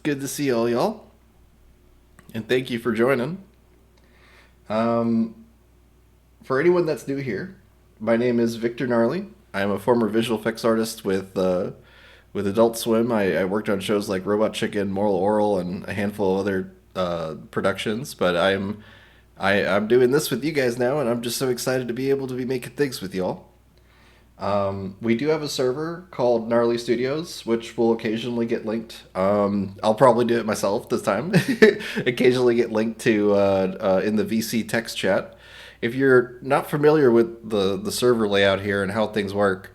good to see all y'all, and thank you for joining. Um, for anyone that's new here, my name is Victor Gnarly. I am a former visual effects artist with Adult Swim. I worked on shows like Robot Chicken, Moral Oral, and a handful of other productions. But I'm doing this with you guys now, and I'm just so excited to be able to be making things with y'all. We do have a server called Gnarly Studios, which will occasionally get linked. I'll probably do it myself this time. Occasionally get linked to in the VC text chat. If you're not familiar with the server layout here and how things work,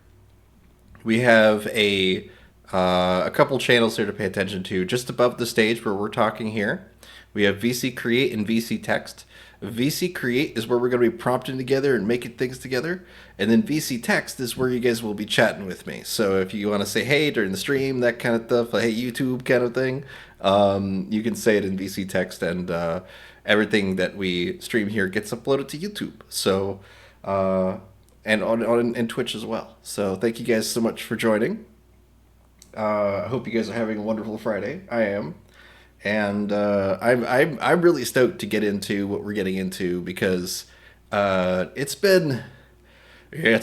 we have a couple channels here to pay attention to. Just above the stage where we're talking here, we have VC Create and VC Text. VC Create is where we're going to be prompting together and making things together. And then VC Text is where you guys will be chatting with me. So if you want to say hey during the stream, that kind of stuff, hey YouTube kind of thing, you can say it in VC Text, and everything that we stream here gets uploaded to YouTube. So, and on Twitch as well. So thank you guys so much for joining. I hope you guys are having a wonderful Friday. I am. And I'm really stoked to get into what we're getting into because it's been a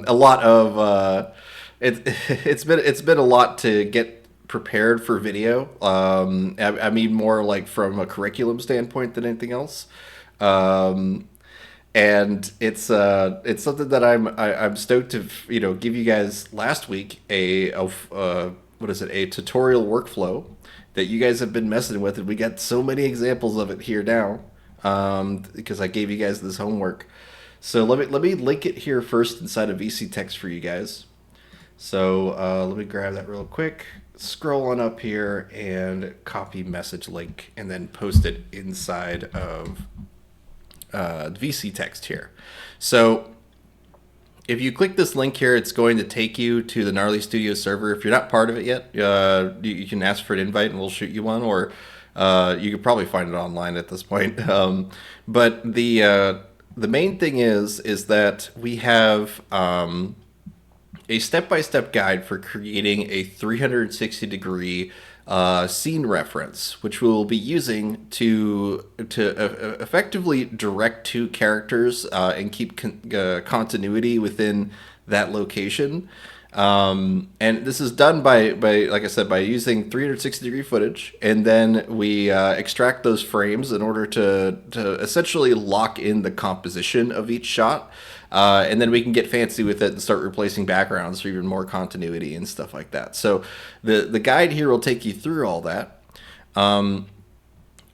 lot of it's been a lot to get prepared for video. I mean more like from a curriculum standpoint than anything else. Um, and it's something that I'm stoked to give you guys last week what is it, a tutorial workflow that you guys have been messing with, and we got so many examples of it here now, because I gave you guys this homework. So let me link it here first inside of VC Text for you guys. So let me grab that real quick, scroll on up here, and copy message link, and then post it inside of VC Text here. So if you click this link here, it's going to take you to the Gnarly Studio server. If you're not part of it yet, you can ask for an invite and we'll shoot you one, or you could probably find it online at this point. But the main thing is that we have a step-by-step guide for creating a 360-degree scene reference, which we will be using to effectively direct two characters and keep continuity within that location. And this is done by, like I said, by using 360-degree footage, and then we extract those frames in order to essentially lock in the composition of each shot. And then we can get fancy with it and start replacing backgrounds for even more continuity and stuff like that. So the guide here will take you through all that.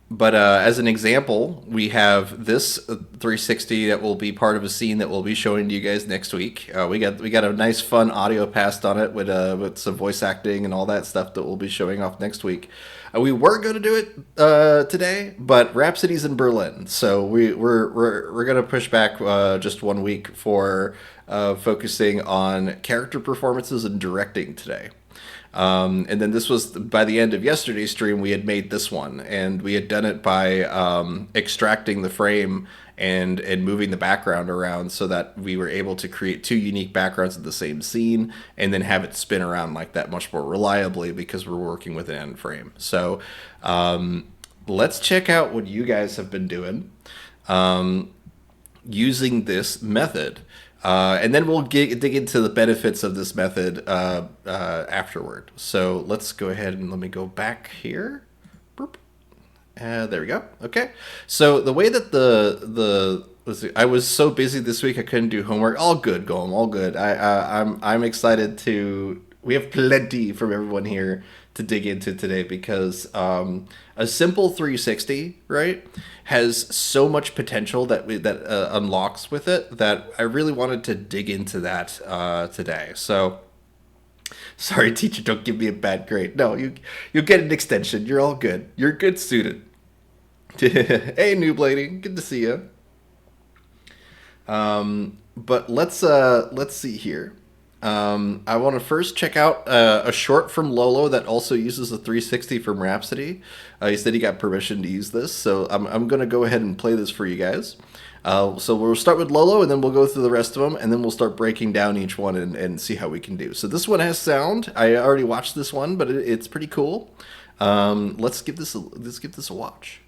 But as an example, we have this 360 that will be part of a scene that we'll be showing to you guys next week. We got a nice, fun audio passed on it with some voice acting and all that stuff that we'll be showing off next week. We were going to do it today, but Rhapsody's in Berlin, so we're going to push back just 1 week for focusing on character performances and directing today. And then this was by the end of yesterday's stream, we had made this one, and we had done it by extracting the frame and moving the background around so that we were able to create two unique backgrounds of the same scene and then have it spin around like that much more reliably because we're working with an end frame. So let's check out what you guys have been doing using this method. And then we'll dig into the benefits of this method afterward. So let's go ahead and let me go back here. Boop. There we go. Okay. So the way that I was so busy this week I couldn't do homework. All good, Goem. All good. I'm excited to. We have plenty from everyone here to dig into today because a simple 360, right, has so much potential that unlocks with it that I really wanted to dig into that today. So, sorry, teacher, don't give me a bad grade. No, you'll get an extension. You're all good. You're a good student. Hey, Noob Lady, good to see you. But let's see here. I want to first check out a short from Lolo that also uses the 360 from Rhapsody. He said he got permission to use this, so I'm going to go ahead and play this for you guys. So we'll start with Lolo, and then we'll go through the rest of them, and then we'll start breaking down each one and see how we can do. So this one has sound. I already watched this one, but it's pretty cool. Let's give this a watch.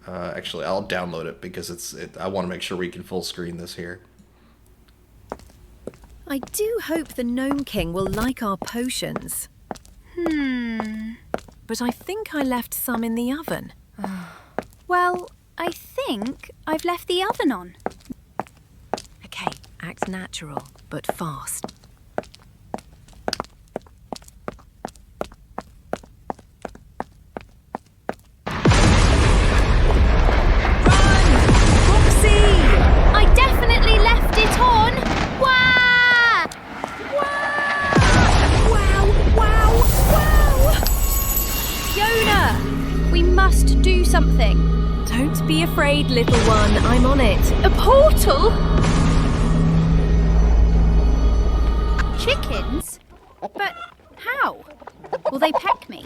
Actually, I'll download it because I want to make sure we can full screen this here. I do hope the Gnome King will like our potions. But I think I left some in the oven. Well, I think I've left the oven on. Okay, act natural, but fast. I definitely left it on! Wow! Wow! Fiona! We must do something. Don't be afraid, little one. I'm on it. A portal? Chickens? But how? Will they peck me?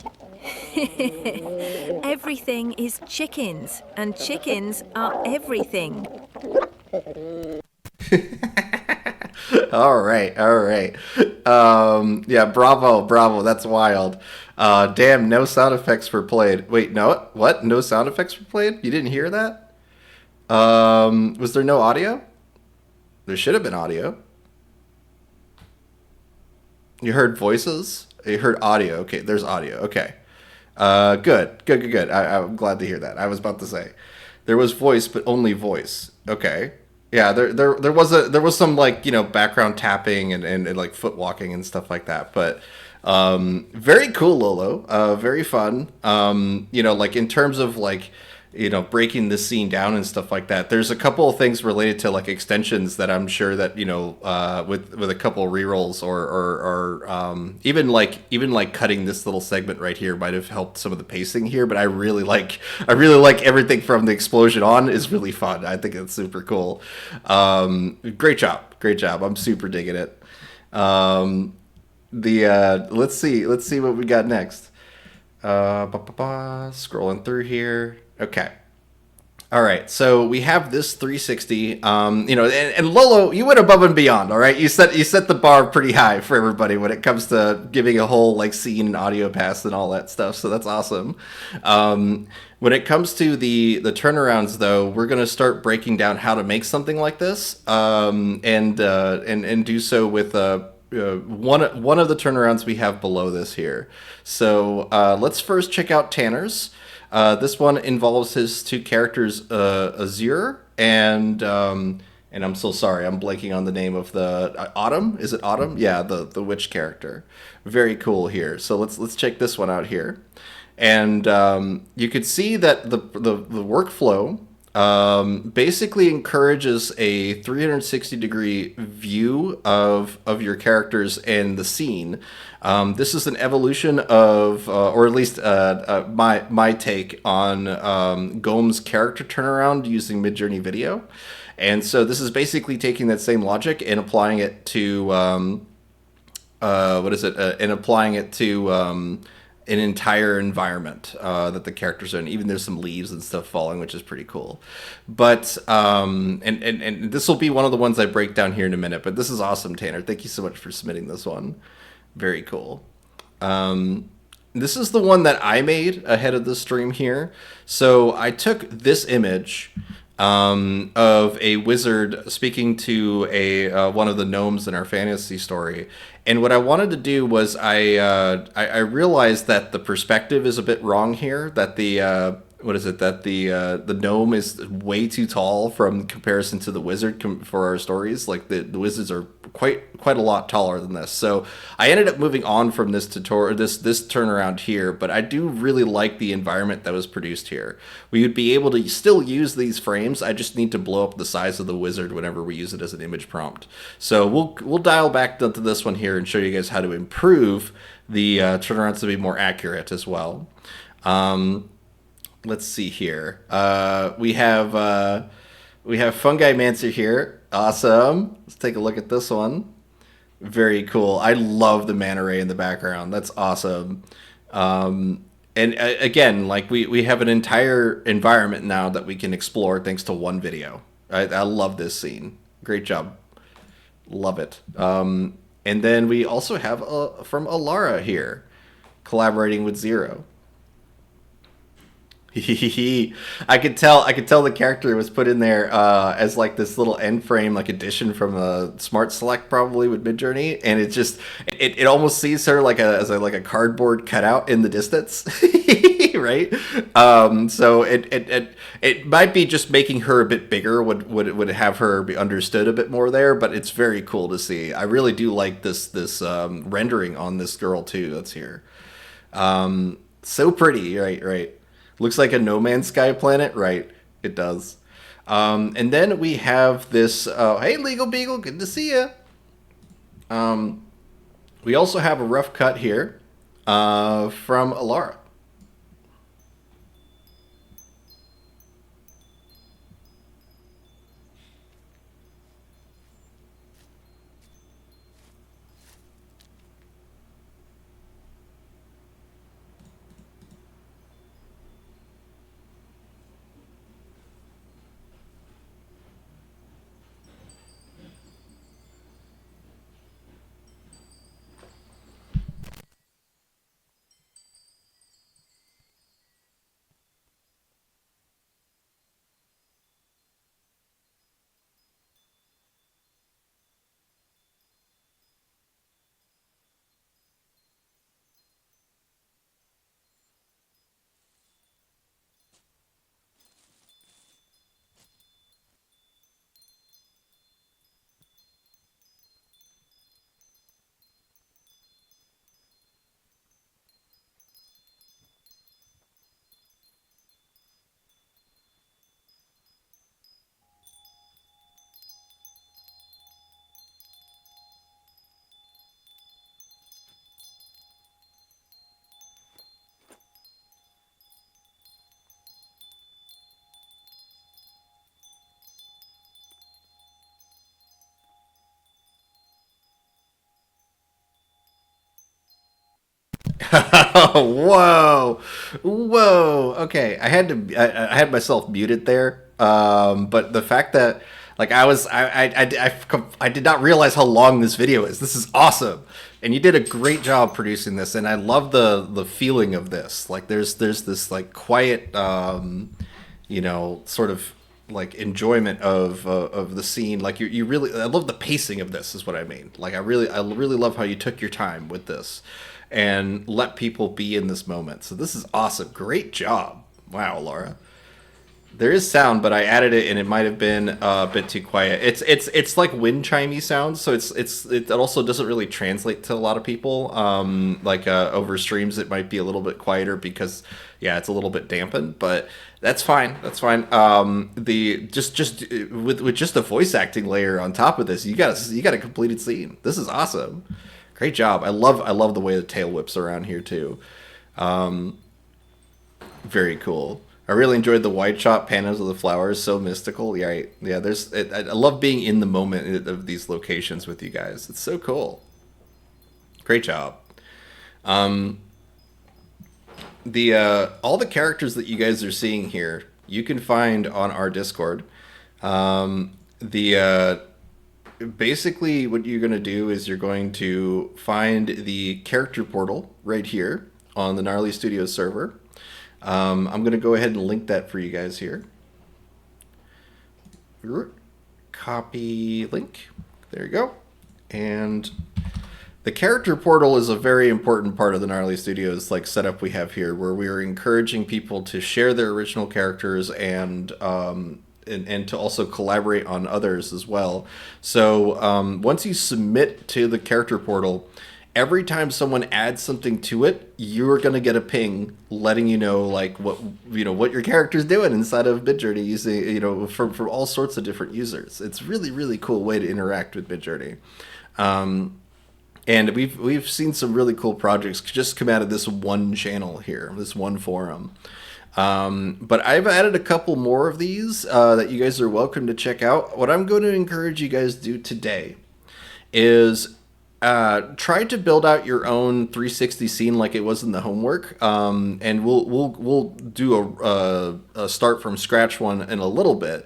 Everything is chickens, and chickens are everything. All right. Yeah, bravo. That's wild. Damn, no sound effects were played. Wait, no, what? No sound effects were played? You didn't hear that? Was there no audio? There should have been audio. You heard voices? You heard audio. Okay, there's audio. Okay. Good. I'm glad to hear that. I was about to say there was voice, but only voice. Okay. Yeah, there was some like, background tapping and like foot walking and stuff like that. But very cool, Lolo. Very fun. Like in terms of like, breaking the scene down and stuff like that. There's a couple of things related to like extensions that I'm sure that, with a couple of rerolls or even like cutting this little segment right here might have helped some of the pacing here. But I really like everything from the explosion on is really fun. I think it's super cool. Great job. I'm super digging it. Let's see what we got next. Scrolling through here. Okay. All right. So we have this 360. And Lolo, you went above and beyond. All right. You set the bar pretty high for everybody when it comes to giving a whole like scene and audio pass and all that stuff. So that's awesome. When it comes to the turnarounds, though, we're gonna start breaking down how to make something like this, and do so with one of the turnarounds we have below this here. So let's first check out Tanner's. This one involves his two characters, Azure and I'm so sorry, I'm blanking on the name of the Autumn. Is it Autumn? Yeah, the witch character. Very cool here. So let's check this one out here, and you could see that the workflow basically encourages a 360-degree view of your characters and the scene. This is an evolution of, or at least my take on Gome's character turnaround using Midjourney Video. And so this is basically taking that same logic and applying it to, and applying it to an entire environment that the characters are in. Even there's some leaves and stuff falling, which is pretty cool. But and this will be one of the ones I break down here in a minute. But this is awesome, Tanner. Thank you so much for submitting this one. Very cool. This is the one that I made ahead of the stream here. So I took this image of a wizard speaking to a one of the gnomes in our fantasy story. And what I wanted to do was I realized that the perspective is a bit wrong here. That the the gnome is way too tall from comparison to the wizard for our stories. Like the wizards are quite a lot taller than this. So I ended up moving on from this tutorial, this turnaround here. But I do really like the environment that was produced here. We would be able to still use these frames. I just need to blow up the size of the wizard whenever we use it as an image prompt. So we'll dial back to this one here and show you guys how to improve the turnarounds to be more accurate as well. Let's see here. We have Fungi Mancer here. Awesome. Let's take a look at this one. Very cool. I love the manta ray in the background. That's awesome. And again, like we have an entire environment now that we can explore thanks to one video. I love this scene. Great job. Love it. And then we also have from Alara here, collaborating with Zero. I could tell the character was put in there as like this little end frame, like addition from a Smart Select probably with Midjourney, and it almost sees her like a cardboard cutout in the distance, right? So it might be just making her a bit bigger would have her be understood a bit more there, but it's very cool to see. I really do like this rendering on this girl too that's here. So pretty, right. Looks like a No Man's Sky planet, right? It does. And then we have this. Hey, Legal Beagle, good to see you. We also have a rough cut here from Alara. Whoa, whoa. Okay, I had myself muted there. But the fact that like I did not realize how long this video is. This is awesome, and you did a great job producing this. And I love the feeling of this. Like there's this like quiet, sort of like enjoyment of the scene. Like you really, I love the pacing of this. Is what I mean. Like I really love how you took your time with this and let people be in this moment. So this is awesome. Great job. Wow, Laura. There is sound, but I added it, and it might have been a bit too quiet. It's like wind chimey sounds, so it also doesn't really translate to a lot of people. Like over streams, it might be a little bit quieter because yeah, it's a little bit dampened, but that's fine. That's fine. The just with just a voice acting layer on top of this, you got a completed scene. This is awesome. Great job. I love the way the tail whips around here too. Very cool. I really enjoyed the wide shot panels of the flowers. So mystical. Yeah, yeah. I love being in the moment of these locations with you guys. It's so cool. Great job. The all the characters that you guys are seeing here, you can find on our Discord. The basically what you're going to do is you're going to find the character portal right here on the Gnarly Studios server. I'm going to go ahead and link that for you guys here. Copy link. There you go. And the character portal is a very important part of the Gnarly Studios like setup we have here, where we are encouraging people to share their original characters and to also collaborate on others as well. So once you submit to the character portal, every time someone adds something to it, you're gonna get a ping letting you know like what your character's doing inside of Midjourney using from all sorts of different users. It's really cool way to interact with Midjourney. And we've seen some really cool projects just come out of this one channel here, this one forum. But I've added a couple more of these that you guys are welcome to check out. What I'm going to encourage you guys to do today is try to build out your own 360 scene like it was in the homework, and we'll do a start from scratch one in a little bit.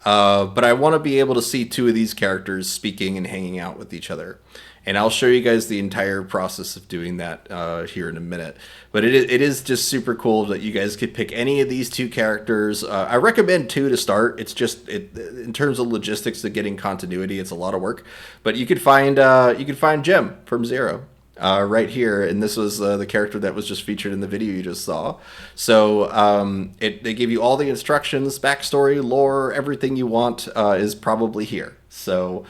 But I want to be able to see two of these characters speaking and hanging out with each other. And I'll show you guys the entire process of doing that here in a minute. But it is just super cool that you guys could pick any of these two characters. I recommend two to start. It's just in terms of logistics of getting continuity, it's a lot of work. But you could find Jem from Zero right here, and this was the character that was just featured in the video you just saw. So they give you all the instructions, backstory, lore, everything you want is probably here. So.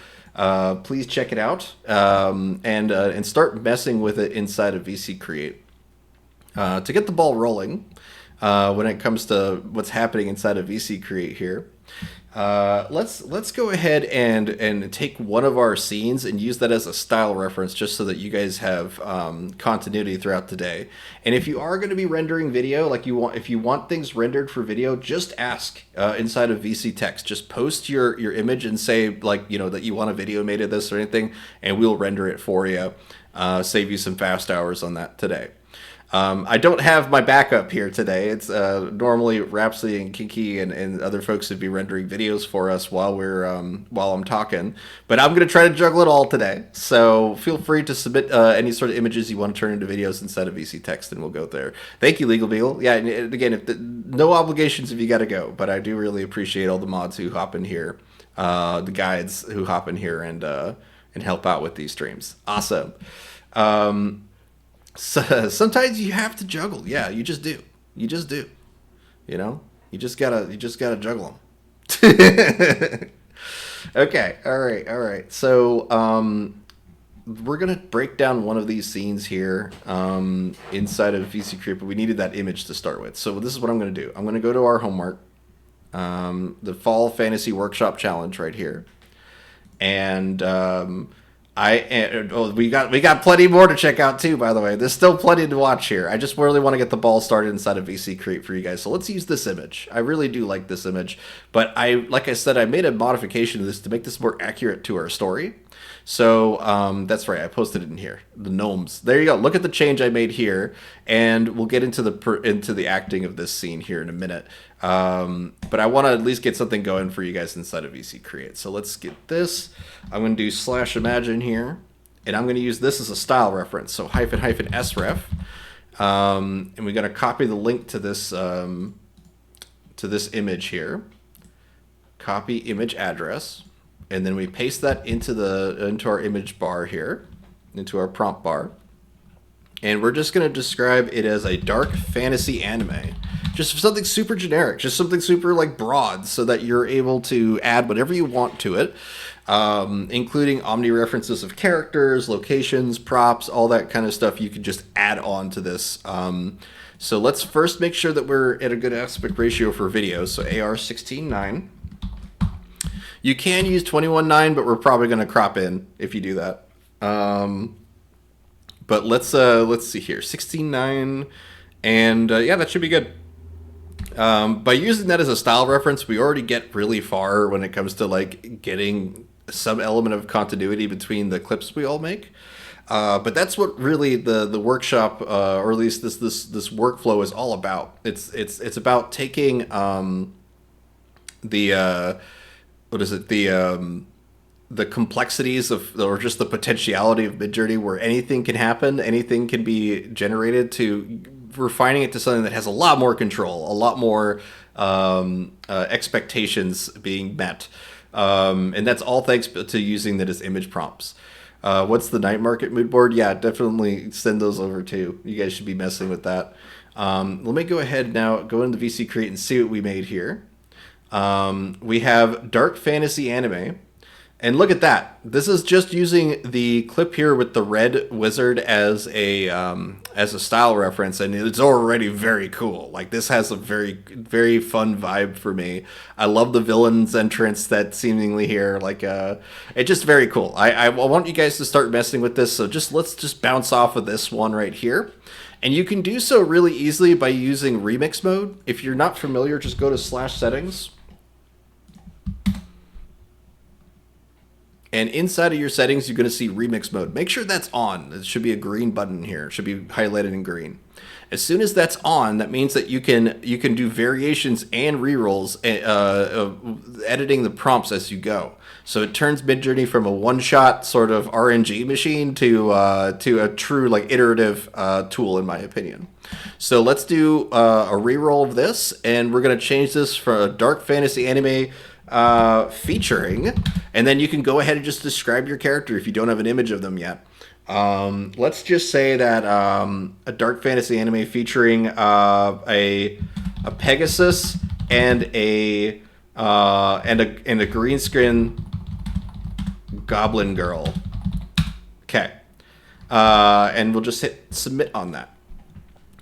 Please check it out and start messing with it inside of VC Create to get the ball rolling when it comes to what's happening inside of VC Create here. Let's go ahead and take one of our scenes and use that as a style reference, just so that you guys have continuity throughout the day. And if you are going to be rendering video, like if you want things rendered for video, just ask inside of VC Text. Just post your image and say, like, that you want a video made of this or anything, and we'll render it for you. Save you some fast hours on that today. I don't have my backup here today. It's normally Rhapsody and Kiki and other folks would be rendering videos for us while I'm talking. But I'm going to try to juggle it all today. So feel free to submit any sort of images you want to turn into videos inside of VC Text, and we'll go there. Thank you, Legal Beagle. Yeah, and again, no obligations if you got to go, but I do really appreciate all the mods who hop in here, the guides who hop in here and help out with these streams. Awesome. So sometimes you have to juggle. Yeah, you just do. You just do. You just gotta juggle them. Okay. All right. So we're gonna break down one of these scenes here inside of VC Create, but we needed that image to start with. So this is what I'm gonna do. I'm gonna go to our homework, the Fall Fantasy Workshop Challenge right here, and we got plenty more to check out too, by the way. There's still plenty to watch here. I just really want to get the ball started inside of VC Create for you guys. So let's use this image. I really do like this image, but like I said, I made a modification to this to make this more accurate to our story. So that's right, I posted it in here. The gnomes. There you go. Look at the change I made here, and we'll get into the acting of this scene here in a minute. But I want to at least get something going for you guys inside of VC Create. So let's get this. I'm going to do /imagine here, and I'm going to use this as a style reference. So --sref, and we're going to copy the link to this image here. Copy image address. And then we paste that into our image bar here, into our prompt bar. And we're just going to describe it as a dark fantasy anime. Just something super generic, just something super broad, so that you're able to add whatever you want to it, including omni references of characters, locations, props, all that kind of stuff you can just add on to this. So let's first make sure that we're at a good aspect ratio for video. So AR 16:9. You can use 21:9, but we're probably going to crop in if you do that. But let's see here, 16:9, and yeah, that should be good. By using that as a style reference, we already get really far when it comes to getting some element of continuity between the clips we all make. But that's what really the workshop, or at least this workflow is all about. It's about taking the complexities of, or just the potentiality of Midjourney, where anything can happen, anything can be generated, to refining it to something that has a lot more control, a lot more expectations being met. And that's all thanks to using that as image prompts. What's the night market mood board? Yeah, definitely send those over too. You guys should be messing with that. Let me go ahead now, go into VC Create and see what we made here. We have dark fantasy anime, and look at that. This is just using the clip here with the red wizard as a style reference, and it's already very cool. This has a very, very fun vibe for me. I love the villain's entrance that's seemingly here. It's just very cool. I want you guys to start messing with this. So let's just bounce off of this one right here. And you can do so really easily by using remix mode. If you're not familiar, just go to /settings. And inside of your settings, you're going to see remix mode. Make sure that's on. It should be a green button here. It should be highlighted in green. As soon as that's on, that means that you can do variations and rerolls, editing the prompts as you go. So it turns Midjourney from a one-shot sort of RNG machine to a true like iterative tool, in my opinion. So let's do a reroll of this, and we're gonna change this for a dark fantasy anime featuring, and then you can go ahead and just describe your character if you don't have an image of them yet. Let's just say that a dark fantasy anime featuring a Pegasus and a green screen goblin girl. Okay, and we'll just hit submit on that.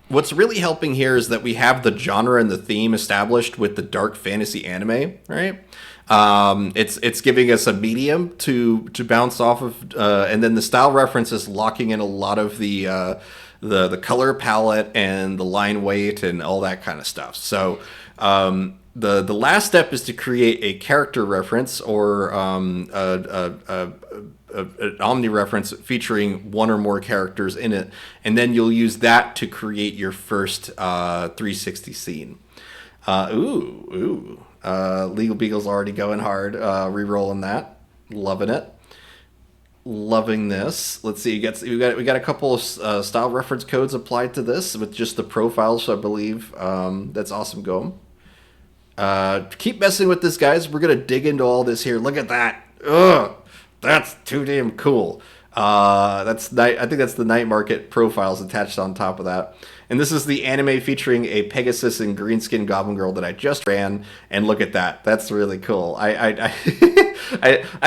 What's really helping here is that we have the genre and the theme established with the dark fantasy anime, right? It's giving us a medium to bounce off of, and then the style reference is locking in a lot of the color palette and the line weight and all that kind of stuff. So the last step is to create a character reference or an omni reference featuring one or more characters in it, and then you'll use that to create your first 360 scene. Legal Beagle's already going hard, re-rolling that, loving it, loving this. Let's see, we got a couple of style reference codes applied to this with just the profiles, I believe. That's awesome going. Keep messing with this, guys. We're gonna dig into all this here. Look at that. Ugh. That's too damn cool. I think that's the night market profiles attached on top of that. And this is the anime featuring a Pegasus and green skin goblin girl that I just ran. And look at that. That's really cool. I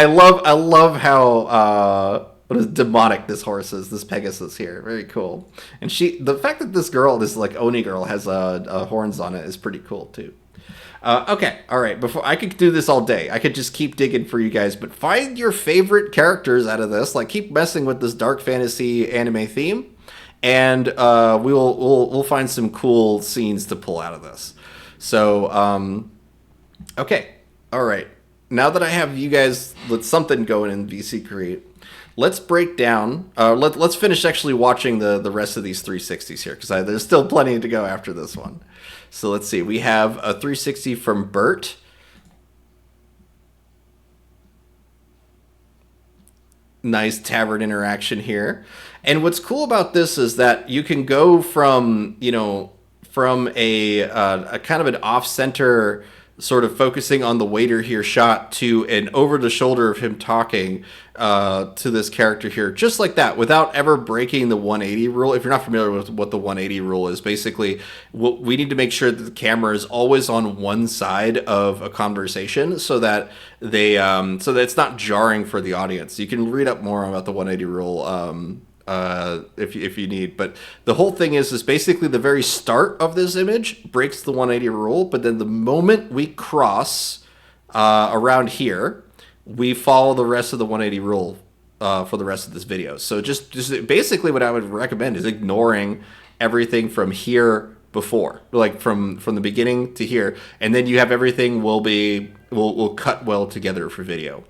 love how what is demonic this horse is. This Pegasus here, very cool. And the fact that this girl, this like Oni girl, has horns on it is pretty cool too. Okay, all right. Before I could do this all day, I could just keep digging for you guys. But find your favorite characters out of this. Like, keep messing with this dark fantasy anime theme, and we'll find some cool scenes to pull out of this. So, okay, all right. Now that I have you guys with something going in VC Create, let's break down. Let's finish actually watching the rest of these 360s here, because there's still plenty to go after this one. So let's see. We have a 360 from Bert. Nice tavern interaction here. And what's cool about this is that you can go from a kind of an off-center sort of focusing on the waiter here shot to an over the shoulder of him talking to this character here, just like that, without ever breaking the 180 rule. If you're not familiar with what the 180 rule is, basically we need to make sure that the camera is always on one side of a conversation so that it's not jarring for the audience. You can read up more about the 180 rule if you need, but the whole thing is basically the very start of this image breaks the 180 rule, but then the moment we cross around here, we follow the rest of the 180 rule for the rest of this video. So just basically what I would recommend is ignoring everything from here before, like from the beginning to here, and then you have everything will cut well together for video.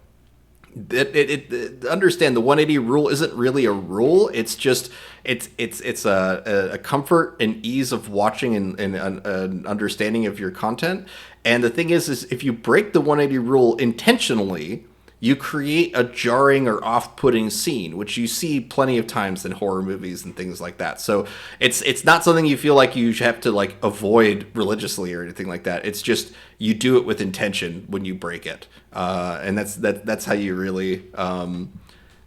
Understand the 180 rule isn't really a rule. It's just it's a comfort and ease of watching and an understanding of your content. And the thing is if you break the 180 rule intentionally, you create a jarring or off-putting scene, which you see plenty of times in horror movies and things like that. So it's not something you feel like you have to like avoid religiously or anything like that. It's just you do it with intention when you break it, and that's how you really.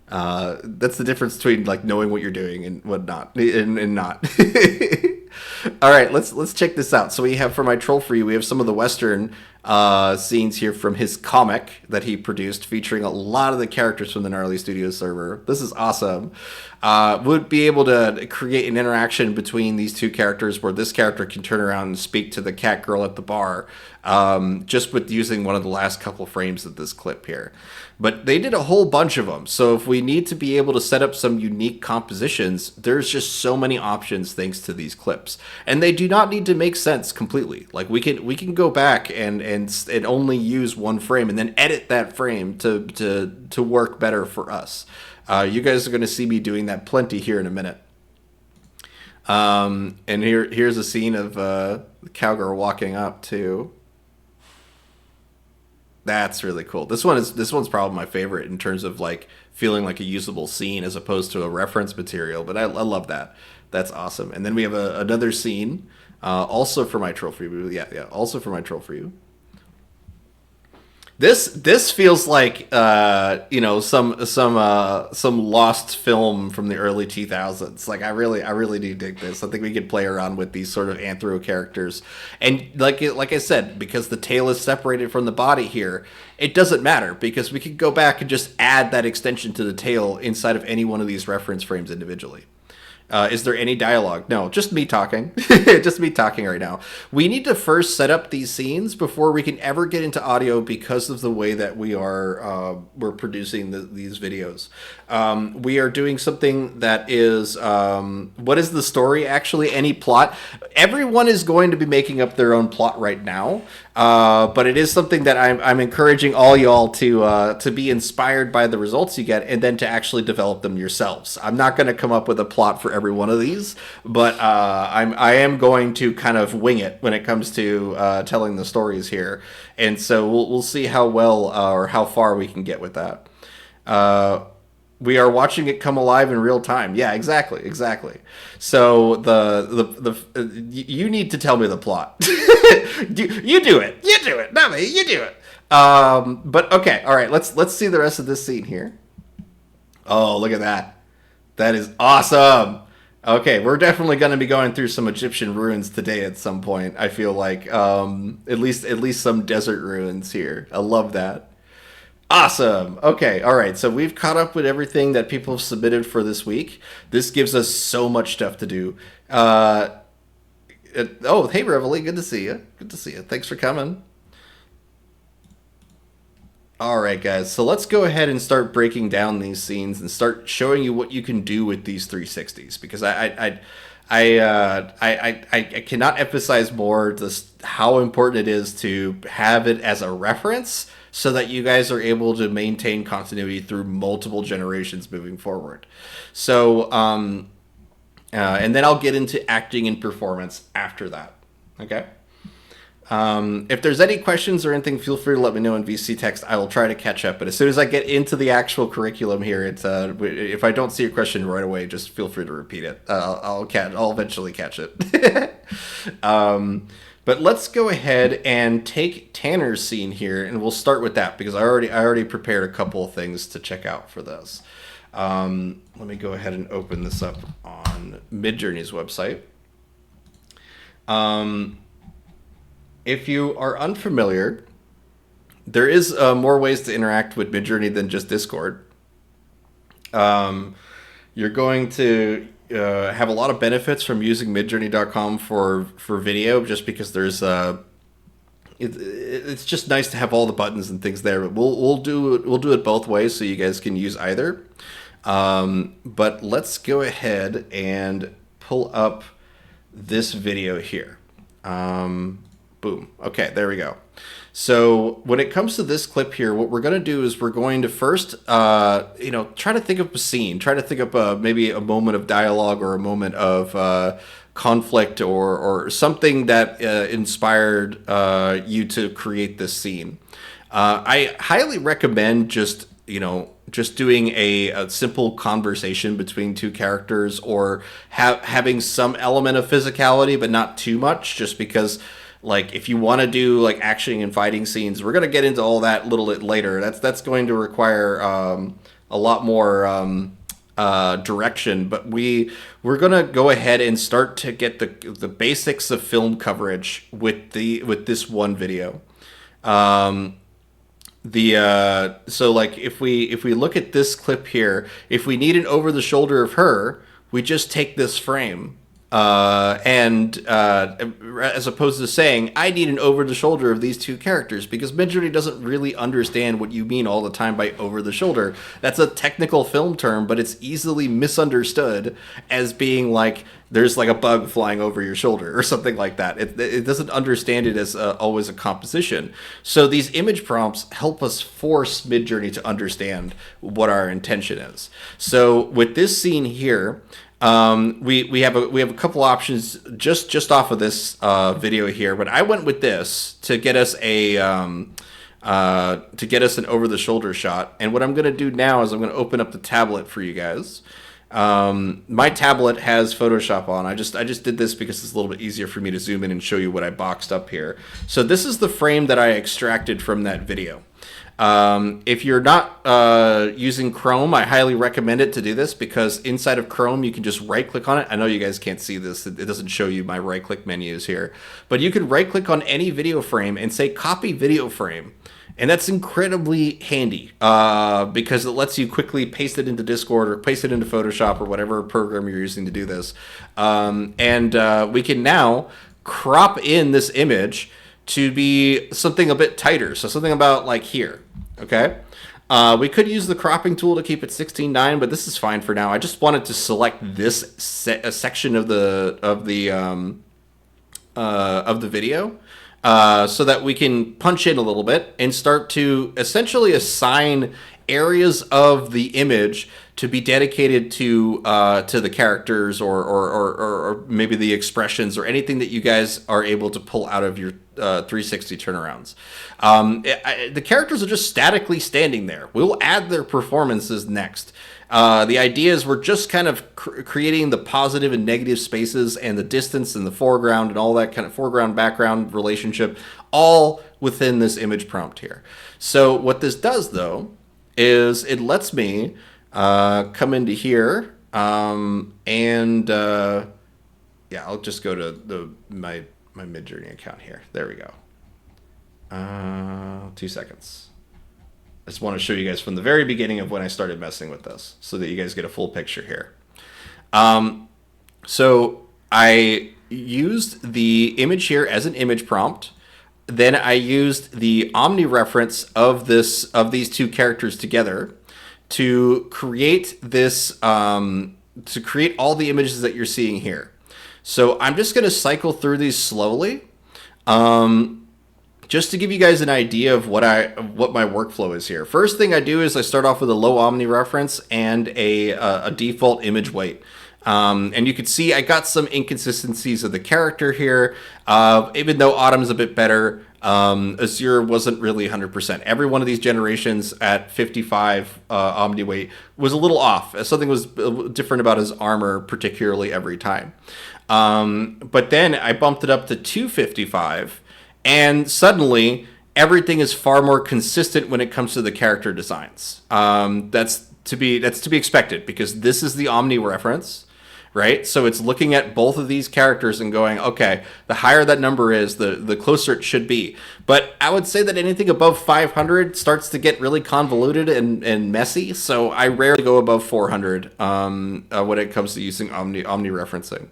That's the difference between like knowing what you're doing and whatnot and not. All right, let's check this out. So we have, for my troll for you, we have some of the Western scenes here from his comic that he produced, featuring a lot of the characters from the Gnarly Studios server. This is awesome. Would be able to create an interaction between these two characters where this character can turn around and speak to the cat girl at the bar, just with using one of the last couple frames of this clip here. But they did a whole bunch of them. So if we need to be able to set up some unique compositions, there's just so many options thanks to these clips. And they do not need to make sense completely. Like we can go back and and only use one frame, and then edit that frame to work better for us. You guys are going to see me doing that plenty here in a minute. And here's a scene of the cowgirl walking up to. That's really cool. This one's probably my favorite in terms of like feeling like a usable scene as opposed to a reference material. But I love that. That's awesome. And then we have another scene, also for my troll for you. Yeah, also for my troll for you. This feels like some lost film from the early 2000s. Like I really do dig this. I think we could play around with these sort of anthro characters, and like I said, because the tail is separated from the body here, it doesn't matter because we could go back and just add that extension to the tail inside of any one of these reference frames individually. Is there any dialogue? No, just me talking. Just me talking right now. We need to first set up these scenes before we can ever get into audio because of the way that we're producing these videos. We are doing something that is, what is the story actually? Any plot? Everyone is going to be making up their own plot right now. But it is something that I'm encouraging all y'all to be inspired by the results you get and then to actually develop them yourselves. I'm not going to come up with a plot for every one of these, but I am going to kind of wing it when it comes to telling the stories here, and so we'll see how well or how far we can get with that. We are watching it come alive in real time. Yeah, exactly. So you need to tell me the plot. you do it. Not me. You do it. But okay, all right. Let's see the rest of this scene here. Oh, look at that. That is awesome. Okay, we're definitely going to be going through some Egyptian ruins today at some point. I feel like at least some desert ruins here. I love that. Awesome. Okay, all right. So we've caught up with everything that people have submitted for this week. This gives us so much stuff to do. Oh, hey, Reveille, good to see you. Thanks for coming. All right, guys. So let's go ahead and start breaking down these scenes and start showing you what you can do with these 360s, because I cannot emphasize more just how important it is to have it as a reference so that you guys are able to maintain continuity through multiple generations moving forward. So, and then I'll get into acting and performance after that. Okay. If there's any questions or anything, feel free to let me know in VC text. I will try to catch up. But as soon as I get into the actual curriculum here, if I don't see a question right away, just feel free to repeat it. I'll eventually catch it. But let's go ahead and take Tanner's scene here, and we'll start with that because I already prepared a couple of things to check out for this. Let me go ahead and open this up on Midjourney's website. If you are unfamiliar, there is more ways to interact with Midjourney than just Discord. You're going to have a lot of benefits from using Midjourney.com for video, just because there's it's just nice to have all the buttons and things there. But we'll do it both ways, so you guys can use either. But let's go ahead and pull up this video here. Boom. Okay, there we go. So when it comes to this clip here, what we're going to do is we're going to first, try to think of a scene, try to think of maybe a moment of dialogue or a moment of conflict or something that inspired you to create this scene. I highly recommend just doing a simple conversation between two characters, or having some element of physicality, but not too much, just because, like, if you want to do like action and fighting scenes, we're going to get into all that a little bit later. That's going to require a lot more direction, but we're going to go ahead and start to get the basics of film coverage with this one video. So like if we look at this clip here, if we need an over the shoulder of her, we just take this frame As opposed to saying, I need an over the shoulder of these two characters, because Midjourney doesn't really understand what you mean all the time by over the shoulder. That's a technical film term, but it's easily misunderstood as being like there's like a bug flying over your shoulder or something like that. It doesn't understand it as always a composition. So these image prompts help us force Midjourney to understand what our intention is. So with this scene here, we have a couple options just off of this video here, but I went with this to get us an over the shoulder shot. And what I'm going to do now is I'm going to open up the tablet for you guys. My tablet has Photoshop on. I just did this because it's a little bit easier for me to zoom in and show you what I boxed up here. So this is the frame that I extracted from that video. If you're not using Chrome, I highly recommend it to do this, because inside of Chrome you can just right click on it. I know you guys can't see this, it doesn't show you my right click menus here, but you can right click on any video frame and say copy video frame. And that's incredibly handy because it lets you quickly paste it into Discord or paste it into Photoshop or whatever program you're using to do this. We can now crop in this image to be something a bit tighter. So something about like here, okay? We could use the cropping tool to keep it 16:9, but this is fine for now. I just wanted to select this section of the video so that we can punch in a little bit and start to essentially assign areas of the image to be dedicated to the characters or maybe the expressions or anything that you guys are able to pull out of your 360 turnarounds. The characters are just statically standing there. We'll add their performances next. The idea is we're just kind of creating the positive and negative spaces and the distance and the foreground and all that kind of foreground-background relationship all within this image prompt here. So what this does, though, is it lets me come into here yeah, I'll just go to my Midjourney account here. There we go. 2 seconds. I just want to show you guys from the very beginning of when I started messing with this so that you guys get a full picture here. So I used the image here as an image prompt. Then I used the omni reference of these two characters together to create this, to create all the images that you're seeing here. So I'm just going to cycle through these slowly. Just to give you guys an idea of what my workflow is here. First thing I do is I start off with a low omni reference and a default image weight. And you can see I got some inconsistencies of the character here. Even though Autumn's a bit better, Azure wasn't really 100%. Every one of these generations at 55 omni weight was a little off. Something was different about his armor, particularly every time. But then I bumped it up to 255. And suddenly, everything is far more consistent when it comes to the character designs. That's to be expected, because this is the omni reference, right? So it's looking at both of these characters and going, okay, the higher that number is, the closer it should be. But I would say that anything above 500 starts to get really convoluted and messy. So I rarely go above 400 when it comes to using omni referencing.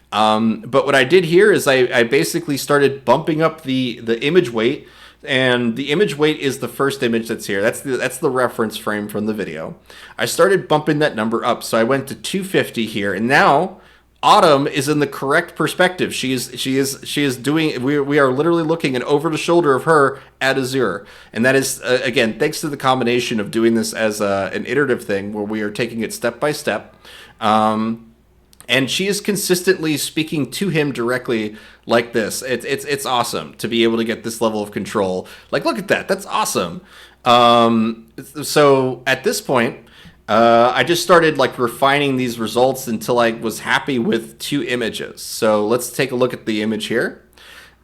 But what I did here is I basically started bumping up the image weight, and the image weight is the first image that's here. That's the reference frame from the video. I started bumping that number up, so I went to 250 here, and now Autumn is in the correct perspective. She is doing. We are literally looking at over the shoulder of her at Azure, and that is again thanks to the combination of doing this as an iterative thing where we are taking it step by step. And she is consistently speaking to him directly like this. It's awesome to be able to get this level of control. Like, look at that. That's awesome. So at this point, I just started like refining these results until I was happy with 2 images. So let's take a look at the image here.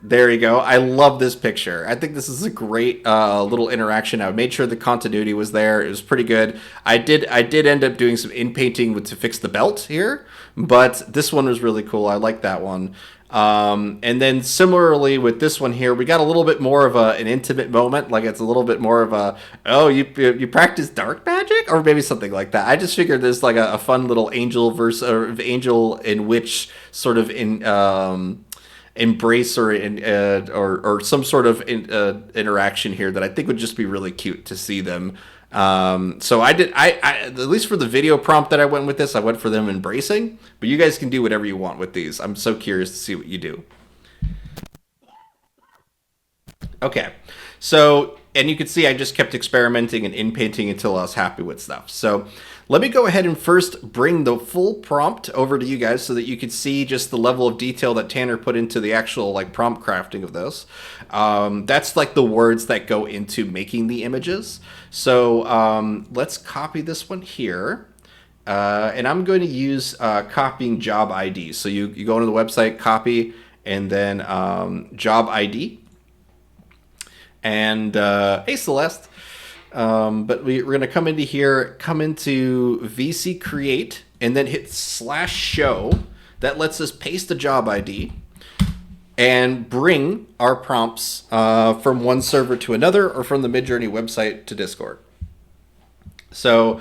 There you go. I love this picture. I think this is a great little interaction. I made sure the continuity was there. It was pretty good. I did end up doing some in-painting to fix the belt here, but this one was really cool. I like that one. And then similarly with this one here, we got a little bit more of an intimate moment. Like it's a little bit more of a, oh, you practice dark magic, or maybe something like that. I just figured there's like a fun little angel verse or angel and witch sort of embrace or some sort of interaction here that I think would just be really cute to see them. So I at least for the video prompt that I went with this, I went for them embracing, but you guys can do whatever you want with these. I'm so curious to see what you do. Okay, so, and you can see I just kept experimenting and in-painting until I was happy with stuff. So let me go ahead and first bring the full prompt over to you guys so that you can see just the level of detail that Tanner put into the actual like prompt crafting of this. That's like the words that go into making the images. So let's copy this one here. And I'm going to use copying job ID. So you go into the website, copy, and then job ID. And hey, Celeste. But we're going to come into here, come into VC Create, and then hit /show. That lets us paste the job ID and bring our prompts from one server to another or from the Midjourney website to Discord. So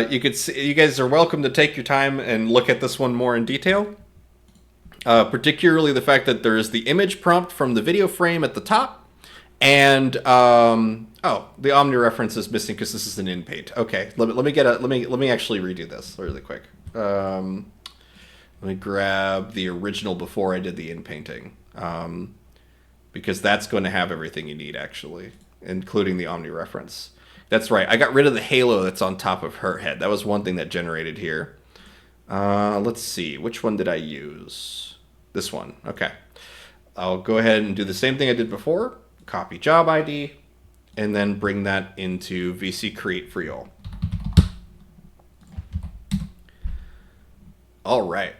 you could see, you guys are welcome to take your time and look at this one more in detail. Particularly the fact that there is the image prompt from the video frame at the top. And oh, the Omni reference is missing because this is an in-paint. Okay, let me actually redo this really quick. Let me grab the original before I did the in-painting, because that's going to have everything you need actually, including the Omni reference. That's right. I got rid of the halo that's on top of her head. That was one thing that generated here. Let's see, which one did I use? This one. Okay, I'll go ahead and do the same thing I did before. Copy job ID, and then bring that into VC Create for y'all. All right.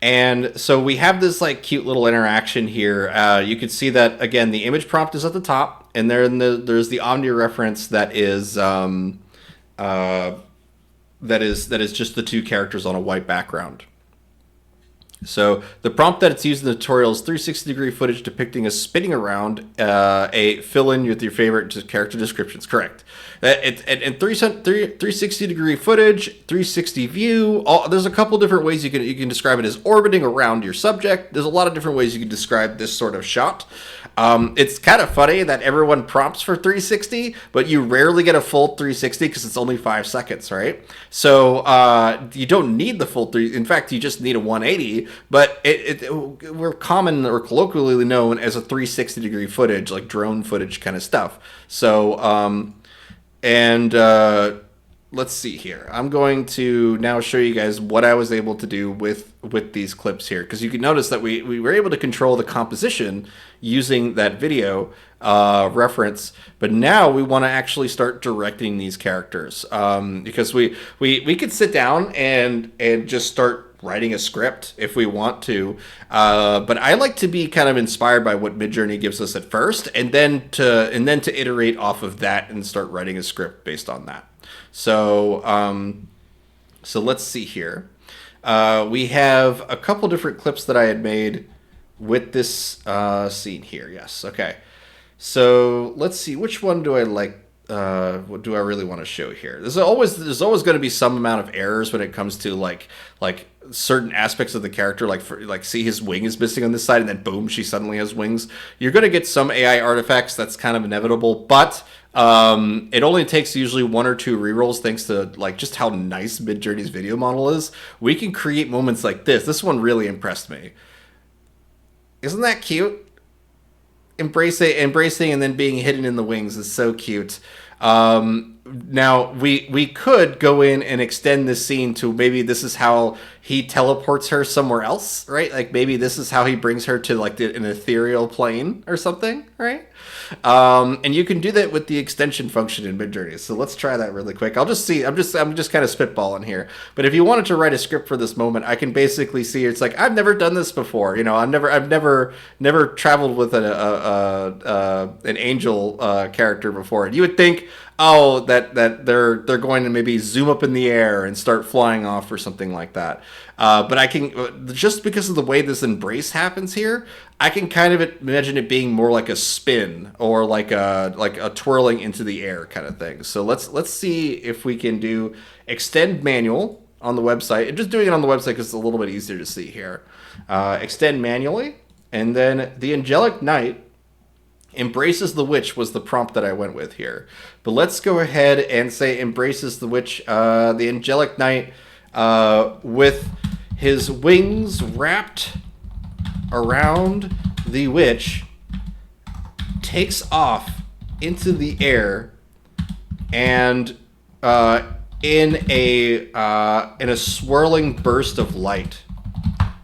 And so we have this like cute little interaction here. You can see that again, the image prompt is at the top, and there's the Omni reference that is just the two characters on a white background. So the prompt that it's used in the tutorial is 360-degree footage depicting a spinning around a fill-in with your favorite character descriptions. Correct. And 360-degree footage, 360 view. There's a couple different ways you can describe it as orbiting around your subject. There's a lot of different ways you can describe this sort of shot. It's kind of funny that everyone prompts for 360, but you rarely get a full 360 because it's only 5 seconds, right? So you don't need the full 3. In fact, you just need a 180. But we're common or colloquially known as a 360-degree footage, like drone footage kind of stuff. So let's see here. I'm going to now show you guys what I was able to do with these clips here, because you can notice that we were able to control the composition using that video reference, but now we want to actually start directing these characters, because we could sit down and just start writing a script if we want to, but I like to be kind of inspired by what Midjourney gives us at first, and then to iterate off of that and start writing a script based on that. So so let's see here. We have a couple different clips that I had made with this scene here. Yes, okay. So let's see, which one do I like? What do I really want to show here? There's always going to be some amount of errors when it comes to like certain aspects of the character, like see his wing is missing on this side, and then boom, she suddenly has wings. You're going to get some AI artifacts. That's kind of inevitable, but it only takes usually 1 or 2 rerolls, thanks to like just how nice Midjourney's video model is. We can create moments like this. This one really impressed me. Isn't that cute? Embracing and then being hidden in the wings is so cute. Now we could go in and extend this scene to maybe this is how he teleports her somewhere else, right? Like maybe this is how he brings her to like an ethereal plane or something, right? And you can do that with the extension function in Midjourney. So let's try that really quick. I'm just kind of spitballing here. But if you wanted to write a script for this moment, I can basically see it's like, I've never done this before. You know, I've never traveled with an angel character before. And you would think, oh, that they're going to maybe zoom up in the air and start flying off or something like that. But I can, just because of the way this embrace happens here, I can kind of imagine it being more like a spin or like a twirling into the air kind of thing. So let's see if we can do extend manual on the website. And just doing it on the website because it's a little bit easier to see here. Extend manually, and then the angelic knight embraces the witch was the prompt that I went with here. But let's go ahead and say embraces the witch, the angelic knight, with his wings wrapped around the witch, takes off into the air, and in a swirling burst of light.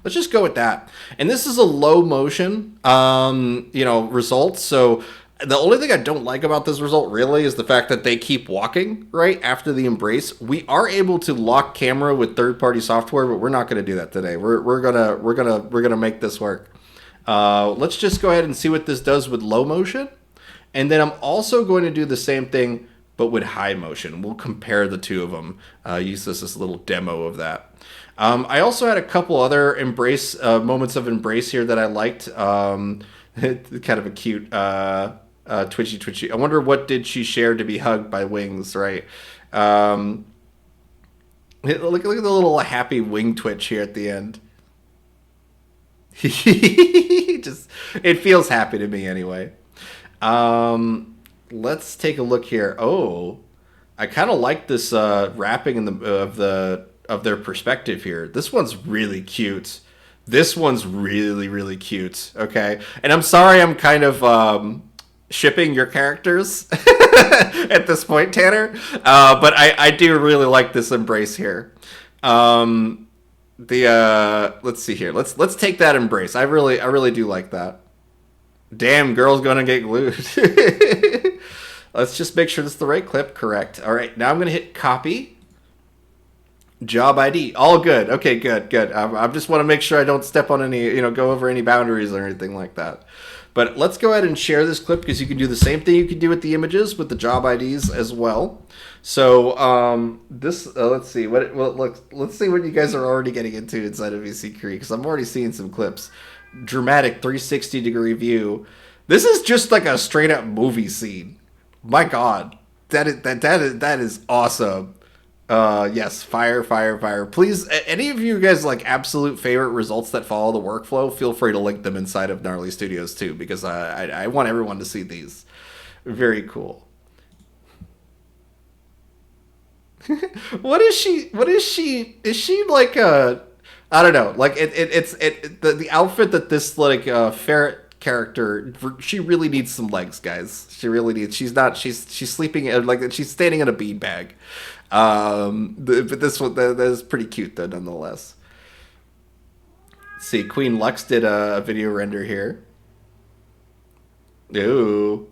Let's just go with that. And this is a low motion, result. So the only thing I don't like about this result really is the fact that they keep walking right after the embrace. We are able to lock camera with third-party software, but we're not going to do that today. We're gonna make this work. Let's just go ahead and see what this does with low motion, and then I'm also going to do the same thing but with high motion. We'll compare the two of them. Use this as a little demo of that. I also had a couple other embrace moments of embrace here that I liked. Kind of a cute twitchy. I wonder what did she share to be hugged by wings, right? Look at the little happy wing twitch here at the end. It feels happy to me anyway. Let's take a look here. Oh, I kind of like this wrapping of their perspective here. This one's really cute. This one's really, really cute. Okay. And I'm sorry I'm kind of shipping your characters at this point, Tanner. But I do really like this embrace here. Let's see here. Let's take that embrace. I really do like that. Damn, girl's gonna get glued. Let's just make sure this is the right clip. Correct. All right. Now I'm gonna hit copy. Job ID, all good. Okay, good. I just want to make sure I don't step on any, go over any boundaries or anything like that. But let's go ahead and share this clip because you can do the same thing you can do with the images with the job IDs as well. So let's see let's see what you guys are already getting into inside of VC Creek because I'm already seeing some clips. Dramatic 360-degree view. This is just like a straight up movie scene. My God, that is awesome. Yes, fire. Please, any of you guys like absolute favorite results that follow the workflow, feel free to link them inside of Gnarly Studios too, because I want everyone to see these. Very cool. What is she? Is she like a? I don't know. Like the outfit that this like ferret character, she really needs some legs, guys. She really needs. She's sleeping like she's standing in a beanbag. But this one that is pretty cute though, nonetheless. Let's see, Queen Lux did a video render here. Ooh,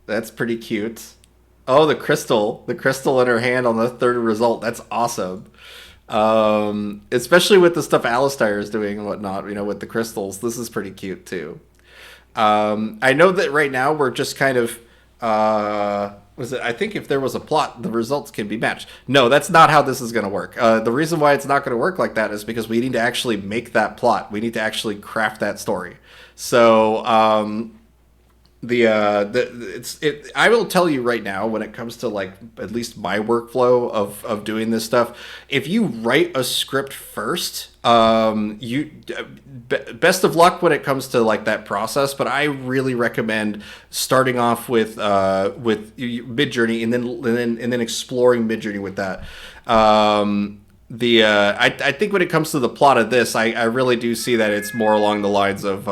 that's pretty cute. Oh, the crystal in her hand on the third result. That's awesome. Especially with the stuff Alistair is doing and whatnot, with the crystals. This is pretty cute too. I know that right now we're just kind of, I think if there was a plot, the results can be matched. No, that's not how this is going to work. The reason why it's not going to work like that is because we need to actually make that plot. We need to actually craft that story. So, I will tell you right now, when it comes to like at least my workflow of doing this stuff, if you write a script first, best of luck when it comes to like that process. But I really recommend starting off with Midjourney and then exploring Midjourney with that. I think when it comes to the plot of this, I really do see that it's more along the lines of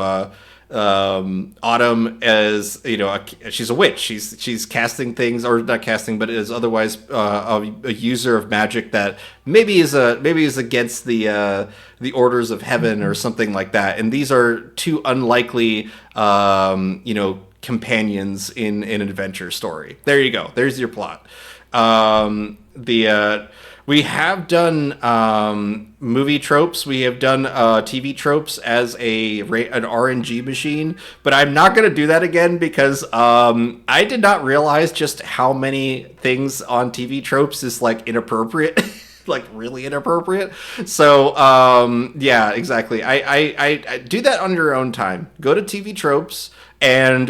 Autumn as she's a witch. She's casting things, or not casting, but is otherwise a user of magic that maybe is against the orders of heaven or something like that. And these are two unlikely companions in an adventure story. There you go. There's your plot. We have done movie tropes. We have done TV tropes as an RNG machine, but I'm not going to do that again because I did not realize just how many things on TV tropes is like inappropriate. like really inappropriate. So yeah, exactly. I do that on your own time. Go to TV tropes and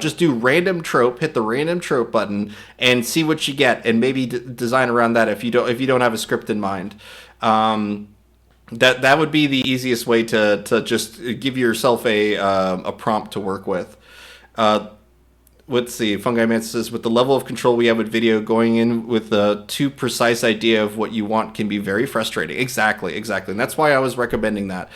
just do random trope, hit the random trope button, and see what you get, and maybe design around that if you don't have a script in mind. That would be the easiest way to just give yourself a prompt to work with. Uh, let's see. Fungi Man says, with the level of control we have with video, going in with a too precise idea of what you want can be very frustrating. Exactly. And that's why I was recommending that,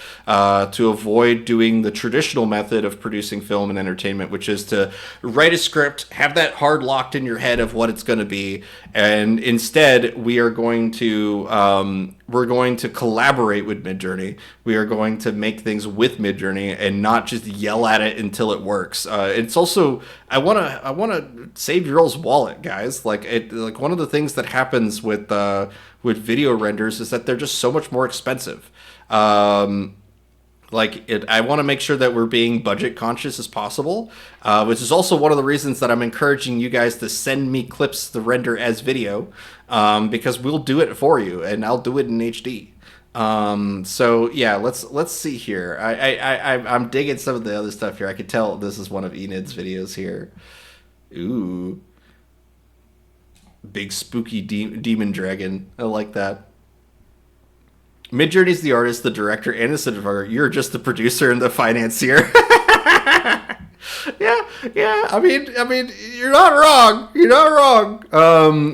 to avoid doing the traditional method of producing film and entertainment, which is to write a script, have that hard locked in your head of what it's going to be, and instead we're going to collaborate with Midjourney. We are going to make things with Midjourney and not just yell at it until it works. It's also, I want to save your all's wallet, guys. Like one of the things that happens with video renders is that they're just so much more expensive. I want to make sure that we're being budget conscious as possible, which is also one of the reasons that I'm encouraging you guys to send me clips to render as video, because we'll do it for you, and I'll do it in HD. So yeah, let's see here. I'm digging some of the other stuff here. I could tell this is one of Enid's videos here. Ooh, big spooky demon dragon. I like that. Midjourney's the artist, the director, and the cinematographer. You're just the producer and the financier. yeah. I mean, you're not wrong.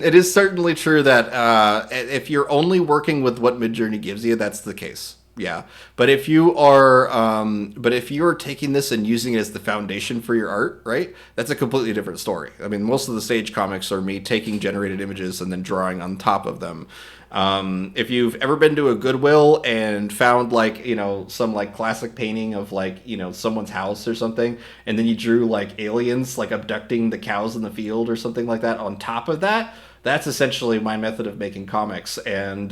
It is certainly true that if you're only working with what Midjourney gives you, that's the case. Yeah, but if you are taking this and using it as the foundation for your art, right? That's a completely different story. I mean, most of the stage comics are me taking generated images and then drawing on top of them. If you've ever been to a Goodwill and found some classic painting of someone's house or something, and then you drew aliens abducting the cows in the field or something like that on top of that, that's essentially my method of making comics. And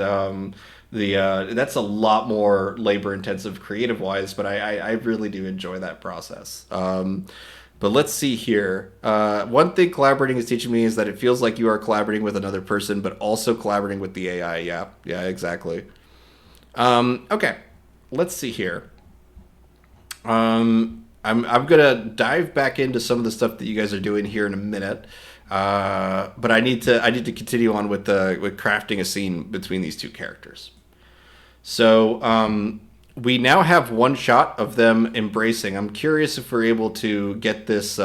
that's a lot more labor intensive creative wise, but I really do enjoy that process. But let's see here. One thing collaborating is teaching me is that it feels like you are collaborating with another person, but also collaborating with the AI. Yeah, exactly. Okay, let's see here. I'm gonna dive back into some of the stuff that you guys are doing here in a minute. But I need to continue on with crafting a scene between these two characters. So we now have one shot of them embracing. I'm curious if we're able to get this,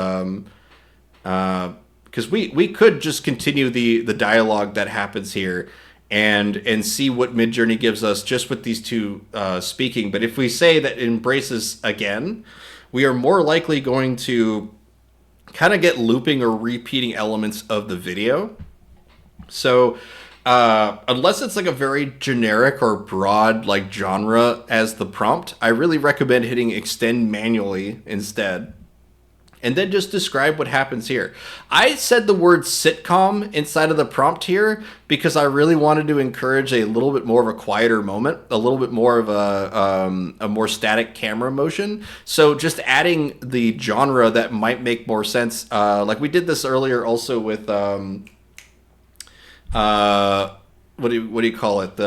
because we could just continue the dialogue that happens here and see what Midjourney gives us just with these two speaking. But if we say that it embraces again, we are more likely going to kind of get looping or repeating elements of the video. So unless it's a very generic or broad genre as the prompt, I really recommend hitting extend manually instead, and then just describe what happens here. I said the word sitcom inside of the prompt here because I really wanted to encourage a little bit more of a quieter moment, a little bit more of a more static camera motion. So just adding the genre that might make more sense. We did this earlier also with what do you call it?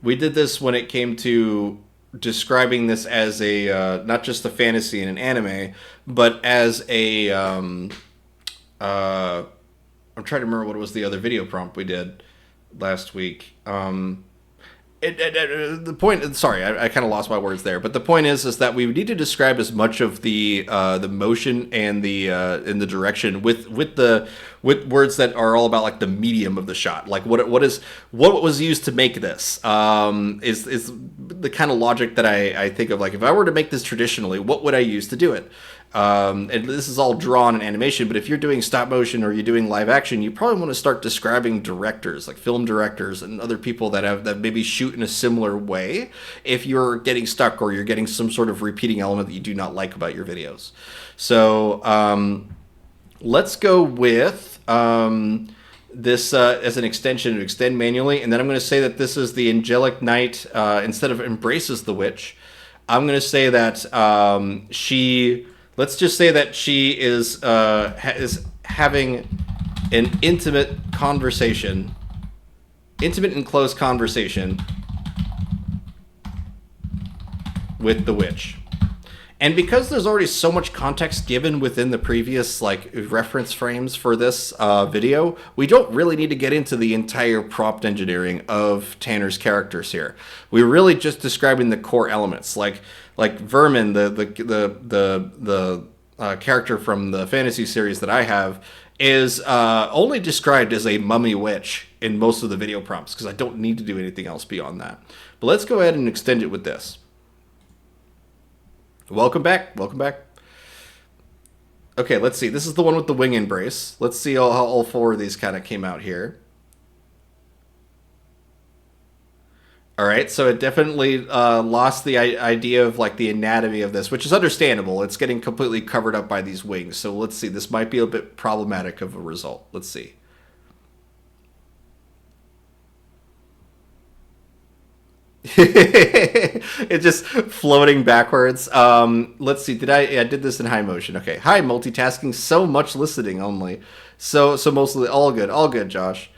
We did this when it came to describing this as a not just a fantasy in an anime, but as a I'm trying to remember what was the other video prompt we did last week. The point, sorry, I kind of lost my words there, but the point is that we need to describe as much of the motion and the in the direction with words that are all about the medium of the shot, what was used to make this, is the kind of logic that I think of. If I were to make this traditionally, what would I use to do it? And this is all drawn in animation, but if you're doing stop motion or you're doing live action, you probably want to start describing directors, film directors and other people that maybe shoot in a similar way if you're getting stuck or you're getting some sort of repeating element that you do not like about your videos. So let's go with this as an extension of extend manually, and then I'm going to say that this is the angelic knight instead of embraces the witch. I'm going to say that let's just say that she is having an intimate conversation intimate and close conversation with the witch. And because there's already so much context given within the previous like reference frames for this video, we don't really need to get into the entire prompt engineering of Tanner's characters here. We're really just describing the core elements, like Vermin, the character from the fantasy series that I have, is only described as a mummy witch in most of the video prompts because I don't need to do anything else beyond that. But let's go ahead and extend it with this. Welcome back. Welcome back. Okay, let's see. This is the one with the wing embrace. Let's see how all four of these kind of came out here. All right, so it definitely lost the idea of like the anatomy of this, which is understandable. It's getting completely covered up by these wings. So let's see. This might be a bit problematic of a result. Let's see. It's just floating backwards. Let's see. I did this in high motion. Okay. Hi, multitasking. So much listening only. So mostly all good, Josh.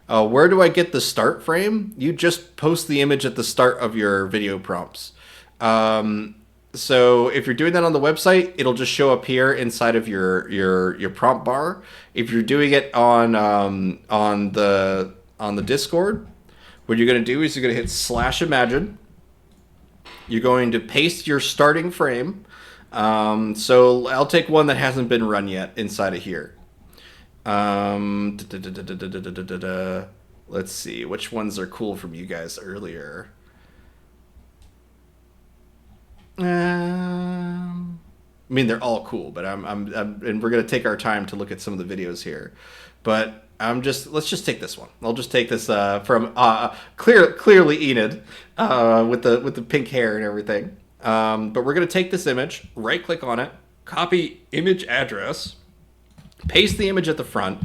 Where do I get the start frame? You just post the image at the start of your video prompts. So if you're doing that on the website, it'll just show up here inside of your prompt bar. If you're doing it on the Discord, what you're going to do is you're going to hit /imagine. You're going to paste your starting frame. So I'll take one that hasn't been run yet inside of here. Let's see which ones are cool from you guys earlier. I mean, they're all cool, but and we're going to take our time to look at some of the videos here. But let's just take this one. I'll just take this from clearly Enid with the pink hair and everything. But we're gonna take this image, right click on it, copy image address, paste the image at the front,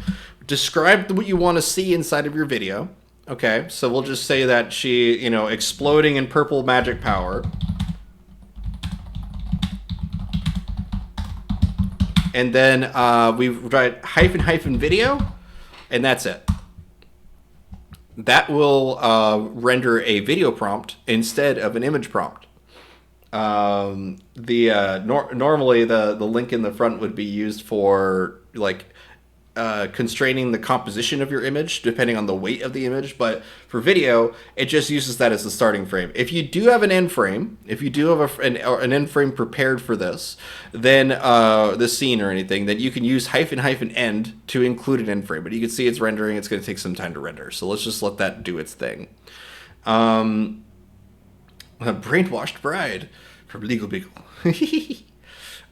describe what you want to see inside of your video. Okay, so we'll just say that she, exploding in purple magic power. And then we write hyphen video. And that's it. That will render a video prompt instead of an image prompt. Normally the link in the front would be used for like constraining the composition of your image depending on the weight of the image, but for video it just uses that as the starting frame. If you do have an end frame, if you do have an end frame prepared for this, then the scene or anything, then you can use --end to include an end frame. But you can see it's rendering. It's going to take some time to render, so let's just let that do its thing. A brainwashed bride from Legal Beagle.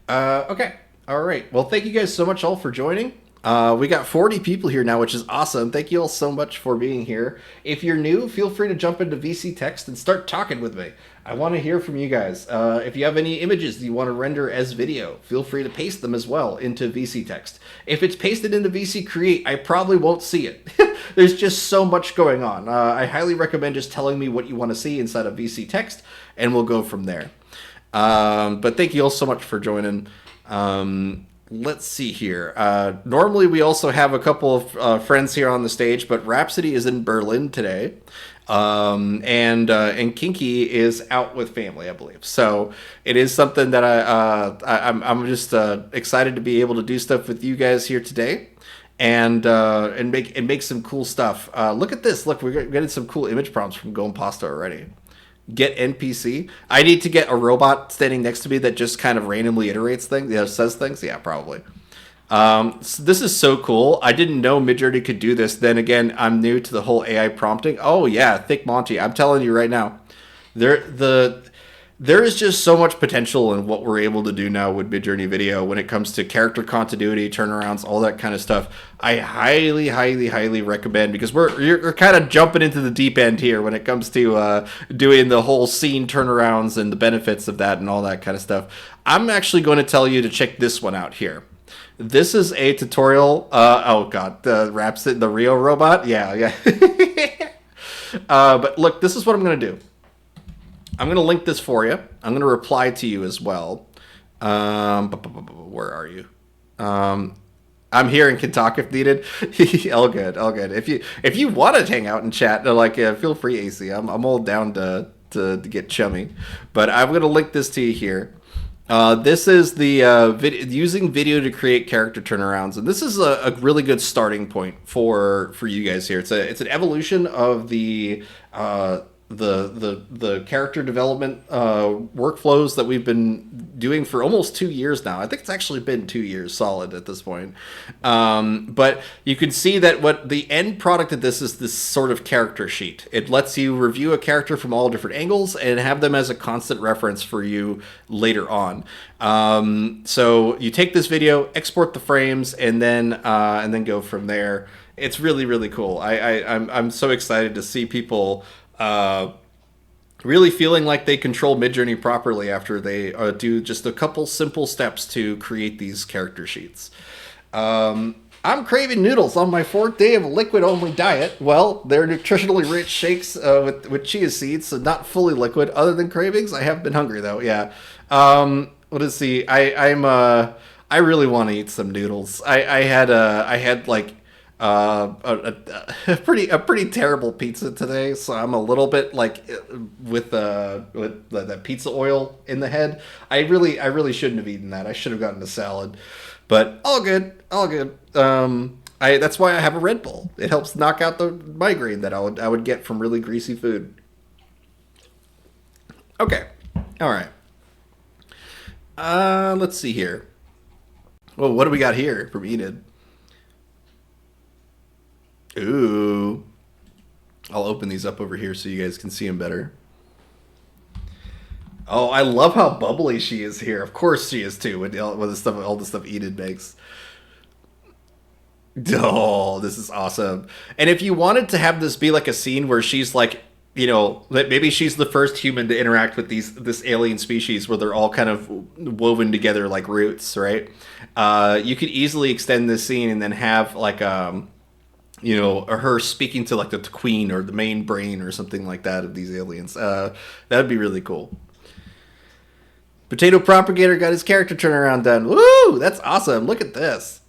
Okay, all right, well, thank you guys so much all for joining. We got 40 people here now, which is awesome. Thank you all so much for being here. If you're new, feel free to jump into VC Text and start talking with me. I want to hear from you guys. If you have any images that you want to render as video, feel free to paste them as well into VC Text. If it's pasted into VC Create, I probably won't see it. There's just so much going on. I highly recommend just telling me what you want to see inside of VC Text, and we'll go from there. But thank you all so much for joining. Let's see here. Normally we also have a couple of friends here on the stage, but Rhapsody is in Berlin today, and Kinky is out with family, I believe. So it is something that I'm just excited to be able to do stuff with you guys here today, and make some cool stuff. Look at this. Look, we're getting some cool image prompts from Go Pasta already. Get NPC. I need to get a robot standing next to me that just kind of randomly iterates things, says things. Yeah, probably. So this is so cool. I didn't know Midjourney could do this. Then again, I'm new to the whole AI prompting. Oh yeah, Thick Monty. I'm telling you right now, there is just so much potential in what we're able to do now with Midjourney Video when it comes to character continuity, turnarounds, all that kind of stuff. I highly, highly, highly recommend, because you're kind of jumping into the deep end here when it comes to doing the whole scene turnarounds and the benefits of that and all that kind of stuff. I'm actually going to tell you to check this one out here. This is a tutorial. Oh god, the Rio robot. Yeah. But look, this is what I'm going to do. I'm going to link this for you. I'm going to reply to you as well. Where are you? I'm here and can talk if needed. All good, all good. If you want to hang out and chat, like feel free, AC. I'm all down to get chummy. But I'm gonna link this to you here. This is the using video to create character turnarounds, and this is a really good starting point for you guys here. It's an evolution of the character development workflows that we've been doing for almost 2 years now. I think it's actually been 2 years solid at this point. But you can see that what the end product of this is this sort of character sheet. It lets you review a character from all different angles and have them as a constant reference for you later on. So you take this video, export the frames, and then go from there. It's really, really cool. I'm so excited to see people really feeling like they control Midjourney properly after they do just a couple simple steps to create these character sheets. I'm craving noodles on my 4th day of a liquid-only diet. Well, they're nutritionally rich shakes with chia seeds, so not fully liquid. Other than cravings, I have been hungry though. Yeah. What is the? I really want to eat some noodles. I had like a pretty terrible pizza today, so I'm a little bit like with the pizza oil in the head. I really shouldn't have eaten that. I should have gotten a salad, but all good. That's why I have a Red Bull. It helps knock out the migraine that I would get from really greasy food. Okay, all right. Let's see here. Well, what do we got here from Enid? Ooh. I'll open these up over here so you guys can see them better. Oh, I love how bubbly she is here. Of course she is too, with all the stuff Enid makes. Oh, this is awesome. And if you wanted to have this be like a scene where she's like, you know, maybe she's the first human to interact with this alien species where they're all kind of woven together like roots, right? You could easily extend this scene and then have like you know, or her speaking to like the queen or the main brain or something like that of these aliens. That would be really cool. Potato Propagator got his character turnaround done. Woo! That's awesome. Look at this.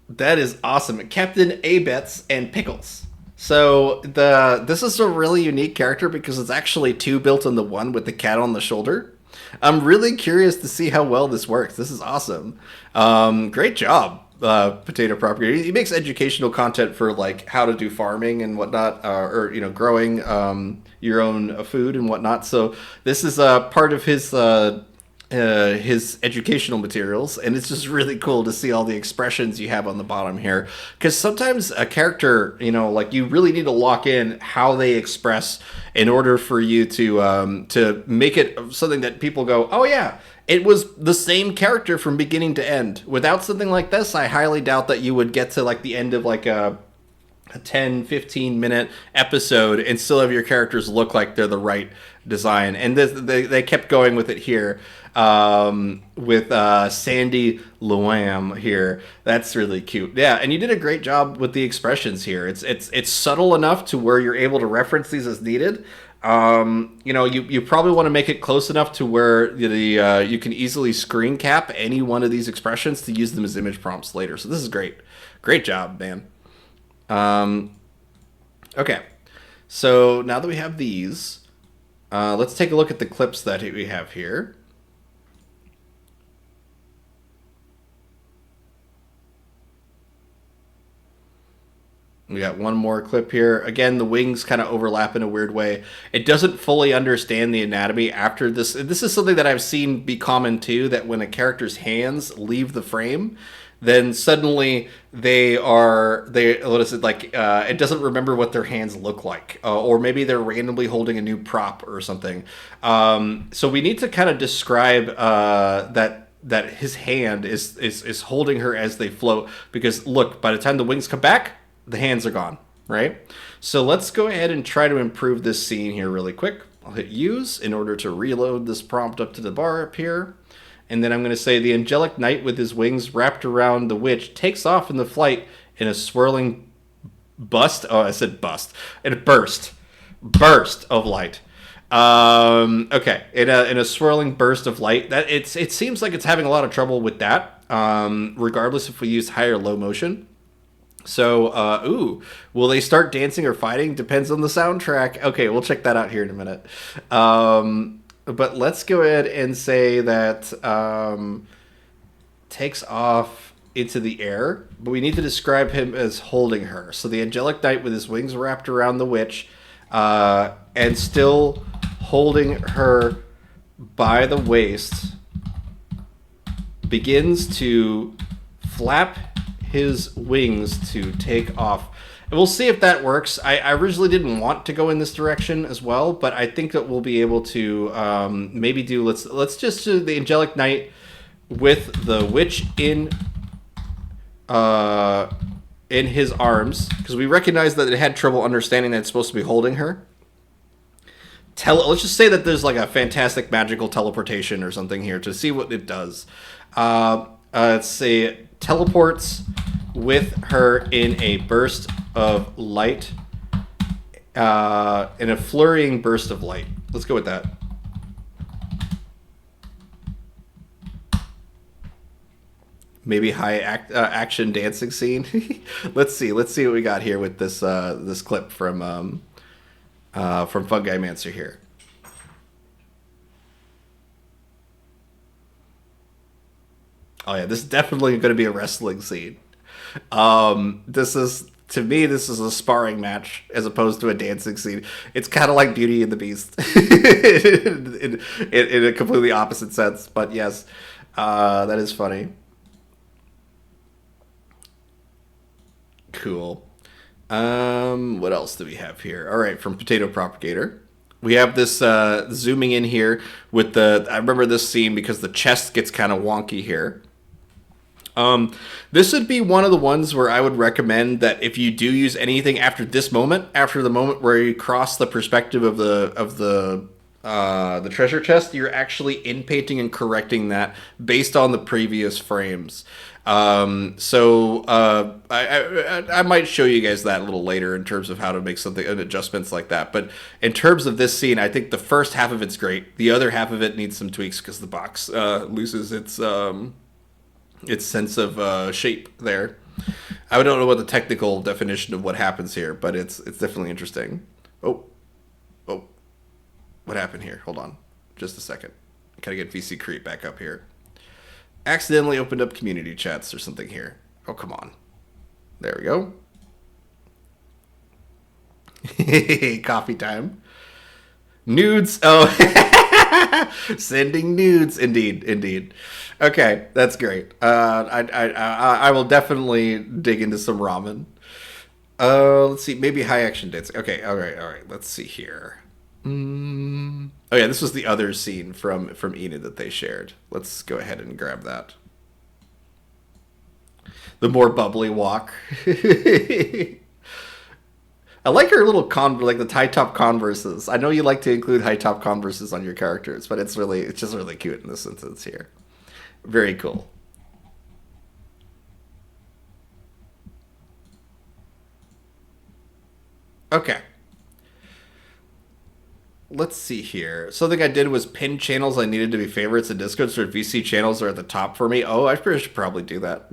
That is awesome. Captain Abets and Pickles. So this is a really unique character because it's actually two built on the one with the cat on the shoulder. I'm really curious to see how well this works. This is awesome. Great job. Potato Propagator. He makes educational content for like how to do farming and whatnot, or you know, growing your own food and whatnot. So this is part of his educational materials, and it's just really cool to see all the expressions you have on the bottom here. Because sometimes a character, you know, like you really need to lock in how they express in order for you to make it something that people go, oh yeah, it was the same character from beginning to end. Without something like this, I highly doubt that you would get to like the end of like a 10-15 minute episode and still have your characters look like they're the right design. And they kept going with it here with Sandy Luam here. That's really cute. Yeah, and you did a great job with the expressions here. It's subtle enough to where you're able to reference these as needed. You know, you probably want to make it close enough to where you can easily screen cap any one of these expressions to use them as image prompts later. So this is great job, man. Okay, so now that we have these, let's take a look at the clips that we have here. We got one more clip here. Again, the wings kind of overlap in a weird way. It doesn't fully understand the anatomy after this. This is something that I've seen be common too, that when a character's hands leave the frame, then suddenly what is it like? It doesn't remember what their hands look like, or maybe they're randomly holding a new prop or something. So we need to kind of describe that his hand is holding her as they float, because look, by the time the wings come back, the hands are gone, right? So let's go ahead and try to improve this scene here really quick. I'll hit use in order to reload this prompt up to the bar up here. And then I'm going to say the angelic knight with his wings wrapped around the witch takes off in the flight in a swirling bust. Oh, I said bust. In a burst of light. Okay, in a swirling burst of light. That it seems like it's having a lot of trouble with that. regardless if we use high or low motion. So, will they start dancing or fighting? Depends on the soundtrack. Okay, we'll check that out here in a minute. But let's go ahead and say that takes off into the air, but we need to describe him as holding her. So the angelic knight with his wings wrapped around the witch, and still holding her by the waist, begins to flap his wings to take off. And we'll see if that works. I originally didn't want to go in this direction as well, but I think that we'll be able to maybe do, let's just do the angelic knight with the witch in his arms, because we recognize that it had trouble understanding that it's supposed to be holding her. Let's just say that there's like a fantastic magical teleportation or something here to see what it does. Let's say teleports with her in a burst of light, in a flurrying burst of light. Let's go with that. Maybe high action dancing scene. Let's see what we got here with this this clip from Fungi Mancer here. Oh yeah, this is definitely going to be a wrestling scene. This is, to me, this is a sparring match as opposed to a dancing scene. It's kind of like Beauty and the Beast in a completely opposite sense. But yes, that is funny. Cool. What else do we have here? All right, from Potato Propagator. We have this zooming in here with I remember this scene because the chest gets kind of wonky here. This would be one of the ones where I would recommend that if you do use anything after this moment, after the moment where you cross the perspective of the treasure chest, you're actually inpainting and correcting that based on the previous frames. I might show you guys that a little later in terms of how to make something adjustments like that. But in terms of this scene, I think the first half of it's great. The other half of it needs some tweaks because the box loses its sense of shape there. I don't know what the technical definition of what happens here, but it's definitely interesting. Oh, what happened here? Hold on, just a second. I gotta get VC Create back up here. Accidentally opened up community chats or something here. Oh, come on. There we go. Coffee time. Nudes. Oh, sending nudes. Indeed. Okay, that's great. I will definitely dig into some ramen. Let's see. Maybe high action dancing. Okay. All right. Let's see here. Oh yeah, this was the other scene from Enid that they shared. Let's go ahead and grab that. The more bubbly walk. I like her little like the high top Converses. I know you like to include high top Converses on your characters, but it's just really cute in this instance here. Very cool. Okay. Let's see here. Something I did was pin channels I needed to be favorites in Discord, so VC channels are at the top for me. Oh, I should probably do that.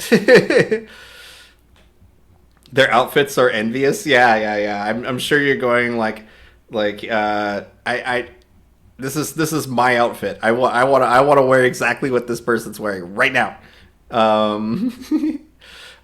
Their outfits are envious. Yeah. I'm sure you're going like this is my outfit. I want to wear exactly what this person's wearing right now.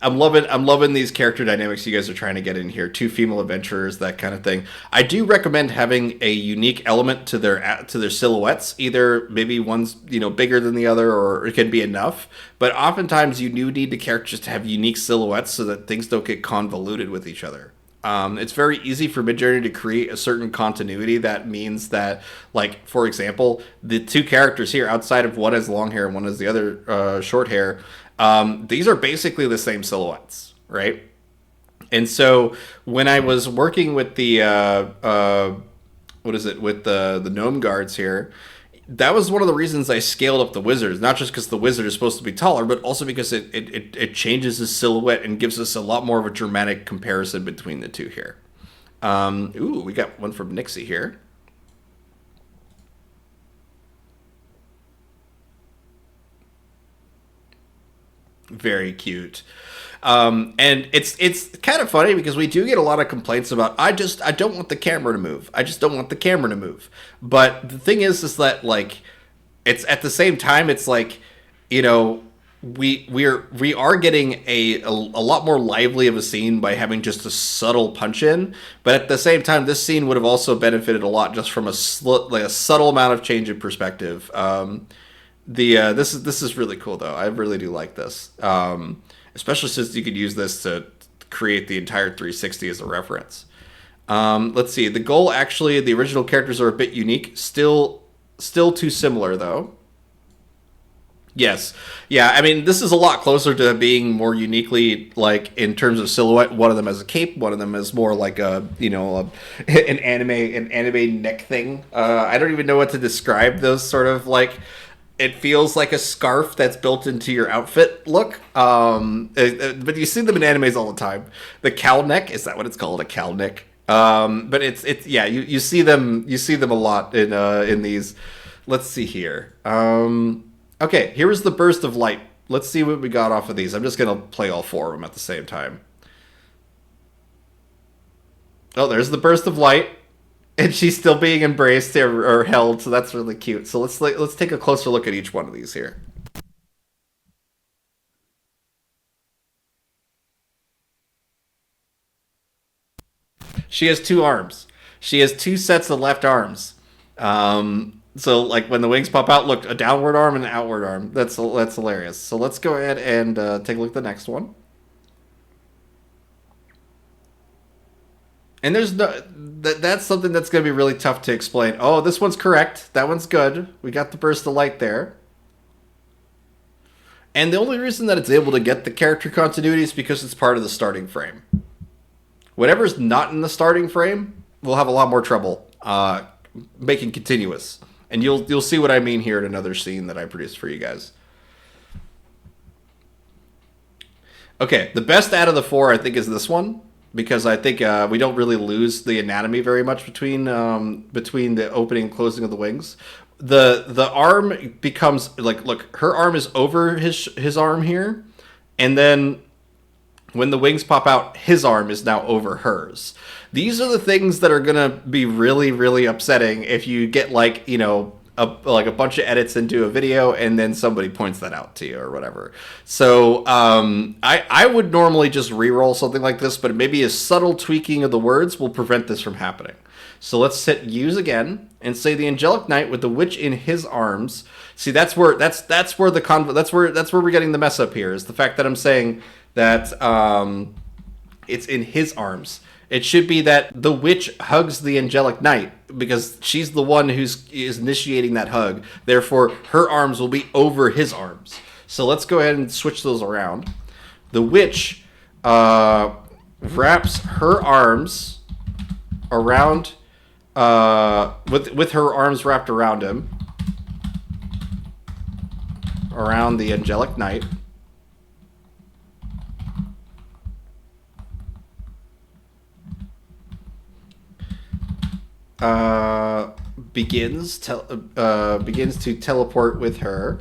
I'm loving these character dynamics you guys are trying to get in here. 2 female adventurers, that kind of thing. I do recommend having a unique element to their silhouettes. Either maybe one's bigger than the other, or it can be enough. But oftentimes you do need the characters to have unique silhouettes so that things don't get convoluted with each other. It's very easy for Midjourney to create a certain continuity. That means that, like, for example, the 2 characters here, outside of one has long hair and one has the other short hair, these are basically the same silhouettes, right? And so when I was working with the with the gnome guards here, that was one of the reasons I scaled up the wizards, not just because the wizard is supposed to be taller, but also because it changes his silhouette and gives us a lot more of a dramatic comparison between the 2 here. We got one from Nixie here. Very cute. And it's kind of funny because we do get a lot of complaints about I don't want the camera to move. I just don't want the camera to move. But the thing is that like it's at the same time it's like, you know, we are getting a lot more lively of a scene by having just a subtle punch in, but at the same time this scene would have also benefited a lot just from a like a subtle amount of change in perspective. This is really cool though. I really do like this, especially since you could use this to create the entire 360 as a reference. Let's see. The goal actually, the original characters are a bit unique. Still too similar though. Yes. Yeah, I mean, this is a lot closer to being more uniquely, like, in terms of silhouette. One of them has a cape, one of them is more like a, you know, an anime neck thing. I don't even know what to describe those sort of, like, it feels like a scarf that's built into your outfit look. But you see them in animes all the time. The cowl neck, is that what it's called? A cowl neck? But it's yeah, you see them a lot in these. Let's see here. Okay, here is the burst of light. Let's see what we got off of these. I'm just going to play all four of them at the same time. Oh, there's the burst of light. And she's still being embraced or held, so that's really cute. So let's take a closer look at each one of these here. She has two arms. She has two sets of left arms. So, like, when the wings pop out, look, a downward arm and an outward arm. That's hilarious. So let's go ahead and take a look at the next one. And there's no... That's something that's going to be really tough to explain. Oh, this one's correct. That one's good. We got the burst of light there. And the only reason that it's able to get the character continuity is because it's part of the starting frame. Whatever's not in the starting frame, we'll have a lot more trouble making continuous. And you'll see what I mean here in another scene that I produced for you guys. Okay, the best out of the four, I think, is this one. Because I think we don't really lose the anatomy very much between the opening and closing of the wings. The arm becomes, like, look, her arm is over his arm here. And then when the wings pop out, his arm is now over hers. These are the things that are going to be really, really upsetting if you get, like, you know, a bunch of edits into a video and then somebody points that out to you or whatever. So I would normally just re-roll something like this, but maybe a subtle tweaking of the words will prevent this from happening. So let's hit use again and say the angelic knight with the witch in his arms. See, that's where we're getting the mess up here, is the fact that I'm saying that it's in his arms. It should be that the witch hugs the angelic knight because she's the one is initiating that hug. Therefore, her arms will be over his arms. So let's go ahead and switch those around. The witch wraps her arms around with her arms wrapped around him, around the angelic knight. Begins to teleport with her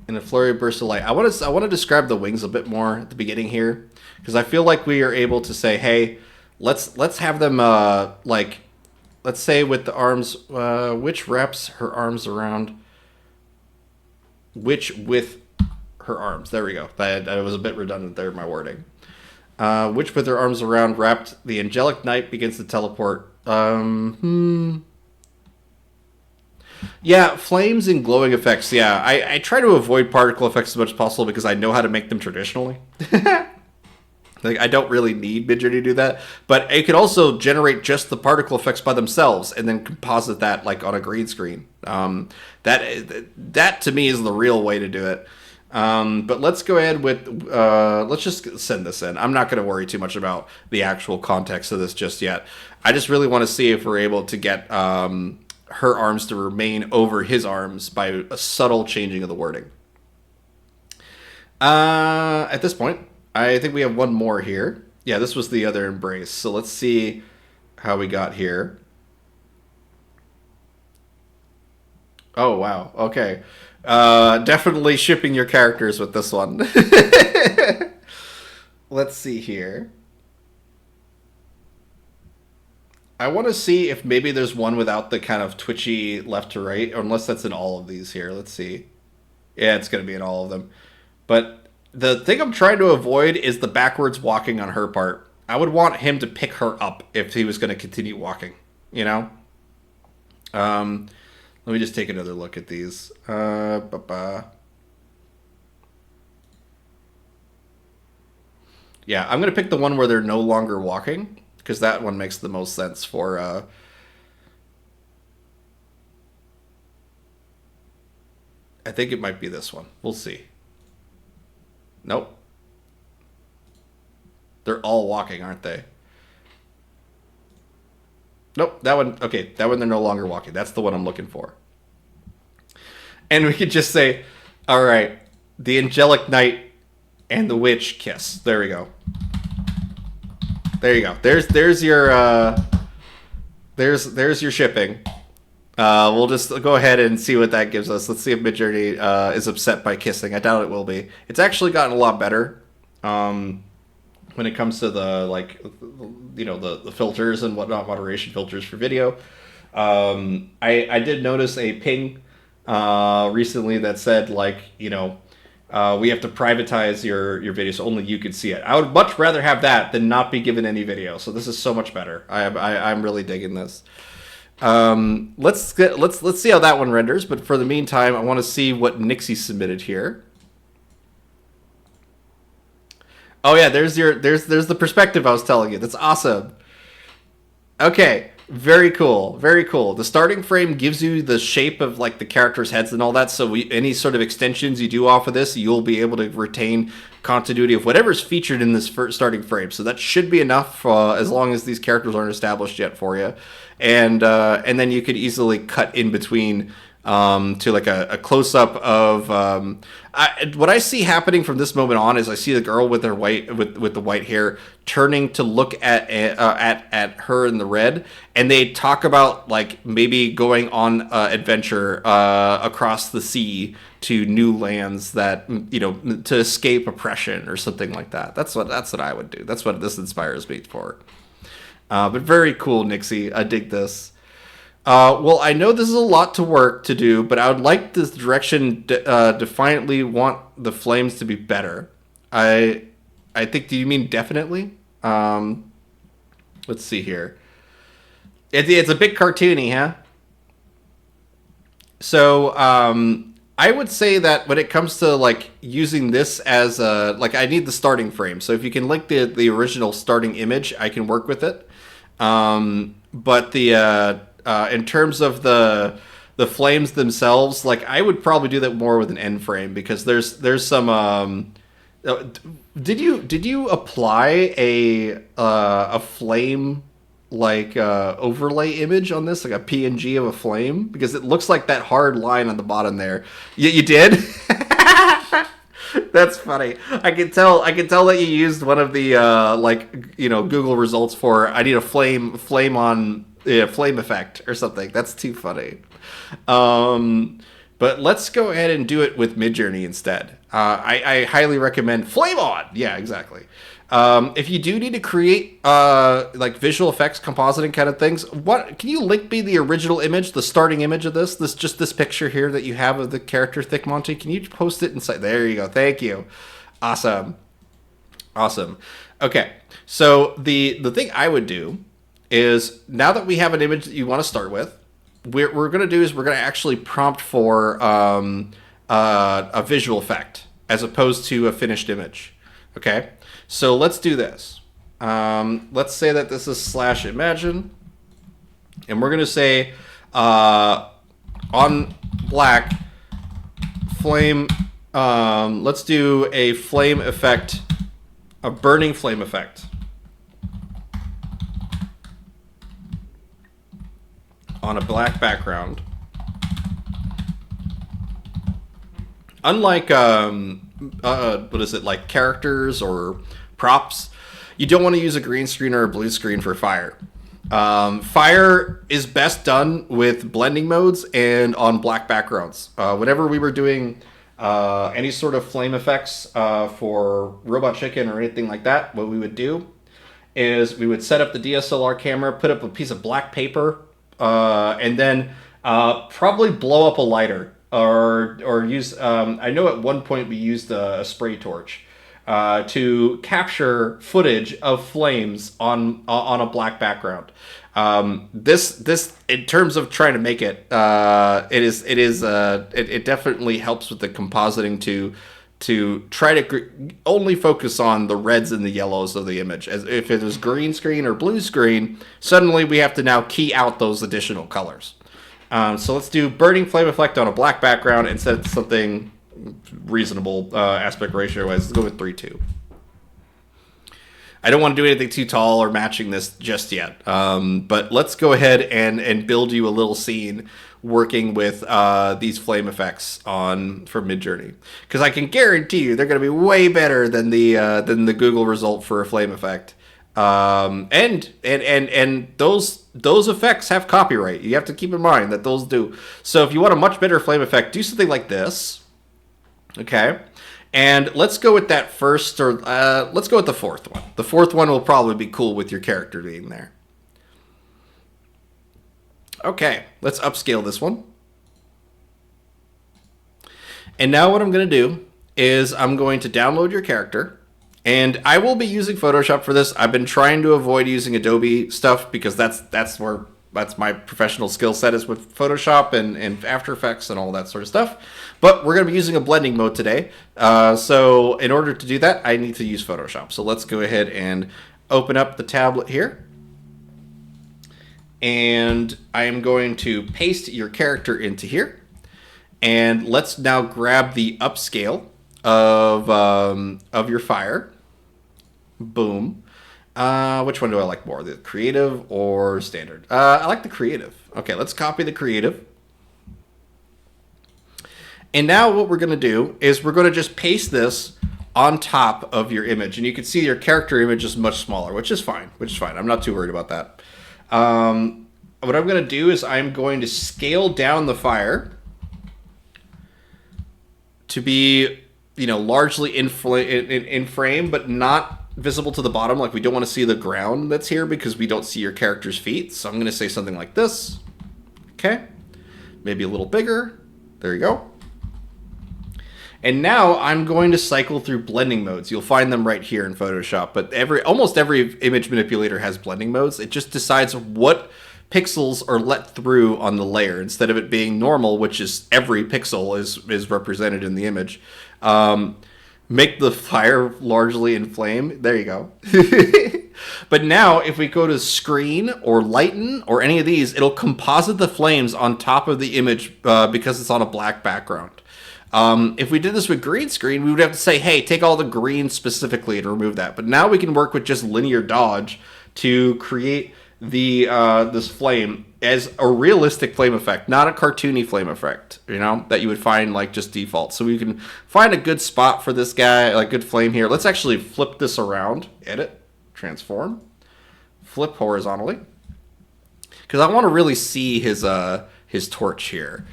in a flurry of bursts of light. I want to describe the wings a bit more at the beginning here, because I feel like we are able to say, hey, let's have them like, let's say with the arms, witch wraps her arms around witch with her arms. There we go. I was a bit redundant there in my wording. Witch with her arms around wrapped the angelic knight begins to teleport. Yeah, flames and glowing effects. Yeah, I try to avoid particle effects as much as possible because I know how to make them traditionally. Like, I don't really need Midjourney to do that, but it could also generate just the particle effects by themselves and then composite that, like, on a green screen. That to me is the real way to do it. But let's go ahead with, let's just send this in. I'm not going to worry too much about the actual context of this just yet. I just really want to see if we're able to get her arms to remain over his arms by a subtle changing of the wording. At this point, I think we have one more here. Yeah, this was the other embrace. So let's see how we got here. Oh, wow. Okay. Definitely shipping your characters with this one. Let's see here. I want to see if maybe there's one without the kind of twitchy left to right, or unless that's in all of these here. Let's see. Yeah, it's going to be in all of them. But the thing I'm trying to avoid is the backwards walking on her part. I would want him to pick her up if he was going to continue walking, you know? Um, Let me just take another look at these. Yeah, I'm going to pick the one where they're no longer walking, because that one makes the most sense for... I think it might be this one. We'll see. Nope. They're all walking, aren't they? Nope, that one. Okay, that one they're no longer walking. That's the one I'm looking for. And we could just say, all right, the angelic knight and the witch kiss. There we go. There you go. There's your there's your shipping. We'll just go ahead and see what that gives us. Let's see if Midjourney is upset by kissing. I doubt it will be. It's actually gotten a lot better when it comes to the the filters and whatnot, moderation filters for video. I did notice a ping recently that said we have to privatize your video so only you could see it. I would much rather have that than not be given any video. So this is so much better. I'm really digging this. Let's see how that one renders. But for the meantime, I want to see what Nixie submitted here. Oh yeah, there's the perspective I was telling you. That's awesome. Okay, very cool, very cool. The starting frame gives you the shape of like the characters' heads and all that. So any sort of extensions you do off of this, you'll be able to retain continuity of whatever's featured in this starting frame. So that should be enough as long as these characters aren't established yet for you. And then you could easily cut in between to like a close up of what I see happening from this moment on is I see the girl with her with the white hair turning to look at her in the red, and they talk about like maybe going on adventure across the sea to new lands that to escape oppression or something like that. That's what I would do. That's what this inspires me for. But very cool, Nixie. I dig this. Well, I know this is a lot to work to do, but I would like this direction defiantly want the flames to be better. I think, do you mean definitely? Let's see here. It's a bit cartoony, huh? So, I would say that when it comes to like using this as I need the starting frame. So if you can link the original starting image, I can work with it. But in terms of the flames themselves, like I would probably do that more with an end frame because there's some. Did you apply a flame overlay image on this, like a PNG of a flame? Because it looks like that hard line on the bottom there. You did? That's funny. I can tell that you used one of the Google results for I need a flame effect or something. That's too funny. But let's go ahead and do it with Midjourney instead. I highly recommend Flame On. Yeah, exactly. If you do need to create visual effects, compositing kind of things, what can you link me the original image, the starting image of this picture here that you have of the character Thick Monty? Can you post it inside? There you go. Thank you. Awesome. Okay. So the thing I would do is now that we have an image that you want to start with, what we're going to do is we're going to actually prompt for a visual effect as opposed to a finished image. Okay. So let's do this. Let's say that this is /imagine, and we're going to say on black flame. Let's do a flame effect, a burning flame effect on a black background. Unlike what is it, like characters or props, you don't want to use a green screen or a blue screen for fire. Fire is best done with blending modes and on black backgrounds. Whenever we were doing any sort of flame effects for Robot Chicken or anything like that, what we would do is we would set up the DSLR camera, put up a piece of black paper, and then probably blow up a lighter or use. I know at one point we used a spray torch to capture footage of flames on a black background. This in terms of trying to make it, it definitely helps with the compositing to try to only focus on the reds and the yellows of the image. As if it is green screen or blue screen, suddenly we have to now key out those additional colors. So let's do burning flame effect on a black background and set something reasonable aspect ratio wise. Let's go with 3:2. I don't want to do anything too tall or matching this just yet, but let's go ahead and build you a little scene working with these flame effects for Midjourney, because I can guarantee you they're going to be way better than the Google result for a flame effect. And those effects have copyright. You have to keep in mind that those do. So if you want a much better flame effect, do something like this. Okay. And let's go with that first, or let's go with the fourth one. The fourth one will probably be cool with your character being there. Okay, let's upscale this one. And now what I'm going to do is I'm going to download your character. And I will be using Photoshop for this. I've been trying to avoid using Adobe stuff because that's my professional skill set is with Photoshop and After Effects and all that sort of stuff. But we're going to be using a blending mode today. So in order to do that, I need to use Photoshop. So let's go ahead and open up the tablet here. And I am going to paste your character into here. And let's now grab the upscale of your fire. Boom. Which one do I like more, the creative or standard? I like the creative. Okay, let's copy the creative. And now what we're going to do is we're going to just paste this on top of your image. And you can see your character image is much smaller, which is fine. I'm not too worried about that. What I'm going to do is I'm going to scale down the fire to be, largely in frame, but not visible to the bottom. Like, we don't want to see the ground that's here because we don't see your character's feet. So I'm going to say something like this. Okay. Maybe a little bigger. There you go. And now I'm going to cycle through blending modes. You'll find them right here in Photoshop, but almost every image manipulator has blending modes. It just decides what pixels are let through on the layer instead of it being normal, which is every pixel is represented in the image. Make the fire largely in flame. There you go. But now if we go to screen or lighten or any of these, it'll composite the flames on top of the image because it's on a black background. If we did this with green screen, we would have to say, hey, take all the green specifically and remove that. But now we can work with just linear dodge to create this flame as a realistic flame effect, not a cartoony flame effect, that you would find like just default. So we can find a good spot for this guy, like good flame here. Let's actually flip this around, edit, transform, flip horizontally, because I want to really see his torch here.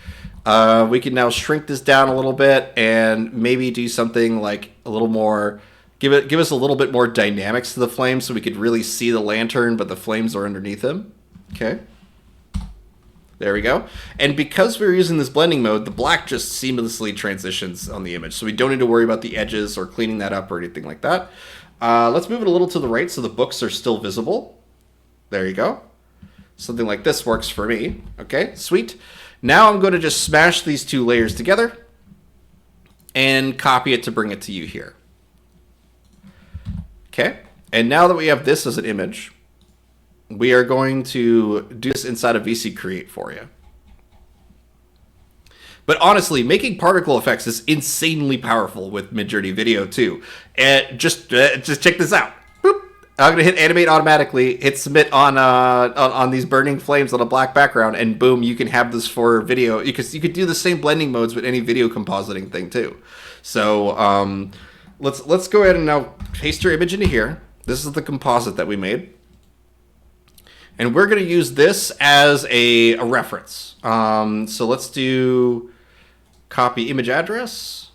We can now shrink this down a little bit and maybe do something like a little more, give us a little bit more dynamics to the flame so we could really see the lantern, but the flames are underneath him. Okay. There we go. And because we're using this blending mode, the black just seamlessly transitions on the image. So we don't need to worry about the edges or cleaning that up or anything like that. Let's move it a little to the right so the books are still visible. There you go. Something like this works for me. Okay, sweet. Now I'm going to just smash these two layers together and copy it to bring it to you here. Okay, and now that we have this as an image, we are going to do this inside of VC Create for you. But honestly, making particle effects is insanely powerful with Midjourney Video too. And just check this out. Boop. I'm gonna hit animate automatically, hit submit on these burning flames on a black background, and boom, you can have this for video. You could do the same blending modes with any video compositing thing too. So let's go ahead and now paste your image into here. This is the composite that we made. And we're going to use this as a reference. So let's do copy image address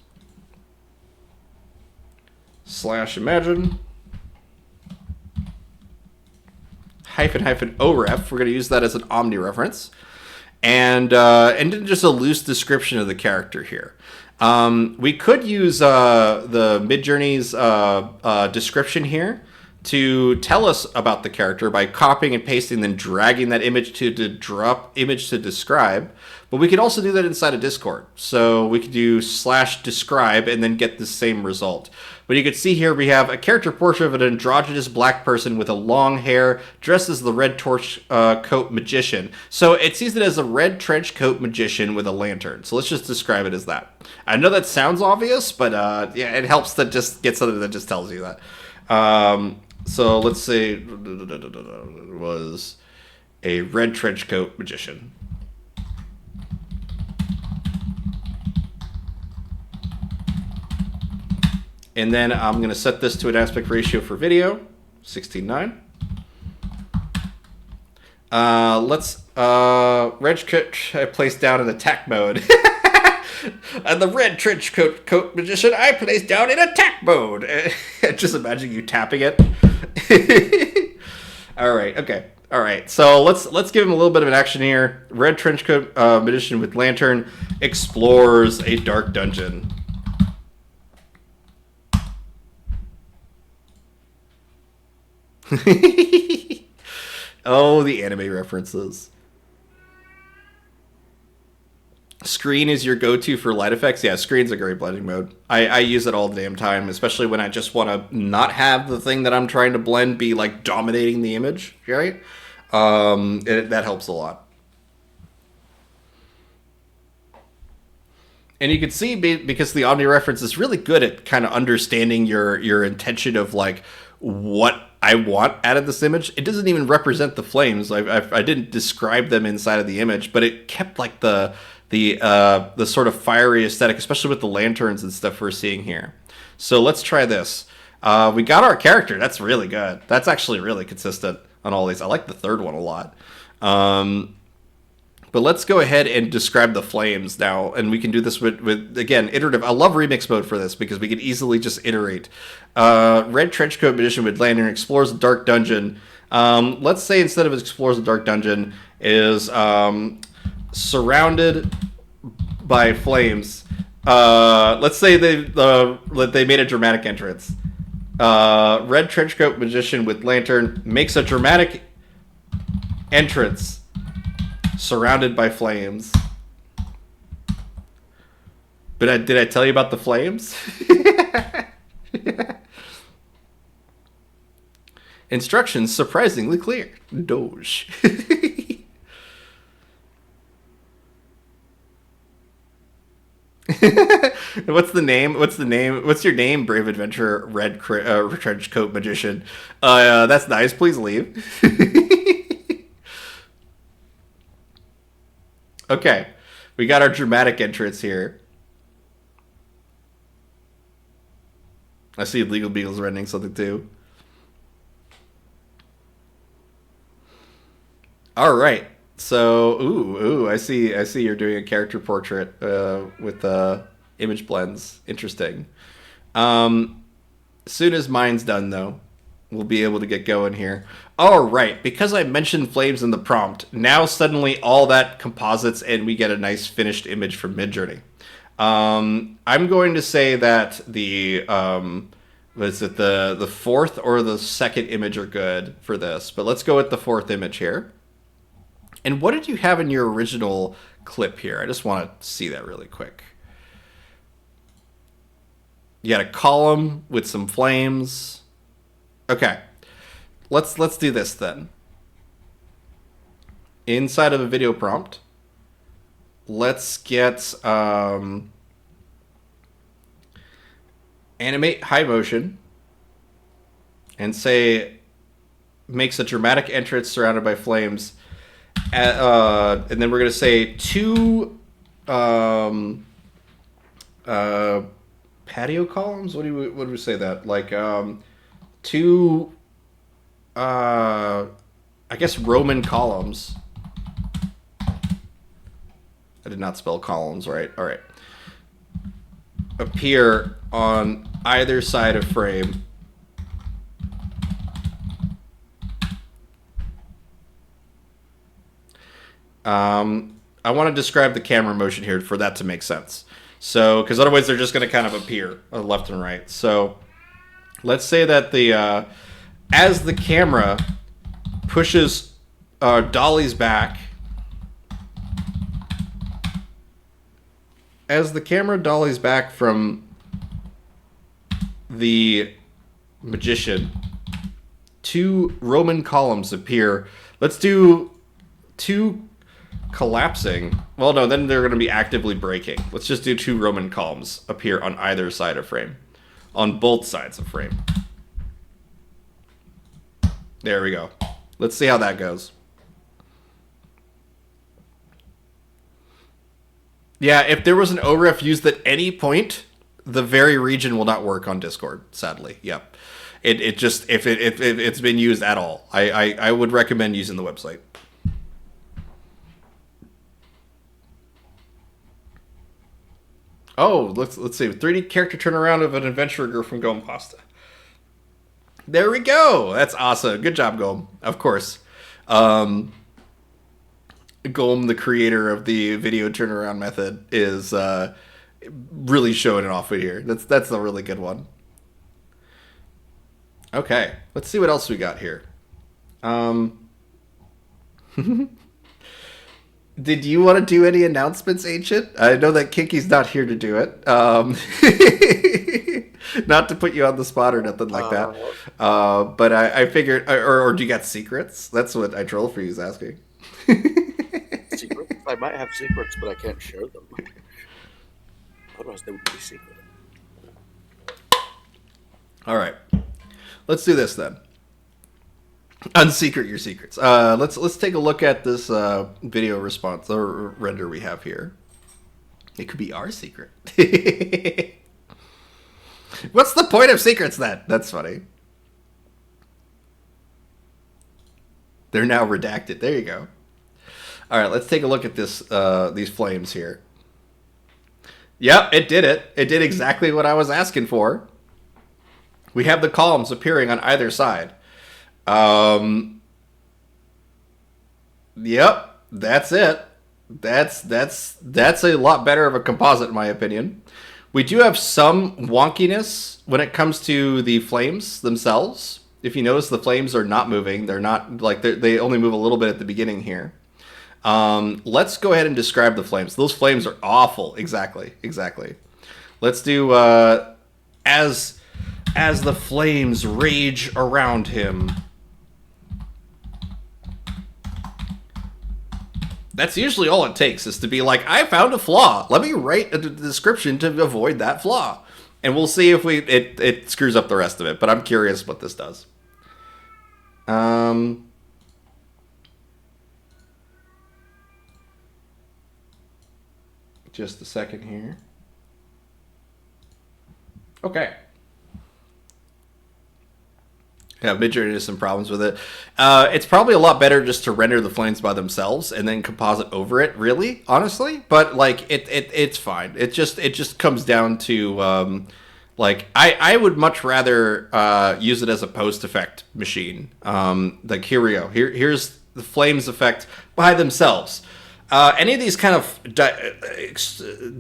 /imagine -oref. We're going to use that as an omni reference. And then just a loose description of the character here. We could use the Midjourney's description here to tell us about the character by copying and pasting, then dragging that image to drop image to describe. But we could also do that inside of Discord. So we could do /describe and then get the same result. But you can see here we have a character portrait of an androgynous black person with a long hair, dressed as the red torch coat magician. So it sees it as a red trench coat magician with a lantern. So let's just describe it as that. I know that sounds obvious, but yeah, it helps to just get something that just tells you that. So let's say it was a red trench coat magician. And then I'm going to set this to an aspect ratio for video, 16:9. Let's red trench I placed down in attack mode. And the red trench coat magician I placed down in attack mode. Just imagine you tapping it. All right, okay. All right, so let's give him a little bit of an action here. Red trench coat magician with lantern explores a dark dungeon. Oh, the anime references. Screen is your go-to for light effects. Yeah, screen's a great blending mode. I use it all the damn time, especially when I just want to not have the thing that I'm trying to blend be like dominating the image, right? That helps a lot. And you can see, because the Omni reference is really good at kind of understanding your intention of like what I want out of this image. It doesn't even represent the flames. I didn't describe them inside of the image, but it kept like the sort of fiery aesthetic, especially with the lanterns and stuff we're seeing here. So let's try this. We got our character. That's really good. That's actually really consistent on all these. I like the third one a lot. But let's go ahead and describe the flames now, and we can do this with again, iterative. I love remix mode for this because we can easily just iterate. Red trenchcoat magician with lantern explores a dark dungeon. Let's say instead of explores a dark dungeon is surrounded by flames. Let's say they made a dramatic entrance. Red trenchcoat magician with lantern makes a dramatic entrance surrounded by flames. But did I tell you about the flames? Instructions surprisingly clear. Doge. What's the name? What's your name, brave adventurer, red trench coat magician? That's nice. Please leave. Okay, we got our dramatic entrance here. I see Legal Beagle's rendering something too. All right. So, I see you're doing a character portrait with image blends. Interesting. Soon as mine's done, though, we'll be able to get going here. All right, because I mentioned flames in the prompt, now suddenly all that composites and we get a nice finished image from Midjourney. I'm going to say that the fourth or the second image are good for this, but let's go with the fourth image here. And what did you have in your original clip here? I just want to see that really quick. You got a column with some flames. Okay, let's do this then. Inside of a video prompt, let's get animate high motion and say makes a dramatic entrance surrounded by flames. And then we're going to say two patio columns. What do we say that? Like two I guess Roman columns. I did not spell columns right. All right. Appear on either side of frame. I want to describe the camera motion here for that to make sense. So, because otherwise they're just going to kind of appear left and right. So, let's say that the as the camera pushes dollies back, as the camera dollies back from the magician, 2 Roman columns appear. Let's do 2 collapsing. Well, no, then they're going to be actively breaking. Let's just do 2 Roman columns appear on either side of frame. On both sides of frame. There we go. Let's see how that goes. Yeah, if there was an OREF used at any point, the very region will not work on Discord, sadly. Yep. It just, if it's been used at all, I would recommend using the website. Oh, let's see. 3D character turnaround of an adventurer girl from Gome Pasta. There we go. That's awesome. Good job, Gome. Of course. Gome, the creator of the video turnaround method, is really showing it off with here. That's a really good one. Okay, let's see what else we got here. Did you want to do any announcements, Ancient? I know that Kinky's not here to do it. Not to put you on the spot or nothing like that. But I figured, or do you got secrets? That's what I troll for you is asking. Secrets? I might have secrets, but I can't share them. Otherwise, they would be secret. All right, let's do this then. Unsecret your secrets. Let's take a look at this video response or render we have here. It could be our secret. What's the point of secrets then? That's funny. They're now redacted. There you go. All right, let's take a look at this. These flames here. Yep, it did it. It did exactly what I was asking for. We have the columns appearing on either side. Yep, that's it. That's a lot better of a composite in my opinion. We do have some wonkiness when it comes to the flames themselves. If you notice, the flames are not moving. They're not like they only move a little bit at the beginning here. Let's go ahead and describe the flames. Those flames are awful. Exactly. Let's do as the flames rage around him. That's usually all it takes, is to be like, I found a flaw. Let me write a description to avoid that flaw. And we'll see if it screws up the rest of it. But I'm curious what this does. Just a second here. Okay. Yeah, Midjourney has some problems with it. It's probably a lot better just to render the flames by themselves and then composite over it, really, honestly. But like it's fine. It just comes down to like I would much rather use it as a post effect machine. Like here we go. Here's the flames effect by themselves. Any of these kind of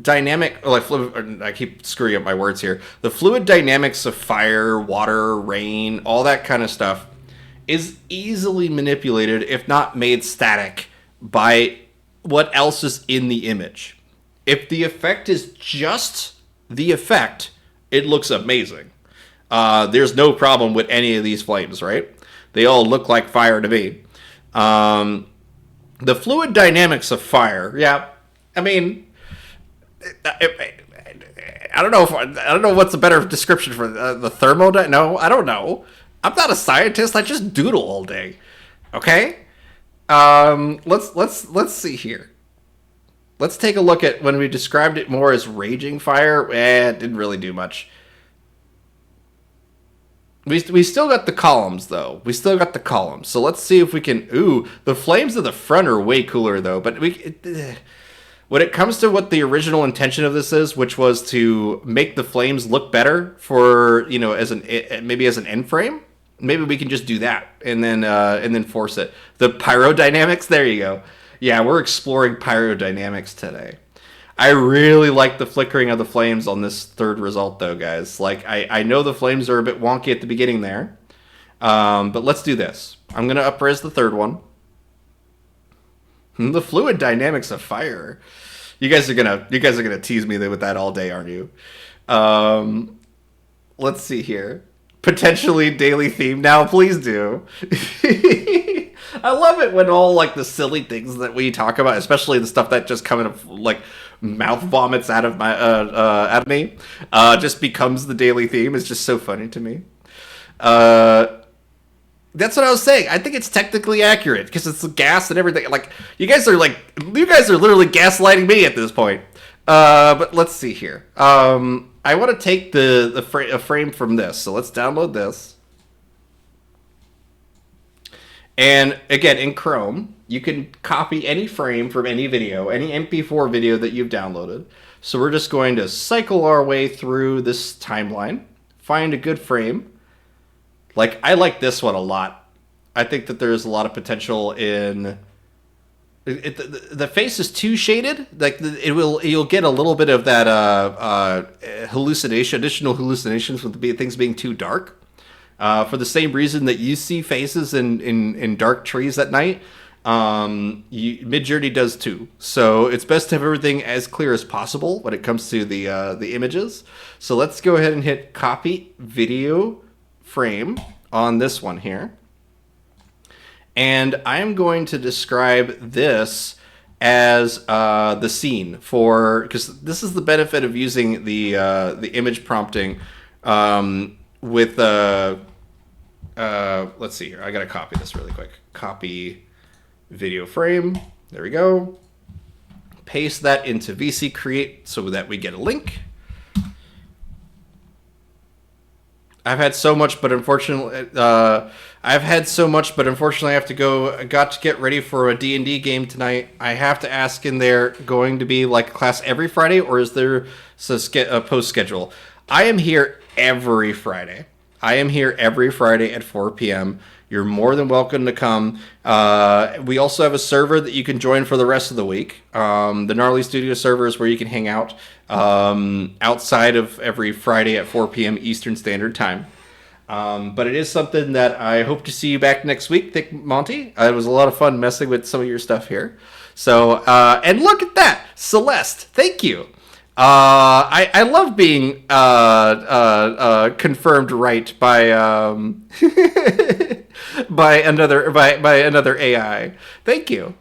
dynamic, like I keep screwing up my words here. The fluid dynamics of fire, water, rain, all that kind of stuff is easily manipulated, if not made static, by what else is in the image. If the effect is just the effect, it looks amazing. There's no problem with any of these flames, right? They all look like fire to me. The fluid dynamics of fire, yeah. I mean, I don't know what's a better description for the thermodynamics. No, I don't know. I'm not a scientist. I just doodle all day. Okay. Let's see here. Let's take a look at when we described it more as raging fire. It didn't really do much. We still got the columns, though. We still got the columns. So let's see if we can... Ooh, the flames at the front are way cooler, though. But when it comes to what the original intention of this is, which was to make the flames look better for, you know, maybe as an end frame, maybe we can just do that and then force it. The pyrodynamics, there you go. Yeah, we're exploring pyrodynamics today. I really like the flickering of the flames on this third result, though, guys. Like, I know the flames are a bit wonky at the beginning there, but let's do this. I'm gonna up-res the third one. The fluid dynamics of fire. You guys are gonna tease me with that all day, aren't you? Let's see here. Potentially daily theme now, please do. I love it when all like the silly things that we talk about, especially the stuff that just come in like mouth vomits out of my out of me, just becomes the daily theme. It's just so funny to me. That's what I was saying. I think it's technically accurate because it's the gas and everything. Like you guys are literally gaslighting me at this point. But let's see here. I want to take a frame from this, so let's download this. And again, in Chrome, you can copy any frame from any video, any MP4 video that you've downloaded. So we're just going to cycle our way through this timeline, find a good frame. Like, I like this one a lot. I think that there's a lot of potential in... the face is too shaded. Like, you'll get a little bit of that additional hallucinations with things being too dark. For the same reason that you see faces in dark trees at night, Midjourney does too. So it's best to have everything as clear as possible when it comes to the images. So let's go ahead and hit copy video frame on this one here. And I'm going to describe this as the scene because this is the benefit of using the image prompting with let's see here. I gotta copy this really quick. Copy video frame. There we go. Paste that into VC Create so that we get a link. I've had so much, but unfortunately, I have to got to get ready for a D&D game tonight. I have to ask, in there going to be like class every Friday, or is there a post schedule? I am here every Friday. At 4 p.m. You're more than welcome to come. We also have a server that you can join for the rest of the week. The Gnarly Studio server is where you can hang out outside of every Friday at 4 p.m. Eastern Standard Time. But it is something that I hope to see you back next week, Thick Monty. It was a lot of fun messing with some of your stuff here. So, and look at that, Celeste. Thank you. I love being confirmed right by by another AI. Thank you.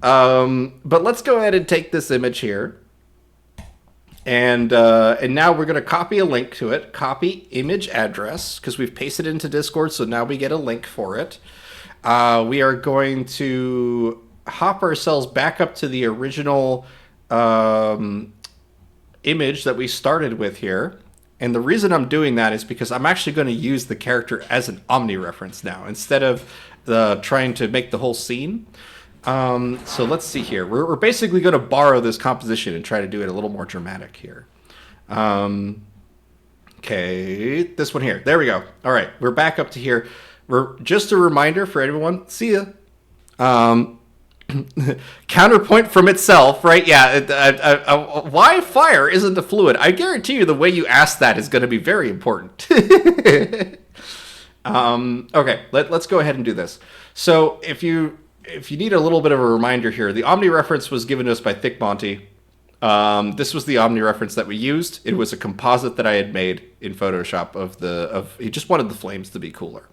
But let's go ahead and take this image here, and now we're going to copy a link to it. Copy image address because we've pasted it into Discord, so now we get a link for it. We are going to hop ourselves back up to the original image that we started with here. And the reason I'm doing that is because I'm actually going to use the character as an omni-reference now instead of trying to make the whole scene. So let's see here. We're basically going to borrow this composition and try to do it a little more dramatic here. Okay, this one here. There we go. All right, we're back up to here. We're just a reminder for everyone. See ya. Counterpoint from itself, right? Yeah. Why fire isn't a fluid? I guarantee you the way you ask that is going to be very important. Okay, let's go ahead and do this. So if you need a little bit of a reminder here, the Omni reference was given to us by Thick Monty. This was the Omni reference that we used. It was a composite that I had made in Photoshop he just wanted the flames to be cooler.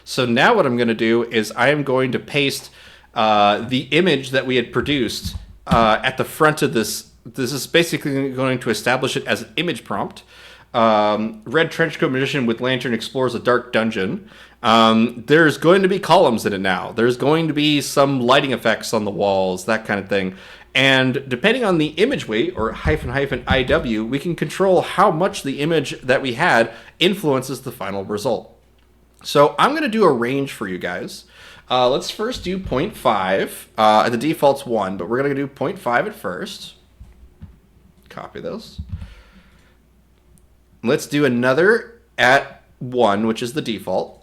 So now what I'm going to do is I am going to paste the image that we had produced at the front of this. This is basically going to establish it as an image prompt. Red trenchcoat magician with lantern explores a dark dungeon. There's going to be columns in it now. There's going to be some lighting effects on the walls, that kind of thing. And depending on the image weight, or -IW, we can control how much the image that we had influences the final result. So I'm going to do a range for you guys. Let's first do 0.5. The default's 1, but we're going to do 0.5 at first. Copy those. Let's do another at 1, which is the default.